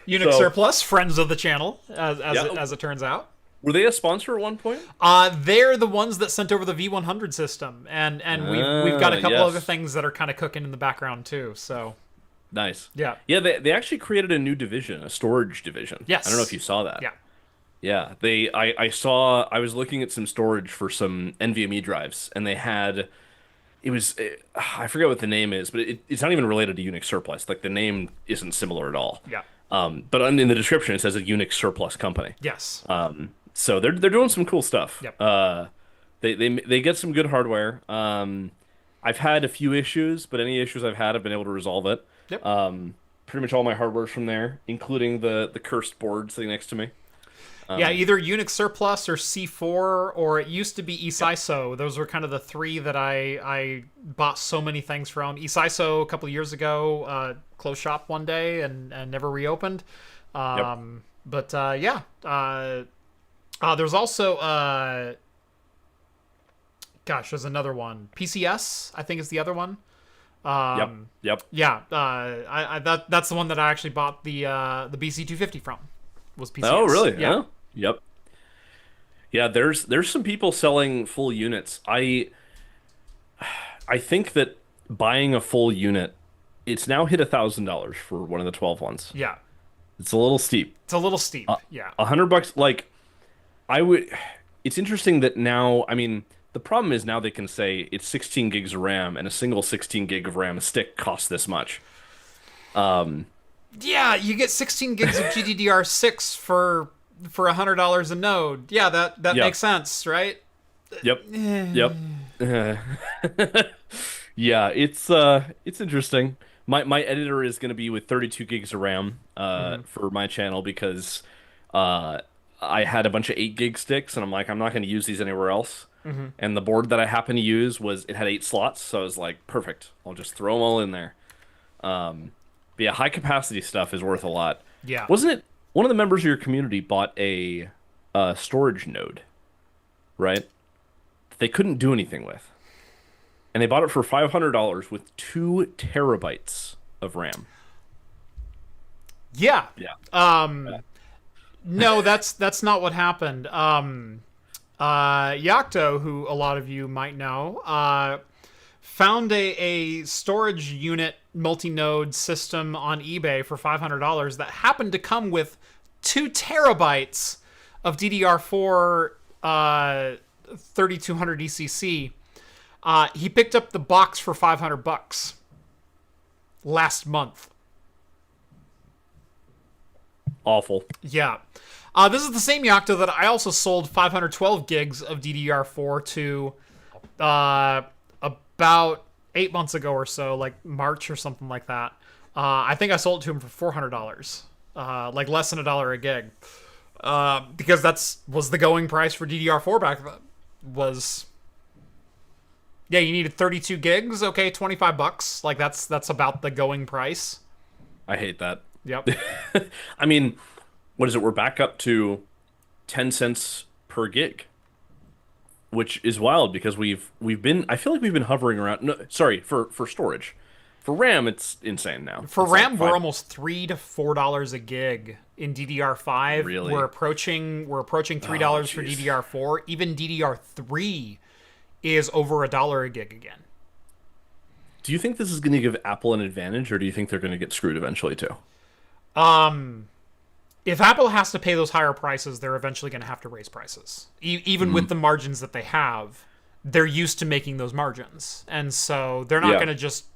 Unix Surplus, friends of the channel, as it turns out. Were they a sponsor at one point? They're the ones that sent over the V100 system, and we've got a couple other things that are kind of cooking in the background too. So nice. Yeah. Yeah. They actually created a new division, a storage division. Yes. I don't know if you saw that. Yeah. Yeah. I was looking at some storage for some NVMe drives, and they had. I forget what the name is, but it's not even related to Unix Surplus. Like, the name isn't similar at all. Yeah. But in the description it says a Unix Surplus company. Yes. So they're doing some cool stuff. Yep. They get some good hardware. I've had a few issues, but any issues I've had, I've been able to resolve it. Yep. Pretty much all my hardware's from there, including the cursed board sitting next to me. Yeah, either Unix Surplus or C4, or it used to be eSISO. Those were kind of the three that I bought so many things from. eSISO a couple of years ago closed shop one day and never reopened. Yep. But yeah, there's also gosh, there's another one. PCS, I think, is the other one. Yep. Yep. Yeah, that's the one that I actually bought the BC250 from. Was PCS. Oh, really? Yeah. Oh, yep. Yeah, there's some people selling full units. I think that buying a full unit, it's now hit $1,000 for one of the 12 ones. Yeah. It's a little steep. It's a little steep. Yeah. $100, like, I would. It's interesting that now. I mean, the problem is now they can say it's 16 gigs of RAM and a single 16 gig of RAM stick costs this much. Yeah, you get 16 gigs of GDDR6 for $100 a node. Yeah, that makes sense, right? Yep. Yep. Yeah, it's interesting. My editor is going to be with 32 gigs of RAM for my channel because I had a bunch of 8 gig sticks and I'm like, I'm not going to use these anywhere else. And the board that I happened to use it had 8 slots, so I was like, perfect. I'll just throw them all in there. But yeah, high capacity stuff is worth a lot. Yeah. Wasn't it one of the members of your community bought a storage node, right? That they couldn't do anything with. And they bought it for $500 with 2 terabytes of RAM. Yeah. Yeah. No, that's not what happened. Yocto, who a lot of you might know, found a storage unit multi-node system on eBay for $500 that happened to come with 2 terabytes of DDR4 3200 ECC. He picked up the box for $500 last month. Awful. Yeah. This is the same Yocto that I also sold 512 gigs of DDR4 to about 8 months ago or so, like March or something like that. I think I sold it to him for $400, like less than $1 a gig, because was the going price for DDR4 back then. Yeah, you needed 32 gigs. Okay, $25. Like that's about the going price. I hate that. Yep. I mean, what is it? We're back up to 10 cents per gig, which is wild because we've been. I feel like we've been hovering around. No, sorry, for storage. For RAM, it's insane now. For it's RAM, like we're almost $3 to $4 a gig in DDR5. Really? We're approaching $3 for DDR4. Even DDR3 is over $1 a gig again. Do you think this is going to give Apple an advantage, or do you think they're going to get screwed eventually too? If Apple has to pay those higher prices, they're eventually going to have to raise prices. Even with the margins that they have, they're used to making those margins. And so they're not going to just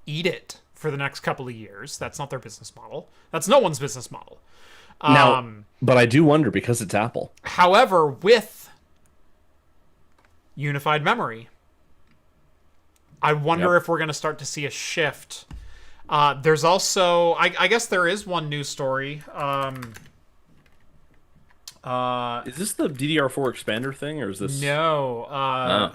eat it for the next couple of years. That's not their business model. That's no one's business model. Now, but I do wonder because it's Apple. However, with unified memory, I wonder if we're going to start to see a shift. There's also, I guess there is one news story. Is this the DDR4 expander thing, or is this... No.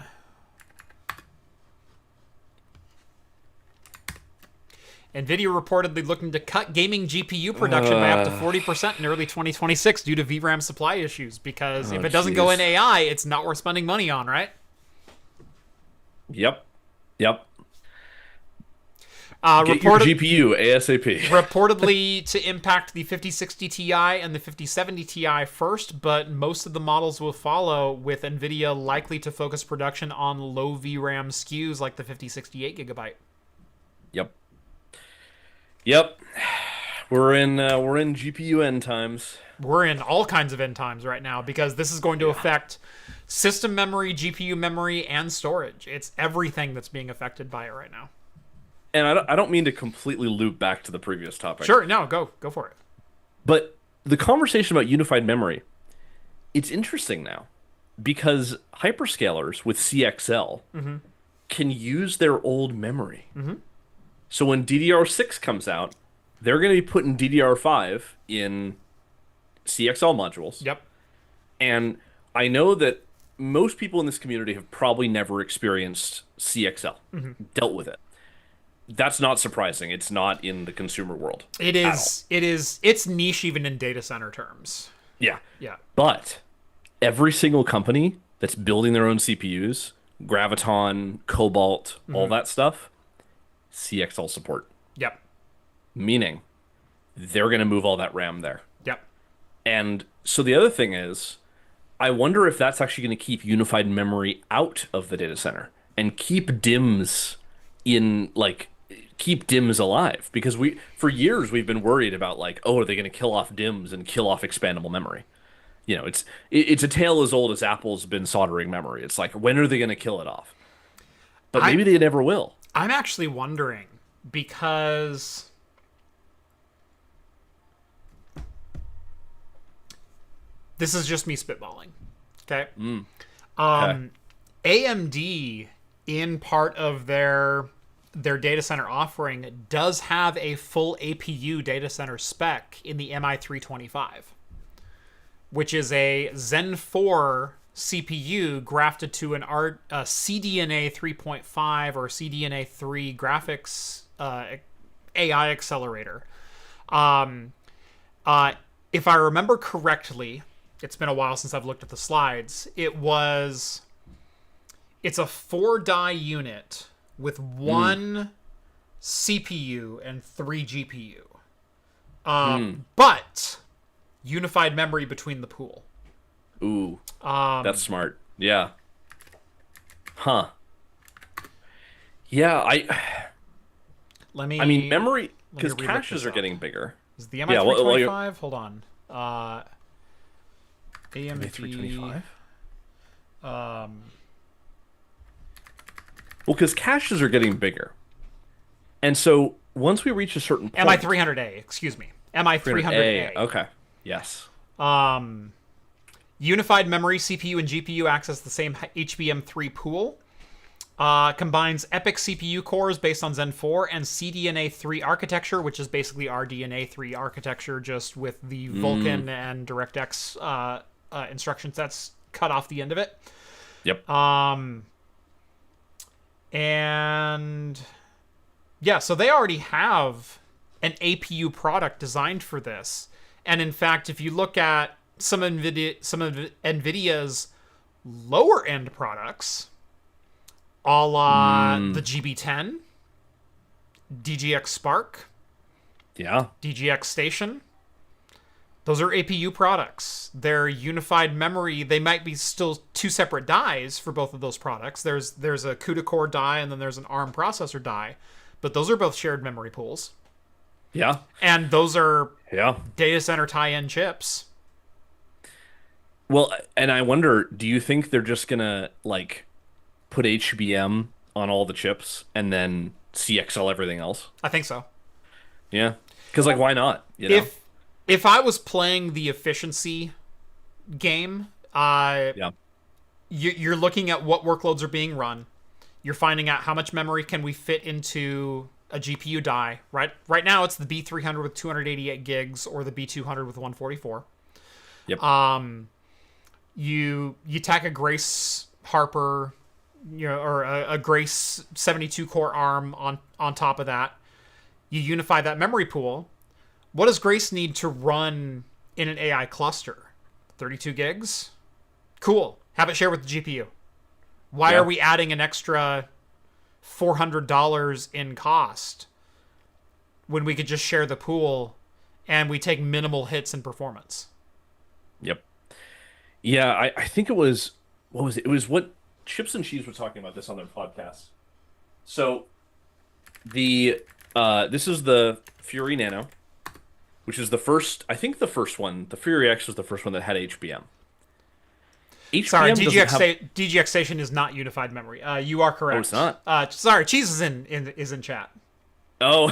NVIDIA reportedly looking to cut gaming GPU production by up to 40% in early 2026 due to VRAM supply issues, because if it doesn't go in AI, it's not worth spending money on, right? Yep. Get your GPU ASAP. Reportedly to impact the 5060 Ti and the 5070 Ti first, but most of the models will follow, with NVIDIA likely to focus production on low VRAM SKUs like the 5068 gigabyte. Yep. We're in GPU end times. We're in all kinds of end times right now, because this is going to affect system memory, GPU memory, and storage. It's everything that's being affected by it right now. And I don't mean to completely loop back to the previous topic. Sure, no, go for it. But the conversation about unified memory, it's interesting now, because hyperscalers with CXL can use their old memory. So when DDR6 comes out, they're going to be putting DDR5 in CXL modules. Yep. And I know that most people in this community have probably never experienced CXL, dealt with it. That's not surprising. It's not in the consumer world It at all. is. It is. It's niche even in data center terms. Yeah. Yeah. But every single company that's building their own CPUs, Graviton, Cobalt, all that stuff, CXL support. Yep. Meaning they're going to move all that RAM there. Yep. And so the other thing is, I wonder if that's actually going to keep unified memory out of the data center and keep DIMMs in like keep DIMMs alive because we for years we've been worried about like, oh, are they going to kill off DIMMs and kill off expandable memory? You know, it's a tale as old as Apple's been soldering memory. It's like, when are they going to kill it off? But maybe they never will. I'm actually wondering because this is just me spitballing. Okay. Okay. AMD in part of their data center offering does have a full APU data center spec in the MI325, which is a Zen 4 CPU grafted to a CDNA 3.5 or CDNA 3 graphics AI accelerator. If I remember correctly, it's been a while since I've looked at the slides. It's a 4-die unit with one CPU and 3 GPU. But unified memory between the pool. Ooh. That's smart. Yeah. Huh. Yeah, I mean, memory, because relook caches this are up. getting bigger. Is the MI325? Hold on. AMD 325? Well, because caches are getting bigger. And so once we reach a certain point... MI300A, excuse me. MI300A. Okay. Yes. Unified memory, CPU, and GPU access the same HBM3 pool. Combines EPYC CPU cores based on Zen 4 and CDNA 3 architecture, which is basically RDNA 3 architecture, just with the Vulkan and DirectX instruction sets cut off the end of it. Yep. And yeah, so they already have an APU product designed for this. And in fact, if you look at some of NVIDIA's lower end products, a la the GB10, DGX Spark, DGX Station, those are APU products. They're unified memory. They might be still two separate dies for both of those products. There's a CUDA core die and then there's an ARM processor die, but those are both shared memory pools. Yeah. And those are data center tie-in chips. Well, and I wonder, do you think they're just gonna like put HBM on all the chips and then CXL everything else? I think so. Yeah. Because like, why not? You know? If I was playing the efficiency game, you're looking at what workloads are being run. You're finding out how much memory can we fit into a GPU die. Right now, it's the B300 with 288 gigs or the B200 with 144. Yep. You tack a Grace Harper, or a Grace 72 core ARM on top of that. You unify that memory pool. What does Grace need to run in an AI cluster? 32 gigs? Cool. Have it share with the GPU. Why are we adding an extra $400 in cost when we could just share the pool and we take minimal hits in performance? Yep. Yeah, I think it was, what was it? It was what Chips and Cheese were talking about this on their podcast. So this is the Fury Nano, which is the first, I think the first one. The Fury X was the first one that had HBM. Sorry, DGX Station is not unified memory. You are correct. Oh, it's not? Sorry, Cheese is in chat. Oh,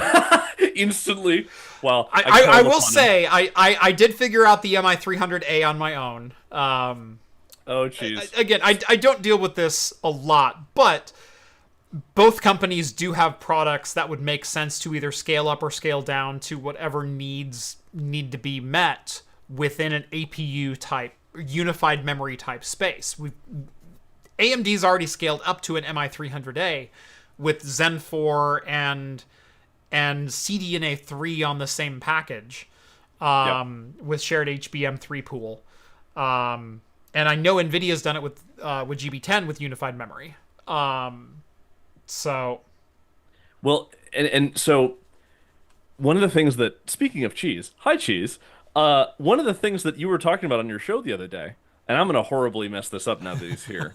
instantly. Well, I will say, I did figure out the MI300A on my own. Oh, jeez. Again, I don't deal with this a lot, but both companies do have products that would make sense to either scale up or scale down to whatever needs need to be met within an APU type unified memory type space. AMD's already scaled up to an MI300A with Zen 4 and CDNA 3 on the same package, with shared HBM3 pool. And I know NVIDIA's done it with GB10 with unified memory. So, well, and so one of the things that, speaking of cheese, hi cheese, one of the things that you were talking about on your show the other day, and I'm gonna horribly mess this up now that he's here.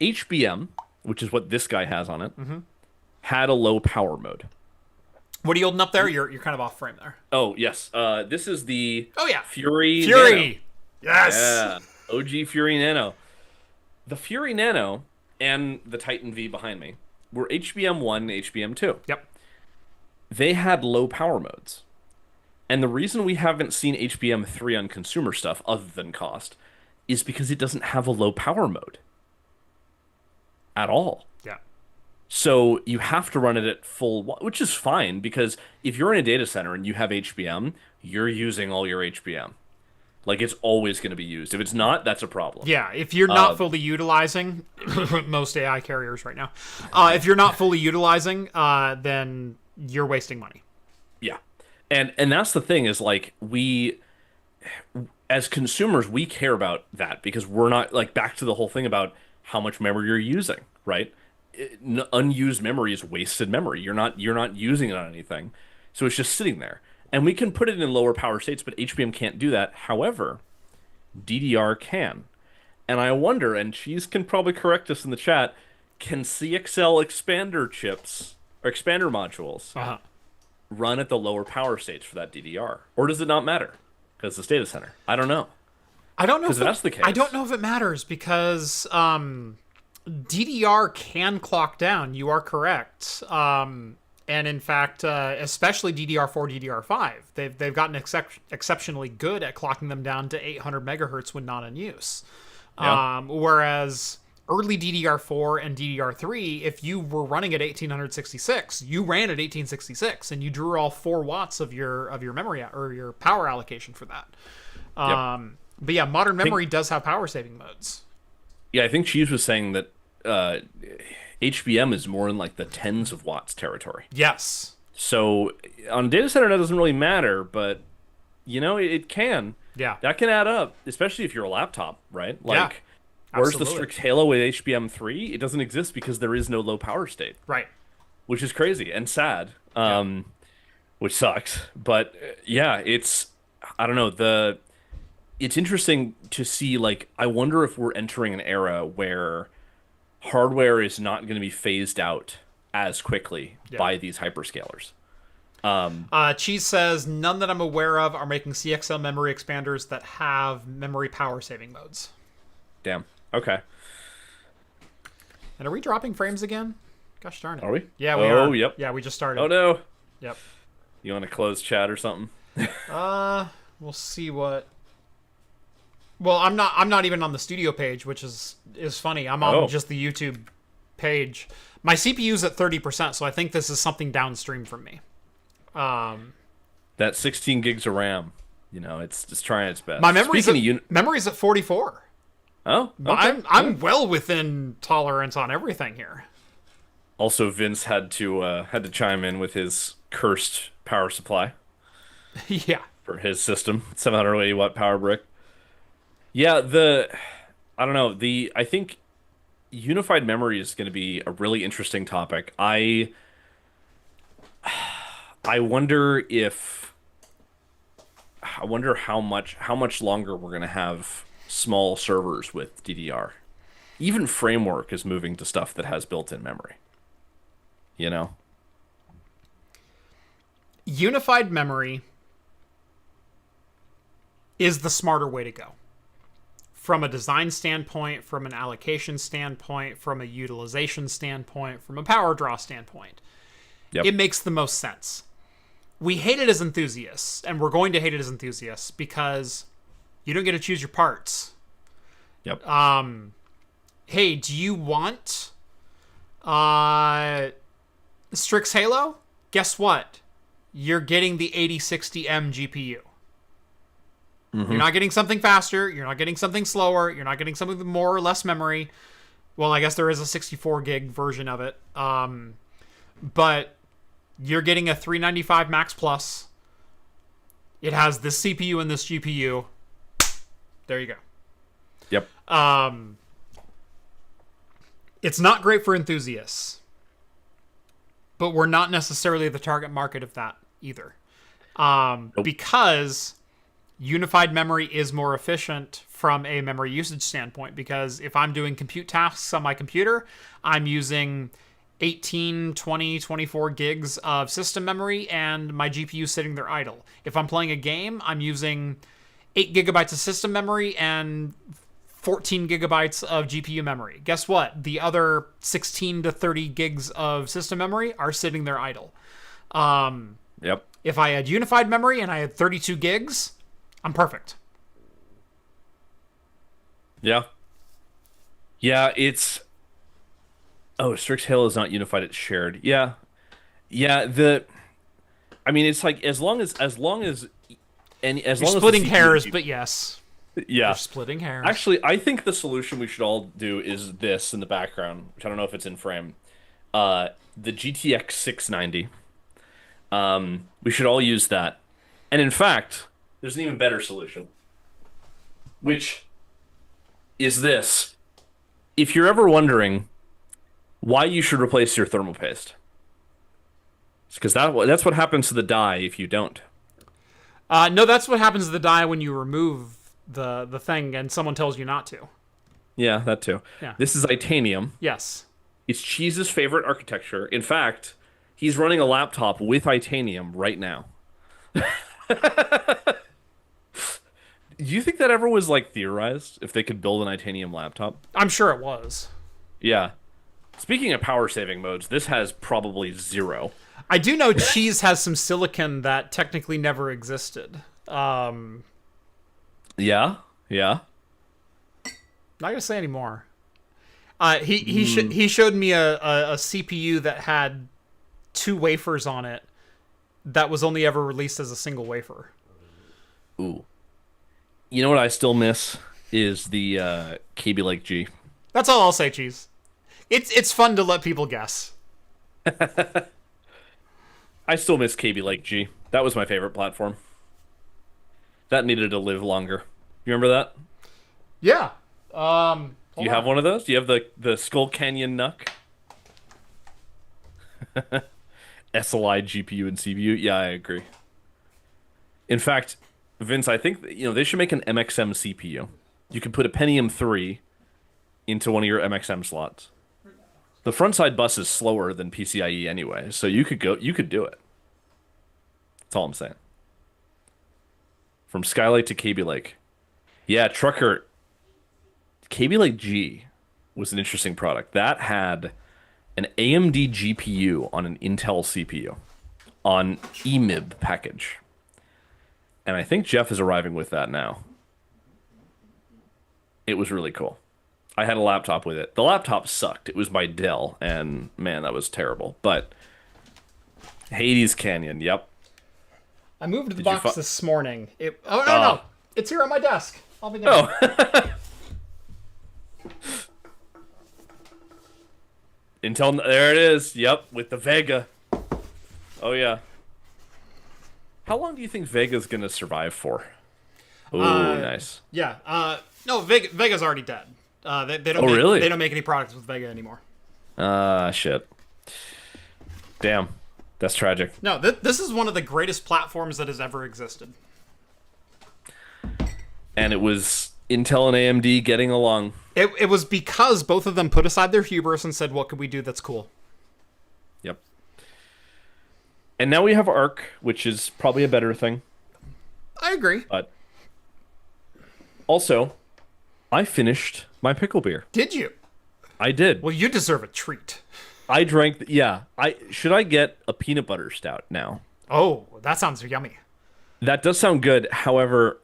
HBM, which is what this guy has on it, had a low power mode. what are you holding up there? You're kind of off frame there. Oh yes, this is the Fury Nano. Yes. Yeah, OG Fury Nano. The Fury Nano and the Titan V behind me were HBM1 and HBM2. Yep. They had low power modes. And the reason we haven't seen HBM3 on consumer stuff, other than cost, is because it doesn't have a low power mode at all. Yeah. So you have to run it at full, which is fine, because if you're in a data center and you have HBM, you're using all your HBM. Like, it's always going to be used. If it's not, that's a problem. Yeah, if you're not fully utilizing most AI carriers right now, if you're not fully utilizing, then you're wasting money. Yeah. And that's the thing is, like, we, as consumers, we care about that because we're not, like, back to the whole thing about how much memory you're using, right? Unused memory is wasted memory. You're not using it on anything. So it's just sitting there. And we can put it in lower power states, but HBM can't do that. However, DDR can. And I wonder, and Cheese can probably correct us in the chat, can CXL expander chips, or expander modules, run at the lower power states for that DDR? Or does it not matter? Because it's data center. I don't know. I don't know if that's the case. I don't know if it matters because DDR can clock down. You are correct. And in fact, especially DDR4, DDR5, they've gotten exceptionally good at clocking them down to 800 megahertz when not in use. Yeah. Whereas early DDR4 and DDR3, if you were running at 1866, you ran at 1866, and you drew all 4 watts of your memory or your power allocation for that. But yeah, modern memory does have power saving modes. Yeah, I think Cheese was saying that HBM is more in like the tens of watts territory. Yes. So on a data center, that doesn't really matter, but it can. Yeah. That can add up, especially if you're a laptop, right? Like, where's the strict halo with HBM3? It doesn't exist because there is no low power state. Right. Which is crazy and sad, which sucks. But yeah, I don't know, it's interesting to see, like, I wonder if we're entering an era where hardware is not going to be phased out as quickly by these hyperscalers. Cheese says, none that I'm aware of are making CXL memory expanders that have memory power saving modes. Damn. Okay. And are we dropping frames again? Gosh darn it. Are we? Yeah, we are. Oh, yep. Yeah, we just started. Oh, no. Yep. You want to close chat or something? We'll see what... Well, I'm not even on the studio page, which is funny. I'm on just the YouTube page. My CPU's at 30%, so I think this is something downstream from me. That 16 gigs of RAM, it's just trying its best. My memory's at 44. Oh, okay. I'm well within tolerance on everything here. Also, Vince had to chime in with his cursed power supply. Yeah. For his system, 780 watt power brick. Yeah, I don't know, I think unified memory is going to be a really interesting topic. I wonder how much longer we're going to have small servers with DDR. Even Framework is moving to stuff that has built-in memory. Unified memory is the smarter way to go. From a design standpoint, from an allocation standpoint, from a utilization standpoint, from a power draw standpoint. Yep. It makes the most sense. We hate it as enthusiasts, and we're going to hate it as enthusiasts because you don't get to choose your parts. Yep. Hey, do you want Strix Halo? Guess what? You're getting the 8060M GPU. You're not getting something faster. You're not getting something slower. You're not getting something with more or less memory. Well, I guess there is a 64 gig version of it. But you're getting a 395 Max Plus. It has this CPU and this GPU. There you go. Yep. It's not great for enthusiasts. But we're not necessarily the target market of that either. Nope. Because unified memory is more efficient from a memory usage standpoint, because if I'm doing compute tasks on my computer, I'm using 18, 20, 24 gigs of system memory and my GPU sitting there idle. If I'm playing a game, I'm using 8 gigabytes of system memory and 14 gigabytes of GPU memory. Guess what? The other 16 to 30 gigs of system memory are sitting there idle. Yep. If I had unified memory and I had 32 gigs, I'm perfect. Yeah. Yeah, it's... Oh, Strix Hail is not unified, it's shared. Yeah. Yeah, I mean, it's like as long as You're the splitting CPU hairs, but yes. yeah. You're splitting hairs. Actually, I think the solution we should all do is this in the background, which I don't know if it's in frame. The GTX 690. We should all use that. And in fact, there's an even better solution, which is this. If you're ever wondering why you should replace your thermal paste, it's because that's what happens to the die if you don't. No, that's what happens to the die when you remove the thing and someone tells you not to. Yeah, that too. Yeah. This is Itanium. Yes. It's Cheese's favorite architecture. In fact, he's running a laptop with Itanium right now. Do you think that ever was like theorized if they could build an Itanium laptop? I'm sure it was. Yeah. Speaking of power saving modes, this has probably 0. I do know Cheese has some silicon that technically never existed. Yeah. Not gonna say any more. He showed me a CPU that had 2 wafers on it that was only ever released as a single wafer. Ooh. You know what I still miss is the KB Lake G. That's all I'll say, Cheese. It's fun to let people guess. I still miss KB Lake G. That was my favorite platform. That needed to live longer. You remember that? Yeah. Do you have one of those? Do you have the Skull Canyon Nuck? SLI GPU and CPU? Yeah, I agree. In fact, Vince, I think they should make an MXM CPU. You can put a Pentium 3 into one of your MXM slots. The front side bus is slower than PCIe anyway, so you could do it. That's all I'm saying. From Skylake to KB Lake. Yeah, Trucker. KB Lake G was an interesting product. That had an AMD GPU on an Intel CPU on EMIB package. And I think Jeff is arriving with that now. It was really cool. I had a laptop with it. The laptop sucked. It was by Dell, and man, that was terrible. But Hades Canyon, yep. I moved the box this morning. No. It's here on my desk. I'll be there. Oh. Intel, there it is. Yep, with the Vega. Oh, yeah. How long do you think Vega's going to survive for? Oh, nice. Yeah. No, Vega's already dead. They don't really? They don't make any products with Vega anymore. Shit. Damn. That's tragic. No, this is one of the greatest platforms that has ever existed. And it was Intel and AMD getting along. It was because both of them put aside their hubris and said, what could we do that's cool? Yep. And now we have Arc, which is probably a better thing. I agree. But also, I finished my pickle beer. Did you? I did. Well, you deserve a treat. I drank... Should I get a peanut butter stout now? Oh, that sounds yummy. That does sound good. However,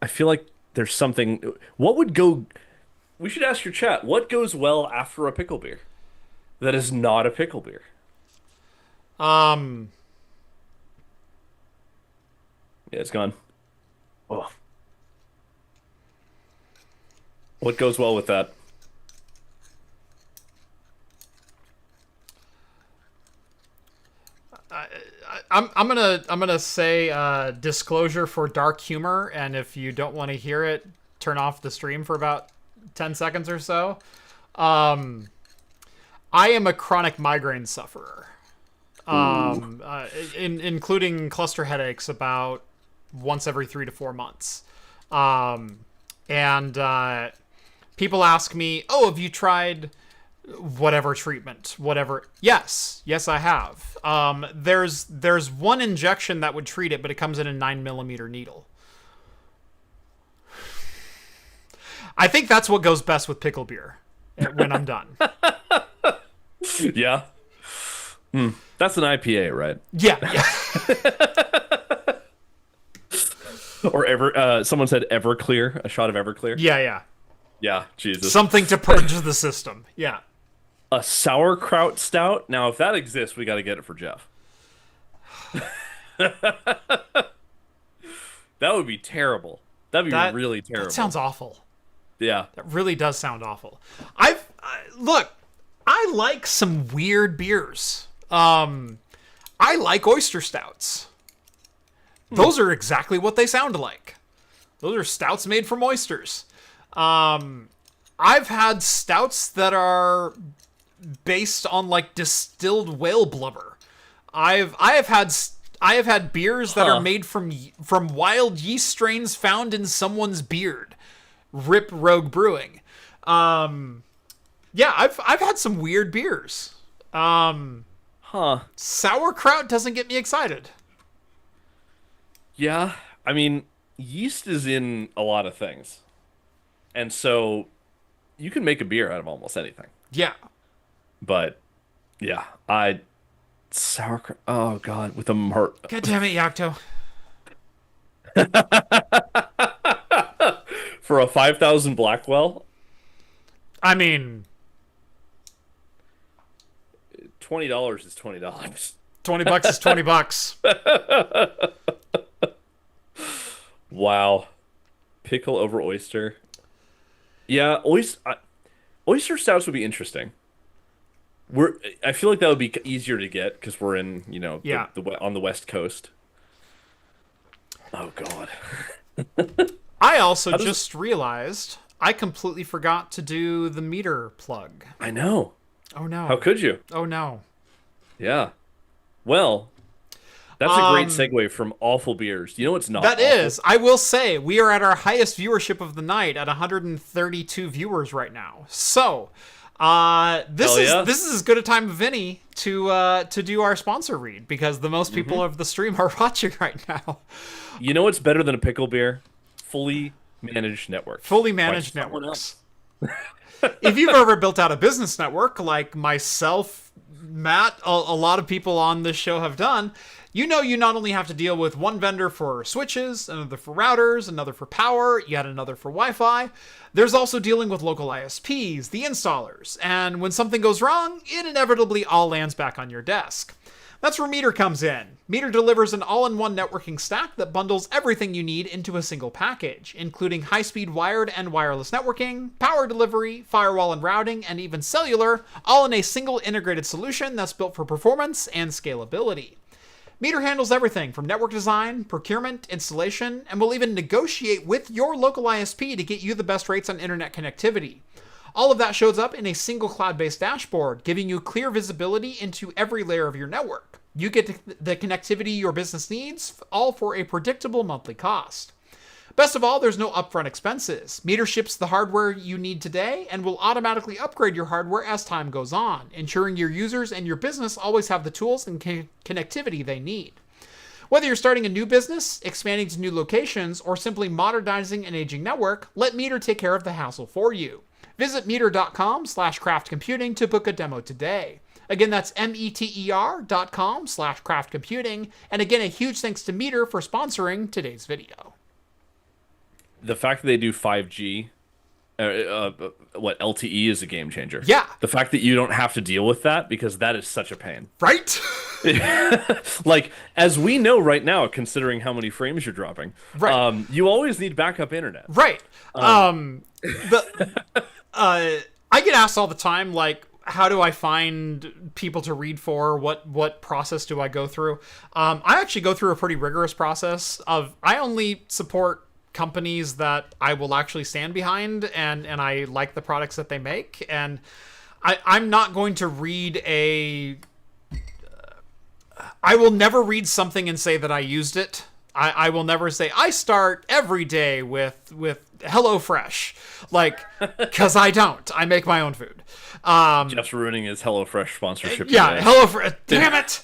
I feel like there's something... What would go... We should ask your chat. What goes well after a pickle beer that is not a pickle beer? Yeah, it's gone. Oh. What goes well with that? I'm gonna say disclosure for dark humor, and if you don't want to hear it, turn off the stream for about 10 seconds or so. I am a chronic migraine sufferer, including cluster headaches about once every 3 to 4 months. And people ask me, "Oh, have you tried whatever treatment, whatever?" Yes, I have. There's one injection that would treat it, but it comes in a 9mm needle. I think that's what goes best with pickle beer when I'm done. Yeah. That's an IPA, right? Yeah. Or someone said Everclear, a shot of Everclear. Yeah. Yeah, Jesus. Something to purge the system. Yeah. A sauerkraut stout. Now, if that exists, we got to get it for Jeff. That would be terrible. That'd be really terrible. That sounds awful. Yeah. That really does sound awful. Look, I like some weird beers. I like oyster stouts. Those are exactly what they sound like. Those are stouts made from oysters. I've had stouts that are based on like distilled whale blubber. I have had beers that are made from wild yeast strains found in someone's beard. Rip Rogue Brewing. Yeah, I've had some weird beers. Sauerkraut doesn't get me excited. Yeah, I mean, yeast is in a lot of things. And so you can make a beer out of almost anything. Yeah. But yeah, sauerkraut. Oh God, with a God damn it, Yakto. For a 5,000 Blackwell. I mean, $20 is $20. $20 is $20. Wow, pickle over oyster. Yeah, oyster stouts would be interesting. I feel like that would be easier to get because we're in, on the West Coast. Oh God. I also just realized I completely forgot to do the meter plug. I know. Oh no. How could you? Oh no. Yeah. Well, that's a great segue from awful beers. You know what's not That awful? is. I will say, we are at our highest viewership of the night at 132 viewers right now. So, this is as good a time as any to do our sponsor read, because the most people of the stream are watching right now. You know what's better than a pickle beer? Fully managed network. Fully managed networks. If you've ever built out a business network like myself, Matt, a lot of people on this show have done, you know you not only have to deal with one vendor for switches, another for routers, another for power, yet another for Wi-Fi. There's also dealing with local ISPs, the installers, and when something goes wrong, it inevitably all lands back on your desk. That's where Meter comes in. Meter delivers an all-in-one networking stack that bundles everything you need into a single package, including high-speed wired and wireless networking, power delivery, firewall and routing, and even cellular, all in a single integrated solution that's built for performance and scalability. Meter handles everything from network design, procurement, installation, and will even negotiate with your local ISP to get you the best rates on internet connectivity. All of that shows up in a single cloud-based dashboard, giving you clear visibility into every layer of your network. You get the connectivity your business needs, all for a predictable monthly cost. Best of all, there's no upfront expenses. Meter ships the hardware you need today and will automatically upgrade your hardware as time goes on, ensuring your users and your business always have the tools and connectivity they need. Whether you're starting a new business, expanding to new locations, or simply modernizing an aging network, let Meter take care of the hassle for you. Visit meter.com/craftcomputing to book a demo today. Again, that's meter.com/craftcomputing. And again, a huge thanks to Meter for sponsoring today's video. The fact that they do 5G, LTE is a game changer. Yeah. The fact that you don't have to deal with that, because that is such a pain. Right? Like, as we know right now, considering how many frames you're dropping, right. You always need backup internet. Right. the I get asked all the time, like, how do I find people to read for? What process do I go through? I actually go through a pretty rigorous process of I only support companies that I will actually stand behind, and I like the products that they make, and I'm not going to read I will never read something and say that I used it. I will never say I start every day with HelloFresh, like, because I don't. I make my own food. Jeff's ruining his HelloFresh sponsorship. Yeah, HelloFresh. Damn it.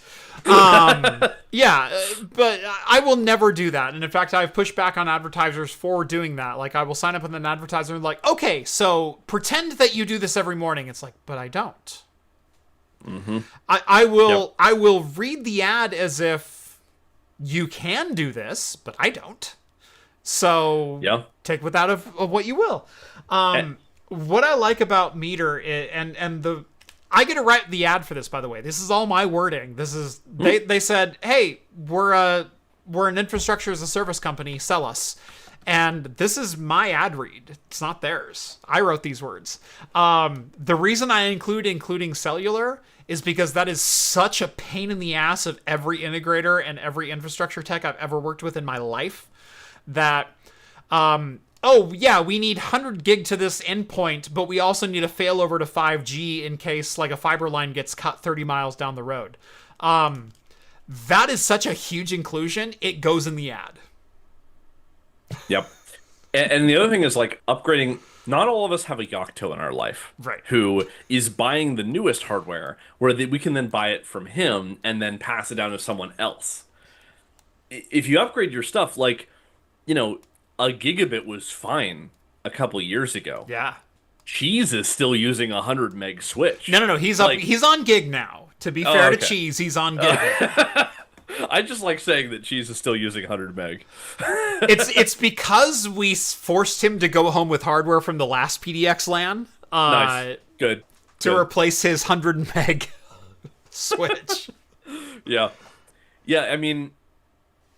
Yeah, but I will never do that. And in fact, I've pushed back on advertisers for doing that. Like, I will sign up with an advertiser and like, okay, so pretend that you do this every morning. It's like, but I don't. Mm-hmm. I will read the ad as if you can do this, but I don't. So take with that of what you will. What I like about Meter and I get to write the ad for this, by the way. This is all my wording. This is they said, "Hey, we're an infrastructure as a service company. Sell us." And this is my ad read. It's not theirs. I wrote these words. The reason I including cellular is because that is such a pain in the ass of every integrator and every infrastructure tech I've ever worked with in my life. That, oh yeah, we need 100 gig to this endpoint, but we also need a failover to 5G in case like a fiber line gets cut 30 miles down the road. That is such a huge inclusion. It goes in the ad. Yep. And the other thing is, like, upgrading. Not all of us have a Yocto in our life, right? Who is buying the newest hardware, where we can then buy it from him and then pass it down to someone else. If you upgrade your stuff, like, you know, a gigabit was fine a couple years ago. Yeah. Cheese is still using a 100 meg switch. No. He's on gig now. To be fair to Cheese, he's on gig. I just like saying that Cheese is still using 100 meg. It's because we forced him to go home with hardware from the last PDX LAN. Nice. Good. To replace his 100 meg switch. Yeah. Yeah, I mean,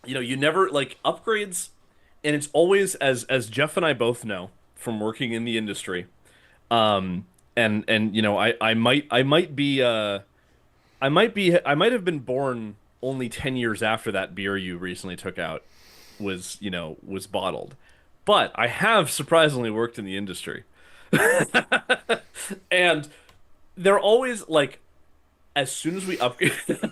you know, you never, like, upgrades, and it's always, as Jeff and I both know from working in the industry, and you know, I might have been born only 10 years after that beer you recently took out was bottled. But I have surprisingly worked in the industry. And they're always like, as soon as we upgraded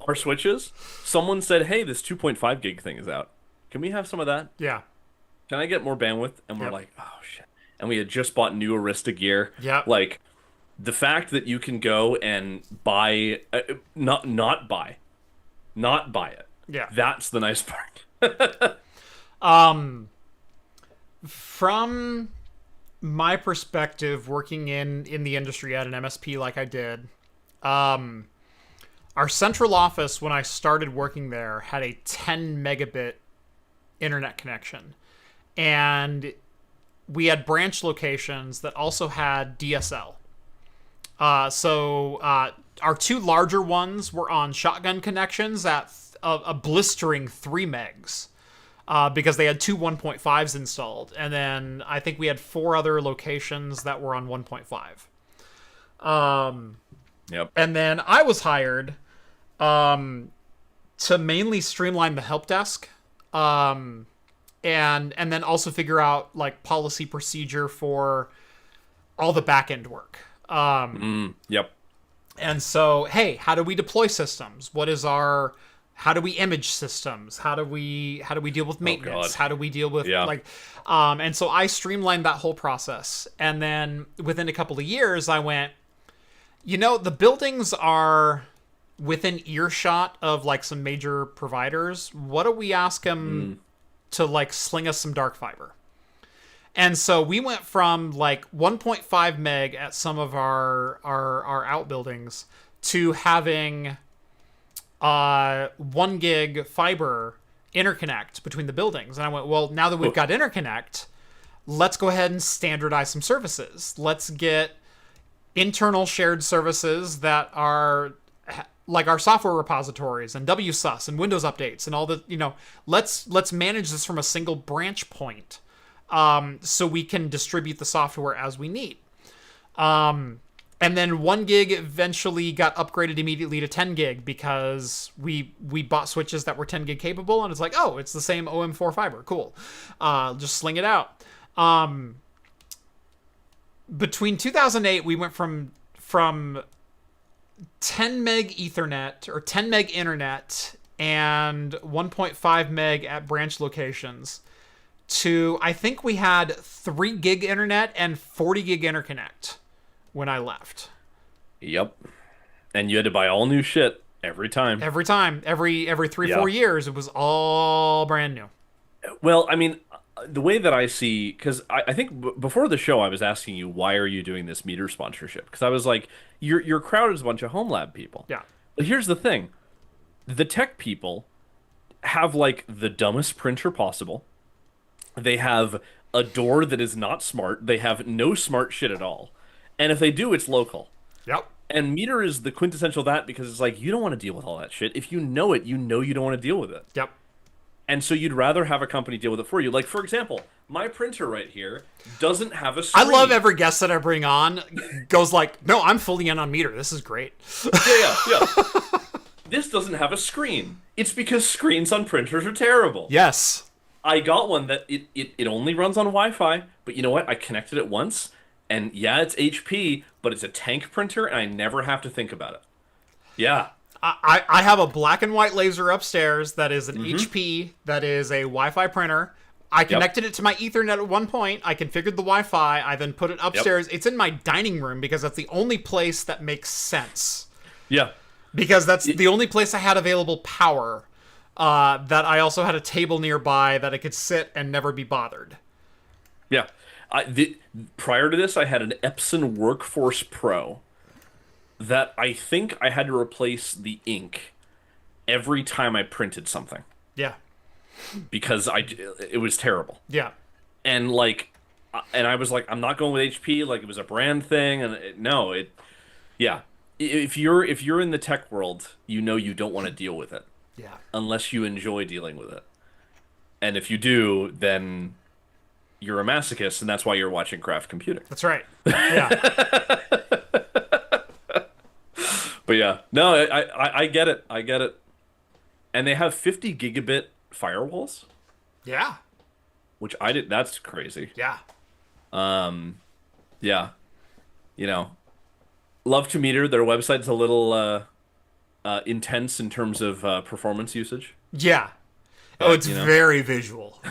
our switches, someone said, "Hey, this 2.5 gig thing is out. Can we have some of that? Yeah. Can I get more bandwidth?" And we're like, "Oh shit." And we had just bought new Arista gear. Yeah. Like, the fact that you can go and buy, not buy it. Yeah. That's the nice part. From my perspective, working in the industry at an MSP like I did, our central office, when I started working there, had a 10 megabit internet connection. And we had branch locations that also had DSL. So our two larger ones were on shotgun connections at a blistering 3 megs because they had two 1.5s installed. And then I think we had 4 other locations that were on 1.5. Yep. And then I was hired to mainly streamline the help desk and then also figure out like policy procedure for all the back end work. Yep. And so, hey, how do we deploy systems? How do we image systems? How do we deal with maintenance? How do we deal with and so I streamlined that whole process. And then within a couple of years, I went, the buildings are within earshot of like some major providers. What do we ask them to like sling us some dark fiber? And so we went from like 1.5 meg at some of our outbuildings to having 1 gig fiber interconnect between the buildings. And I went, well, now that we've got interconnect, let's go ahead and standardize some services. Let's get internal shared services that are like our software repositories and WSUS and Windows updates and all the, let's manage this from a single branch point. so we can distribute the software as we need. And then 1 gig eventually got upgraded immediately to 10 gig because we bought switches that were 10 gig capable, and it's like, oh, it's the same OM4 fiber. Cool. Just sling it out. Between 2008, we went from 10 meg Ethernet or 10 meg internet and 1.5 meg at branch locations to, I think we had 3 gig internet and 40 gig interconnect when I left. Yep. And you had to buy all new shit every time. Every 3-4 years, it was all brand new. Well, I mean, the way that I see, because I think before the show I was asking you, why are you doing this meter sponsorship? Because I was like, your crowd is a bunch of Homelab people. Yeah. But here's the thing. The tech people have like the dumbest printer possible. They have a door that is not smart. They have no smart shit at all. And if they do, it's local. Yep. And meter is the quintessential that, because it's like, you don't want to deal with all that shit. If you know it, you know you don't want to deal with it. Yep. And so you'd rather have a company deal with it for you. Like, for example, my printer right here doesn't have a screen. I love every guest that I bring on goes like, no, I'm fully in on meter. This is great. Yeah. This doesn't have a screen. It's because screens on printers are terrible. Yes. I got one that it only runs on Wi-Fi, but you know what? I connected it once, and yeah, it's HP, but it's a tank printer, and I never have to think about it. Yeah. I have a black and white laser upstairs that is an HP, that is a Wi-Fi printer. I connected it to my Ethernet at one point. I configured the Wi-Fi. I then put it upstairs. It's in my dining room because that's the only place that makes sense. Yeah. Because that's the only place I had available power. That I also had a table nearby that I could sit and never be bothered. Yeah. Prior to this, I had an Epson Workforce Pro that I think I had to replace the ink every time I printed something. Yeah. Because it was terrible. Yeah. And like, and I was like, I'm not going with HP. Like, it was a brand thing, and yeah. If you're in the tech world, you know you don't want to deal with it. Yeah. Unless you enjoy dealing with it. And if you do, then you're a masochist, and that's why you're watching Craft Computing. That's right. Yeah. But yeah, no, I get it. I get it. And they have 50 gigabit firewalls. Yeah. Which I did. That's crazy. Yeah. Yeah. You know, love to meter. Their website's a little intense in terms of performance usage. Yeah. Oh, it's very visual.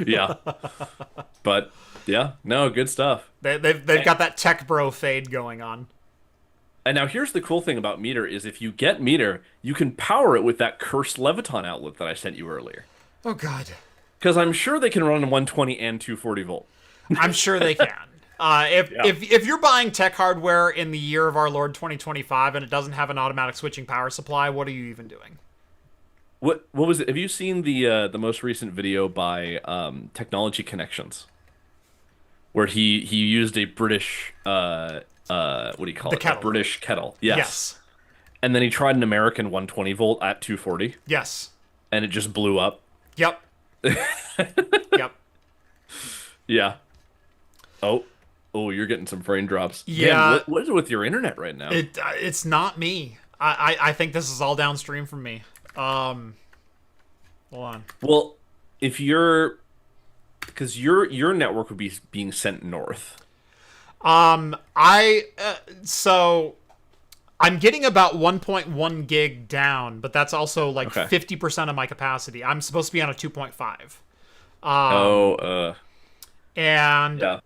Yeah. But yeah, no, good stuff. They've got that tech bro fade going on. And now here's the cool thing about meter is if you get meter, you can power it with that cursed Leviton outlet that I sent you earlier. Oh God. Because I'm sure they can run 120 and 240 volt. I'm sure they can. If you're buying tech hardware in the year of our Lord 2025 and it doesn't have an automatic switching power supply, what are you even doing? What was it? Have you seen the most recent video by Technology Connections, where he used a British what do you call it? Kettle. A British kettle. Yes. And then he tried an American 120 volt at 240. Yes. And it just blew up. Yep. Yep. Yeah. Oh, you're getting some frame drops. Yeah. Man, what is it with your internet right now? It's not me. I think this is all downstream from me. Hold on. Well, if you're, because your network would be being sent north. So I'm getting about 1.1 gig down, but that's also like 50% of my capacity. I'm supposed to be on a 2.5. And yeah.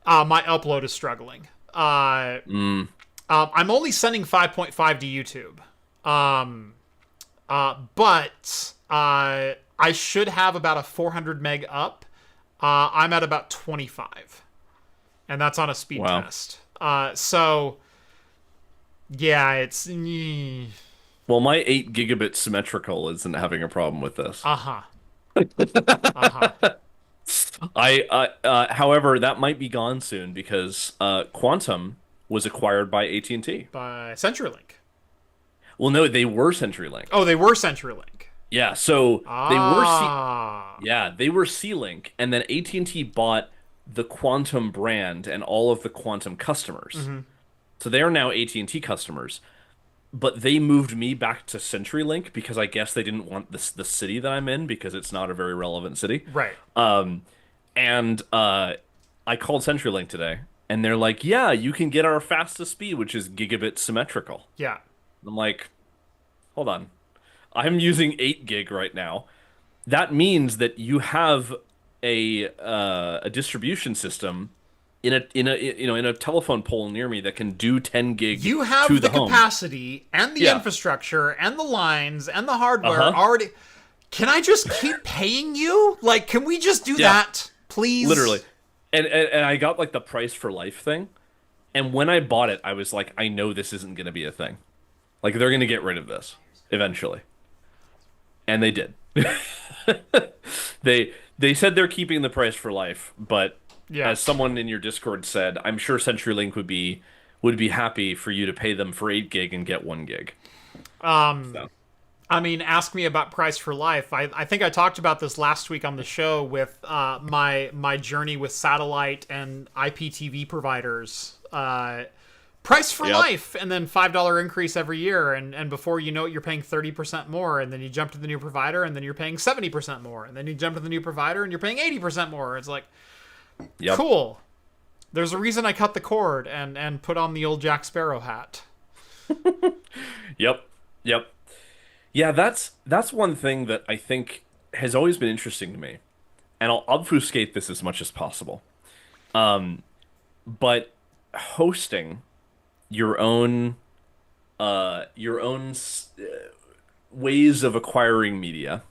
My upload is struggling. I'm only sending 5.5 to YouTube. But I should have about a 400 meg up. I'm at about 25. And that's on a speed test. So, yeah, it's... Well, my 8 gigabit symmetrical isn't having a problem with this. Uh-huh. Uh-huh. However, that might be gone soon because Quantum was acquired by AT&T. By CenturyLink. Well, no, they were CenturyLink. Oh, they were CenturyLink. Yeah, so Ah. they were C-Link, and then AT&T bought the Quantum brand and all of the Quantum customers. Hmm. So they are now AT&T customers, but they moved me back to CenturyLink because I guess they didn't want the city that I'm in because it's not a very relevant city. Right. Um, and I called CenturyLink today, and they're like, "Yeah, you can get our fastest speed, which is gigabit symmetrical." Yeah. I'm like, "Hold on, I'm using 8 gig right now. That means that you have a distribution system in a telephone pole near me that can do 10 gig You to have the the home." capacity and the Yeah. infrastructure and the lines and the hardware Uh-huh. already. Can I just keep paying you? Like, can we just do Yeah. that, please? Literally. And I got like the price for life thing. And when I bought it, I was like, I know this isn't going to be a thing. Like they're going to get rid of this eventually. And they did. They said they're keeping the price for life, but Yeah. as someone in your Discord said, I'm sure CenturyLink would be happy for you to pay them for 8 gig and get 1 gig. So, I mean, ask me about price for life. I think I talked about this last week on the show with my journey with satellite and IPTV providers. Price for yep. life, and then $5 increase every year, and before you know it, you're paying 30% more, and then you jump to the new provider, and then you're paying 70% more, and then you jump to the new provider, and you're paying 80% more. It's like, Yep. cool. There's a reason I cut the cord and put on the old Jack Sparrow hat. Yep. Yep. Yeah, that's one thing that I think has always been interesting to me, and I'll obfuscate this as much as possible. But hosting your own ways of acquiring media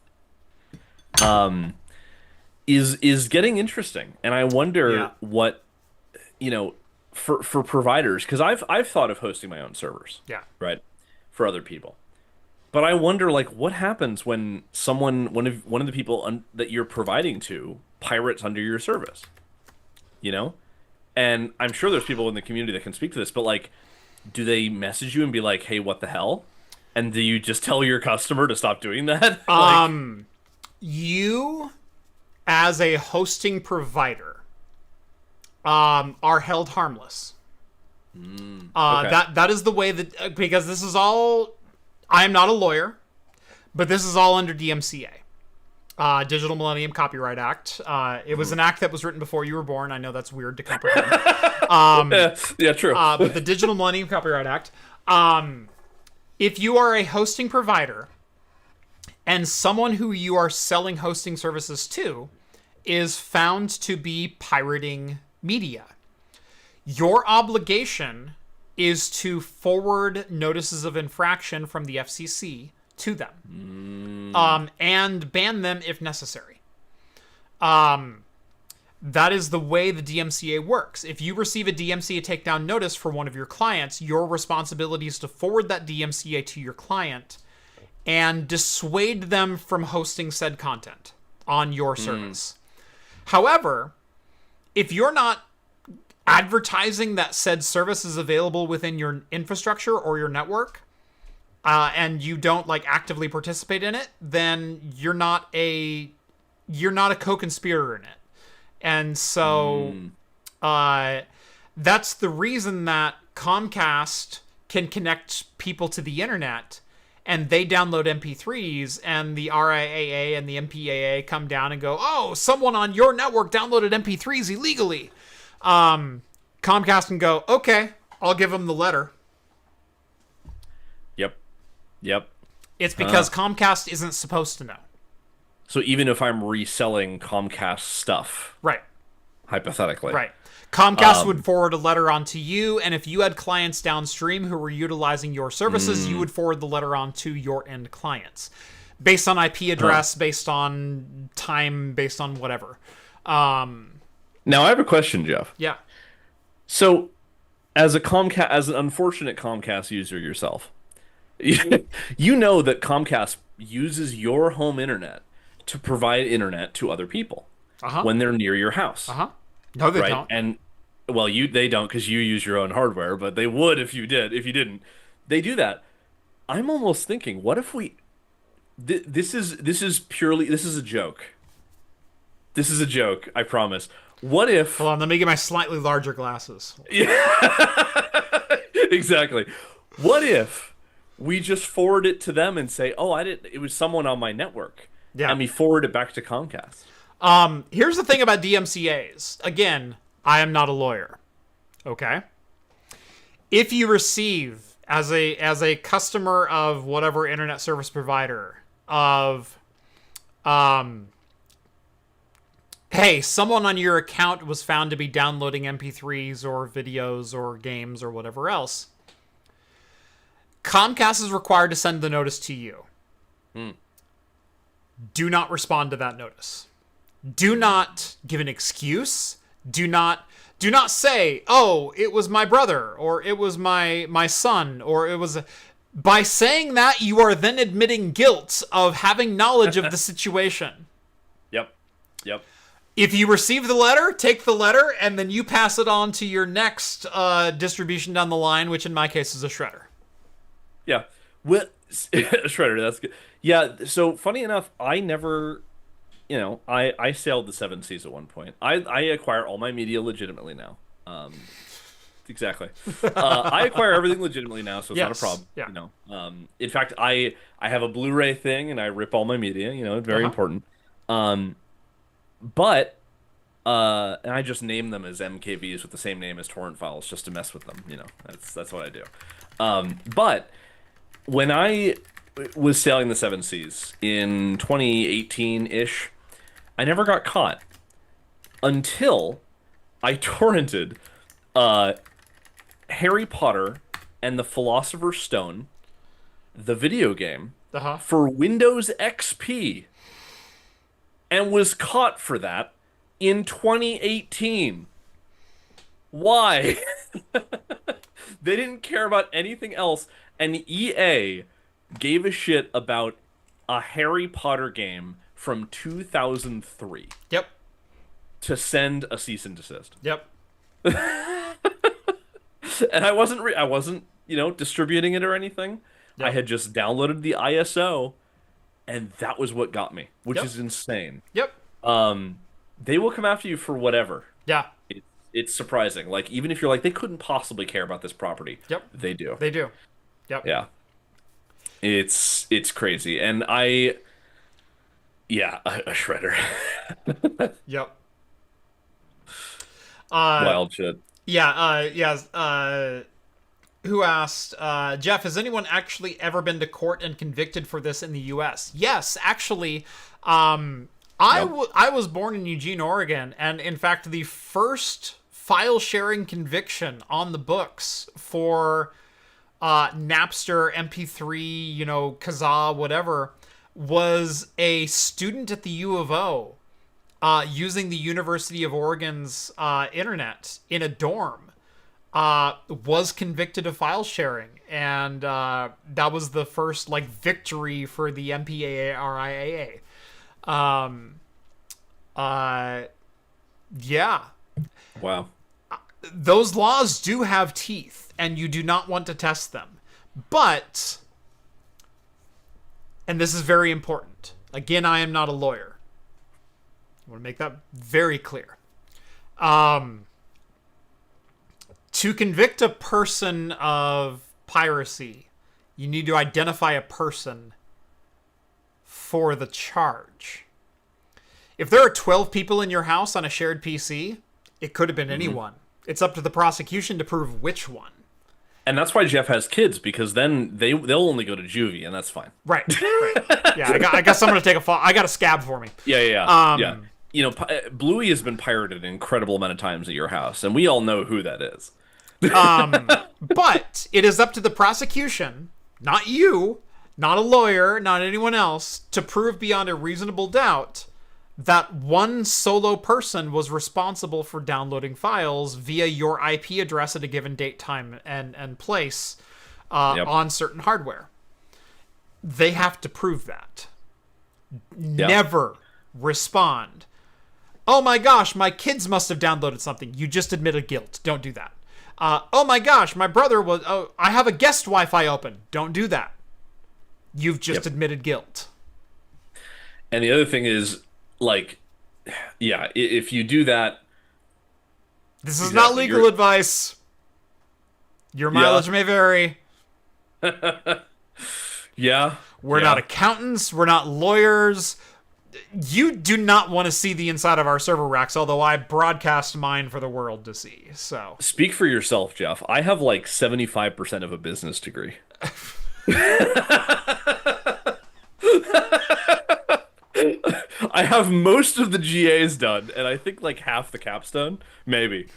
is getting interesting, and I wonder Yeah. what for providers, because I've thought of hosting my own servers, Yeah. right, for other people. But I wonder, like, what happens when one of the people that you're providing to pirates under your service, you know? And I'm sure there's people in the community that can speak to this, but like, do they message you and be like, "Hey, what the hell?" And do you just tell your customer to stop doing that? Like, You, as a hosting provider, are held harmless. okay. That is the way that, because this is all. I am not a lawyer, but this is all under DMCA, Digital Millennium Copyright Act. It was an act that was written before you were born. I know that's weird to comprehend. Yeah, true. But the Digital Millennium Copyright Act. If you are a hosting provider and someone who you are selling hosting services to is found to be pirating media, your obligation is to forward notices of infraction from the FCC to them, and ban them if necessary. That is the way the DMCA works. If you receive a DMCA takedown notice for one of your clients, your responsibility is to forward that DMCA to your client and dissuade them from hosting said content on your service. However, if you're not advertising that said service is available within your infrastructure or your network, and you don't like actively participate in it, then you're not a co-conspirator in it. And so that's the reason that Comcast can connect people to the internet and they download MP3s, and the RIAA and the MPAA come down and go, "Oh, someone on your network downloaded MP3s illegally." Comcast can go, "Okay, I'll give them the letter." Yep. It's because Comcast isn't supposed to know. So even if I'm reselling Comcast stuff, Right. hypothetically, Right. Comcast would forward a letter on to you, and if you had clients downstream who were utilizing your services, you would forward the letter on to your end clients. Based on IP address, based on time, based on whatever. Now I have a question, Jeff. Yeah. So, as an unfortunate Comcast user yourself, you know that Comcast uses your home internet to provide internet to other people when they're near your house. No, they Right? don't. And well, they don't because you use your own hardware, but they would if you did. If you didn't, they do that. I'm almost thinking, what if we This is a joke. This is a joke, I promise. What if? Hold on, let me get my slightly larger glasses. Yeah, exactly. What if we just forward it to them and say, "Oh, I didn't. It was someone on my network," Yeah. and we forward it back to Comcast. Here's the thing about DMCA's. Again, I am not a lawyer. Okay? If you receive as a customer of whatever internet service provider of hey, someone on your account was found to be downloading MP3s or videos or games or whatever else, Comcast is required to send the notice to you. Do not respond to that notice. Do not give an excuse. Do not say, "Oh, it was my brother," or "It was my son," or "It was." By saying that, you are then admitting guilt of having knowledge of the situation. Yep. Yep. If you receive the letter, take the letter, and then you pass it on to your next distribution down the line, which in my case is a shredder. Yeah. Well, shredder. That's good. Yeah. So funny enough, I never. I sailed the seven seas at one point. I acquire all my media legitimately now. Exactly. I acquire everything legitimately now, so it's not a problem. Yeah. In fact, I have a Blu-ray thing, and I rip all my media. It's very important. But and I just name them as MKVs with the same name as torrent files just to mess with them. That's what I do. But when I was sailing the seven seas in 2018-ish, I never got caught until I torrented Harry Potter and the Philosopher's Stone, the video game, for Windows XP, and was caught for that in 2018. Why? They didn't care about anything else, and EA gave a shit about a Harry Potter game from 2003. Yep. To send a cease and desist. Yep. And I wasn't, distributing it or anything. Yep. I had just downloaded the ISO, and that was what got me, which is insane. Yep. They will come after you for whatever. Yeah. It's surprising. Like, even if you're like, they couldn't possibly care about this property. Yep. They do. They do. Yep. Yeah. It's crazy. And a shredder. Yep. Wild shit. Yeah, who asked, Jeff, has anyone actually ever been to court and convicted for this in the U.S.? Yes, actually, I was born in Eugene, Oregon, and in fact, the first file sharing conviction on the books for Napster, MP3, Kazaa, whatever, was a student at the U of O using the University of Oregon's internet in a dorm, was convicted of file sharing, and that was the first victory for the MPAA. Yeah. Wow. Those laws do have teeth, and you do not want to test them. But, and this is very important, again, I am not a lawyer. I want to make that very clear. To convict a person of piracy, you need to identify a person for the charge. If there are 12 people in your house on a shared PC, it could have been anyone. It's up to the prosecution to prove which one. And that's why Jeff has kids, because then they'll only go to juvie, and that's fine. Right. Yeah, I got someone to take a fall. I got a scab for me. Yeah. Bluey has been pirated an incredible amount of times at your house, and we all know who that is. But it is up to the prosecution, not you, not a lawyer, not anyone else, to prove beyond a reasonable doubt that one solo person was responsible for downloading files via your IP address at a given date, time, and place on certain hardware. They have to prove that. Yep. Never respond, "Oh my gosh, my kids must have downloaded something." You just admitted guilt. Don't do that. "Oh my gosh, my brother was... I have a guest Wi-Fi open." Don't do that. You've just admitted guilt. And the other thing is, like, yeah, if you do that, This is not exactly, legal advice. Your yeah, mileage may vary. yeah, We're not yeah. accountants. We're not lawyers. You do not want to see the inside of our server racks, although I broadcast mine for the world to see. So Speak for yourself, Jeff. I have like 75% of a business degree. I have most of the GAs done, and I think like half the capstone, maybe.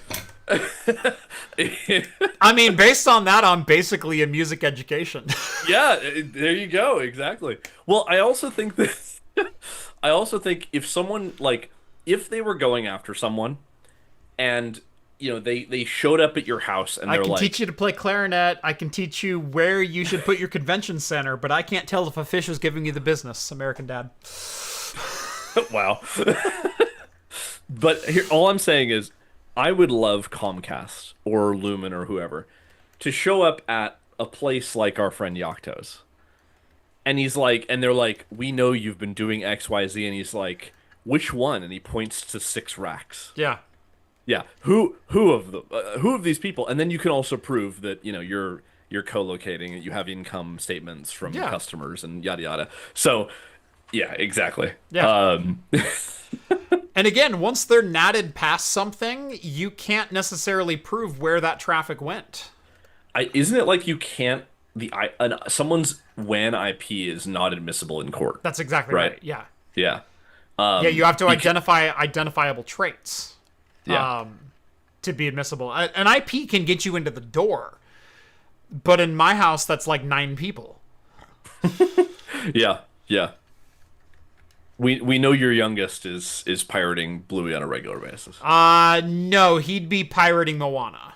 I mean, based on that, I'm basically a music education. Yeah, there you go. Exactly. Well, I also think that I also think if someone like if they were going after someone and they showed up at your house and I they're can teach like, you to play clarinet. I can teach you where you should put your convention center, but I can't tell if a fish is giving you the business. American Dad. wow. But here, all I'm saying is, I would love Comcast or Lumen or whoever to show up at a place like our friend Yakto's. And he's like, and they're like, we know you've been doing X, Y, Z. And he's like, which one? And he points to 6 racks. Yeah. Yeah. Who of them? Who of these people? And then you can also prove that, you're co-locating and you have income statements from Yeah. customers and yada yada. So, yeah, exactly. Yeah. And again, once they're natted past something, you can't necessarily prove where that traffic went. Isn't it like you can't someone's WAN IP is not admissible in court, That's exactly right? right. Yeah. Yeah. Yeah, you have to you ca- identify identifiable traits yeah. to be admissible. An IP can get you into the door, but in my house, that's like 9 people. Yeah. Yeah. We know your youngest is pirating Bluey on a regular basis. No, he'd be pirating Moana.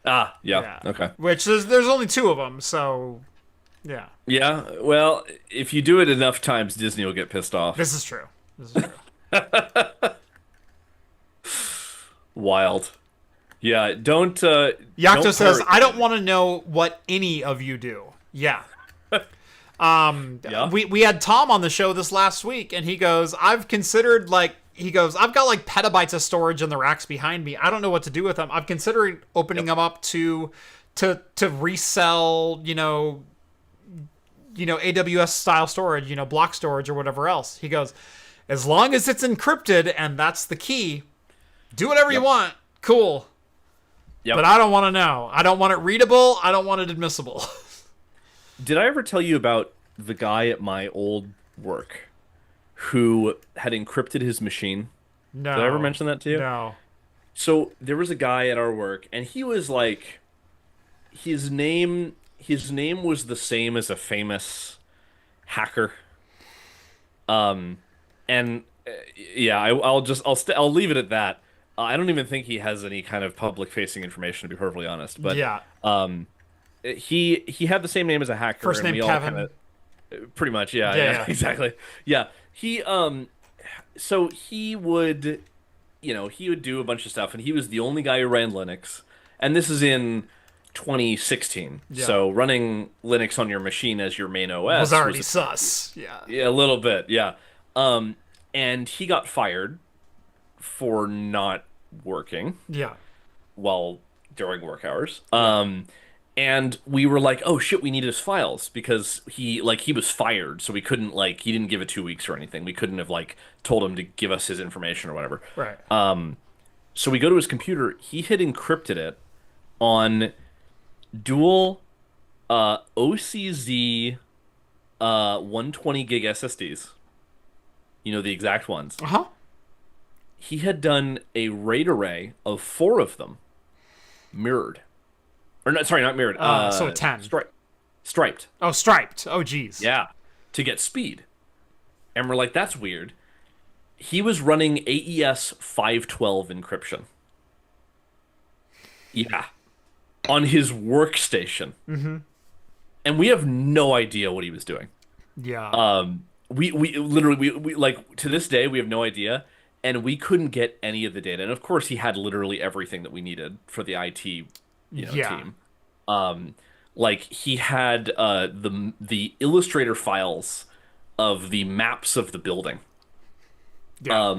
Ah, yeah. Yeah. Okay. Which there's only 2 of them, so yeah. Yeah. Well, if you do it enough times, Disney will get pissed off. This is true. This is true. Wild. Yeah. Yakto says, pirate "I don't want to know what any of you do." Yeah. Yeah. We had Tom on the show this last week, and he goes, I've considered I've got like petabytes of storage in the racks behind me. I don't know what to do with them. I've considered opening them up to resell, AWS style storage, block storage or whatever else. He goes, as long as it's encrypted and that's the key, do whatever you want. Cool. Yep. But I don't want to know. I don't want it readable. I don't want it admissible. Did I ever tell you about the guy at my old work who had encrypted his machine? No. Did I ever mention that to you? No. So there was a guy at our work, and he was like, his name was the same as a famous hacker. And yeah, I'll leave it at that. I don't even think he has any kind of public facing information, to be perfectly honest. But Yeah. he had the same name as a hacker, First and name we all Kevin. kind of pretty much, yeah, Yeah, yeah, yeah. exactly, yeah. So he would, he would do a bunch of stuff, and he was the only guy who ran Linux, and this is in 2016. Yeah. So running Linux on your machine as your main OS Was already sus. Yeah. yeah, a little bit, yeah. And he got fired for not working Yeah. while during work hours. And we were like, oh shit, we need his files because he was fired, so we couldn't he didn't give it 2 weeks or anything. We couldn't have told him to give us his information or whatever. Right. So we go to his computer. He had encrypted it on dual OCZ 120 gig SSDs. You know, the exact ones. Uh-huh. He had done a RAID array of 4 of them mirrored. Or no, sorry, not mirrored. So 10. Striped. Oh, striped. Oh, geez. Yeah, to get speed. And we're like, that's weird. He was running AES 512 encryption. Yeah. On his workstation. Mm-hmm. And we have no idea what he was doing. Yeah. We literally we to this day we have no idea, and we couldn't get any of the data. And of course he had literally everything that we needed for the IT team. He had the Illustrator files of the maps of the building Yeah.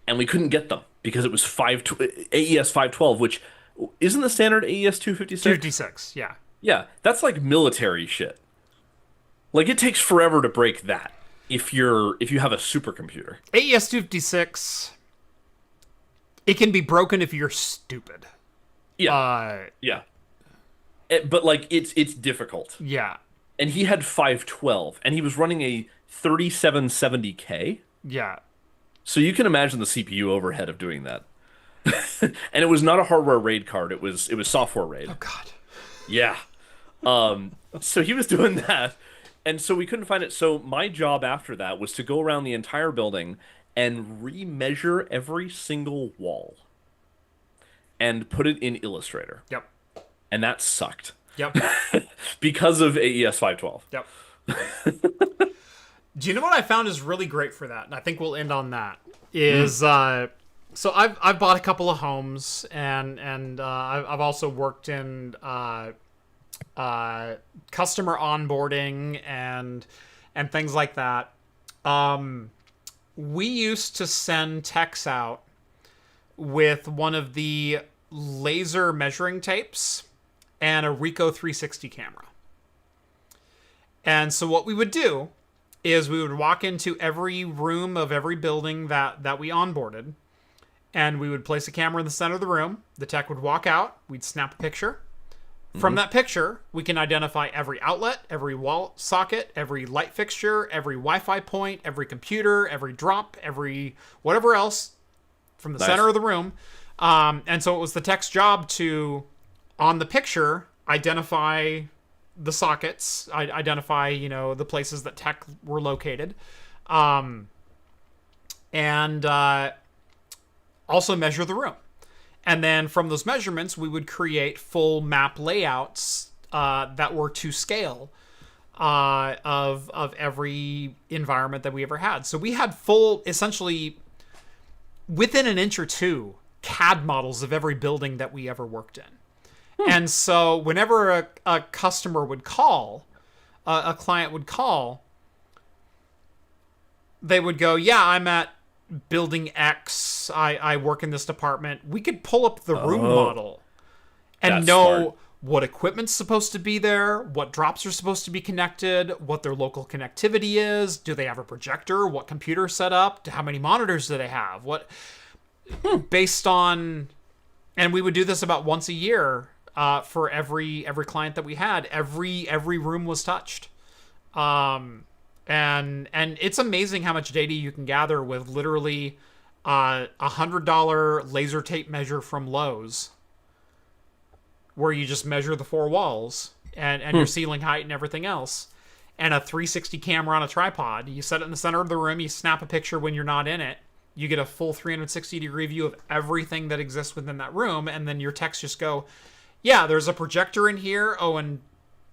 And we couldn't get them because it was AES 512, which isn't the standard AES 256. 256. Yeah. Yeah, that's like military shit. Like it takes forever to break that if you have a supercomputer. AES 256. It can be broken if you're stupid. Yeah. Yeah. But like it's difficult. Yeah. And he had 512 and he was running a 3770K. Yeah. So you can imagine the CPU overhead of doing that. And it was not a hardware RAID card, it was software RAID. Oh god. Yeah. So he was doing that. And so we couldn't find it. So my job after that was to go around the entire building and remeasure every single wall and put it in Illustrator. Yep. And that sucked. Yep. Because of AES 512. Yep. Do you know what I found is really great for that? And I think we'll end on that. Is so I've bought a couple of homes and I've also worked in customer onboarding and things like that. We used to send techs out with one of the laser measuring tapes and a Ricoh 360 camera. And so what we would do is we would walk into every room of every building that we onboarded, and we would place a camera in the center of the room. The tech would walk out. We'd snap a picture. From that picture, we can identify every outlet, every wall socket, every light fixture, every Wi-Fi point, every computer, every drop, every whatever else from the center of the room. And so it was the tech's job to, on the picture, identify the sockets, identify, the places that tech were located, and also measure the room. And then from those measurements, we would create full map layouts that were to scale of every environment that we ever had. So we had full, essentially, within an inch or two, CAD models of every building that we ever worked in. And so whenever a customer would call, a client would call, they would go, yeah, I'm at building X. I work in this department. We could pull up the room model and know smart. What equipment's supposed to be there, what drops are supposed to be connected, what their local connectivity is. Do they have a projector? What computer set up? How many monitors do they have? Based on, and we would do this about once a year for every client that we had. Every room was touched. And it's amazing how much data you can gather with literally $100 laser tape measure from Lowe's, where you just measure the four walls and your ceiling height and everything else, and a 360 camera on a tripod. You set it in the center of the room. You snap a picture when you're not in it. You get a full 360-degree view of everything that exists within that room, and then your techs just go, yeah, there's a projector in here. Oh, and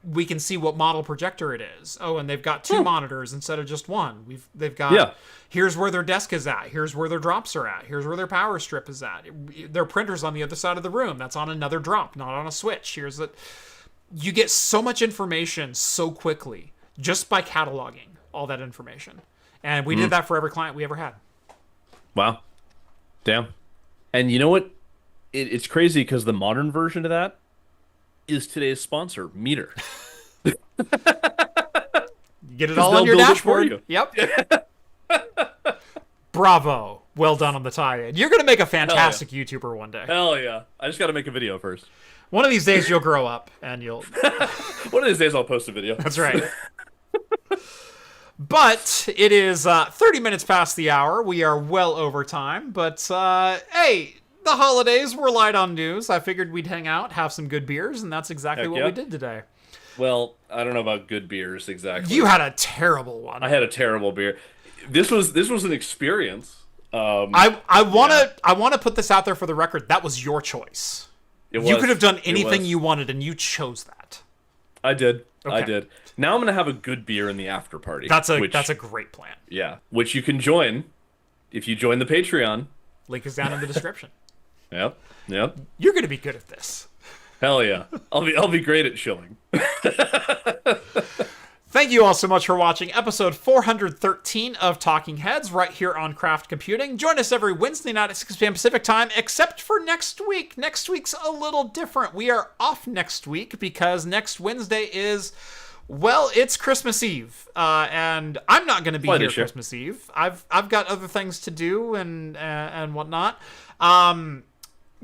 we can see what model projector it is. Oh, and they've got two monitors instead of just one. They've got, here's where their desk is at. Here's where their drops are at. Here's where their power strip is at. Their printer's on the other side of the room. That's on another drop, not on a switch. You get so much information so quickly just by cataloging all that information. And we did that for every client we ever had. Wow. Damn. And you know what? It's crazy because the modern version of that is today's sponsor, Meter. You get it all on your dashboard. Yep. Bravo. Well done on the tie-in. You're going to make a fantastic YouTuber one day. Hell yeah. I just got to make a video first. One of these days you'll grow up and you'll... One of these days I'll post a video. That's right. But it is 30 minutes past the hour. We are well over time. But, hey, the holidays were light on news. I figured we'd hang out, have some good beers, and that's exactly what we did today. Well, I don't know about good beers exactly. You had a terrible one. I had a terrible beer. This was an experience. I want to put this out there for the record. That was your choice. You could have done anything you wanted, and you chose that. I did. Okay. I did. Now I'm gonna have a good beer in the after party. That's a great plan. Yeah, which you can join if you join the Patreon. Link is down in the description. Yep. You're gonna be good at this. Hell yeah. I'll be great at shilling. Thank Thank you all so much for watching episode 413 of Talking Heads right here on Craft Computing. Join us every Wednesday night at 6 p.m. Pacific time, except for next week. Next week's a little different. We are off next week because next Wednesday is, well, it's Christmas Eve, and I'm not going to be here Christmas Eve. I've got other things to do and whatnot.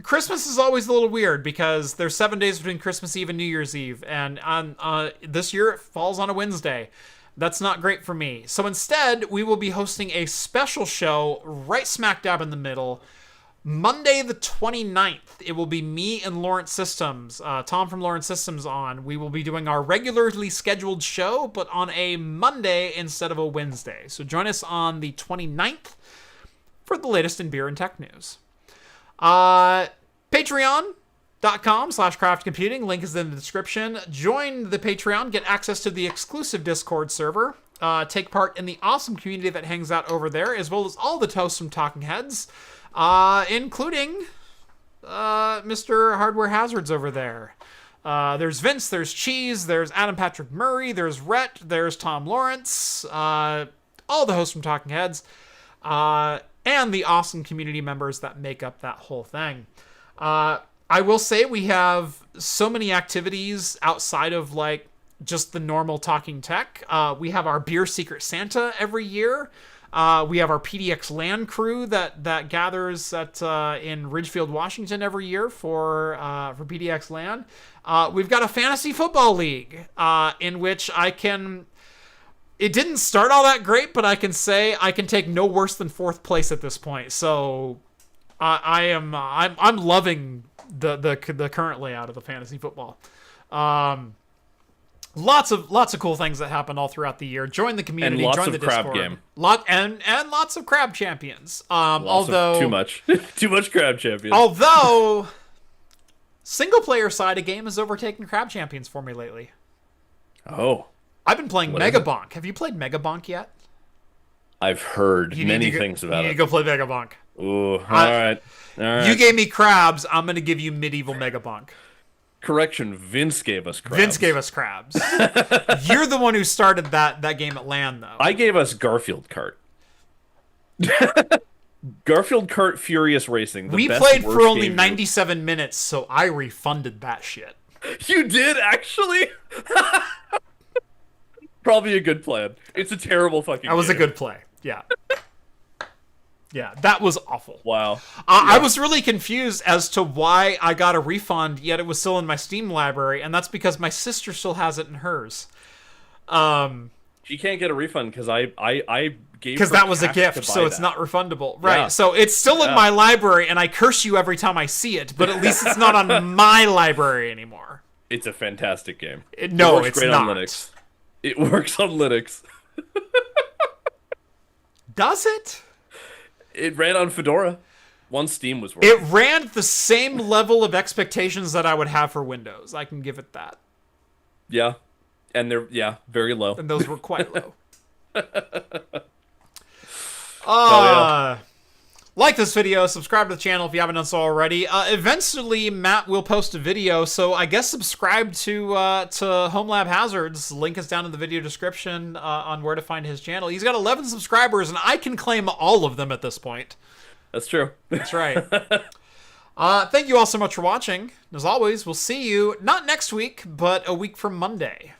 Christmas is always a little weird because there's 7 days between Christmas Eve and New Year's Eve, and on this year it falls on a Wednesday. That's not great for me. So instead, we will be hosting a special show right smack dab in the middle, Monday the 29th. It will be me and Lawrence Systems, Tom from Lawrence Systems on. We will be doing our regularly scheduled show, but on a Monday instead of a Wednesday. So join us on the 29th for the latest in beer and tech news. Patreon.com/craftcomputing. Link is in the description. Join the Patreon. Get access to the exclusive Discord server. Take part in the awesome community that hangs out over there, as well as all the hosts from Talking Heads, including Mr. Hardware Hazards over there. There's Vince, there's Cheese, there's Adam Patrick Murray, there's Rhett, there's Tom Lawrence, all the hosts from Talking Heads, and the awesome community members that make up that whole thing. I will say we have so many activities outside of like just the normal Talking Tech. We have our Beer Secret Santa every year. We have our PDX LAN crew that gathers in Ridgefield, Washington every year for PDX LAN. We've got a fantasy football league in which it didn't start all that great, but I can say I can take no worse than 4th place at this point. So I'm loving the current layout of the fantasy football. Lots of cool things that happen all throughout the year. Join the community, and join the Discord. Crab game. And lots of crab champions. Although too much crab champions. Although single player side of game has overtaken crab champions for me lately. Oh. I've been playing Megabonk. Have you played Megabonk yet? I've heard many things about it. You need to go play Megabonk. Ooh, all right. You gave me crabs. I'm going to give you medieval Megabonk. Correction, Vince gave us crabs. Vince gave us crabs. You're the one who started that game at LAN, though. I gave us Garfield Kart. Garfield Kart Furious Racing. We played for only 97 minutes, so I refunded that shit. You did, actually? Probably a good plan. It's a terrible fucking game. That was a good play. Yeah. Yeah, that was awful. Wow. I was really confused as to why I got a refund, yet it was still in my Steam library, and that's because my sister still has it in hers. She can't get a refund because I gave her because that was a gift, so it's not refundable. Right, yeah. So it's still in my library, and I curse you every time I see it, but at least it's not on my library anymore. It's a fantastic game. No, it's great not. On Linux. It works on Linux. Does it? It ran on Fedora. Once Steam was working. It ran the same level of expectations that I would have for Windows. I can give it that. Yeah. And they're, very low. And those were quite low. Like this video, subscribe to the channel if you haven't done so already. Eventually, Matt will post a video, so I guess subscribe to Homelab Hazards. Link is down in the video description on where to find his channel. He's got 11 subscribers, and I can claim all of them at this point. That's true. That's right. Thank you all so much for watching. As always, we'll see you, not next week, but a week from Monday.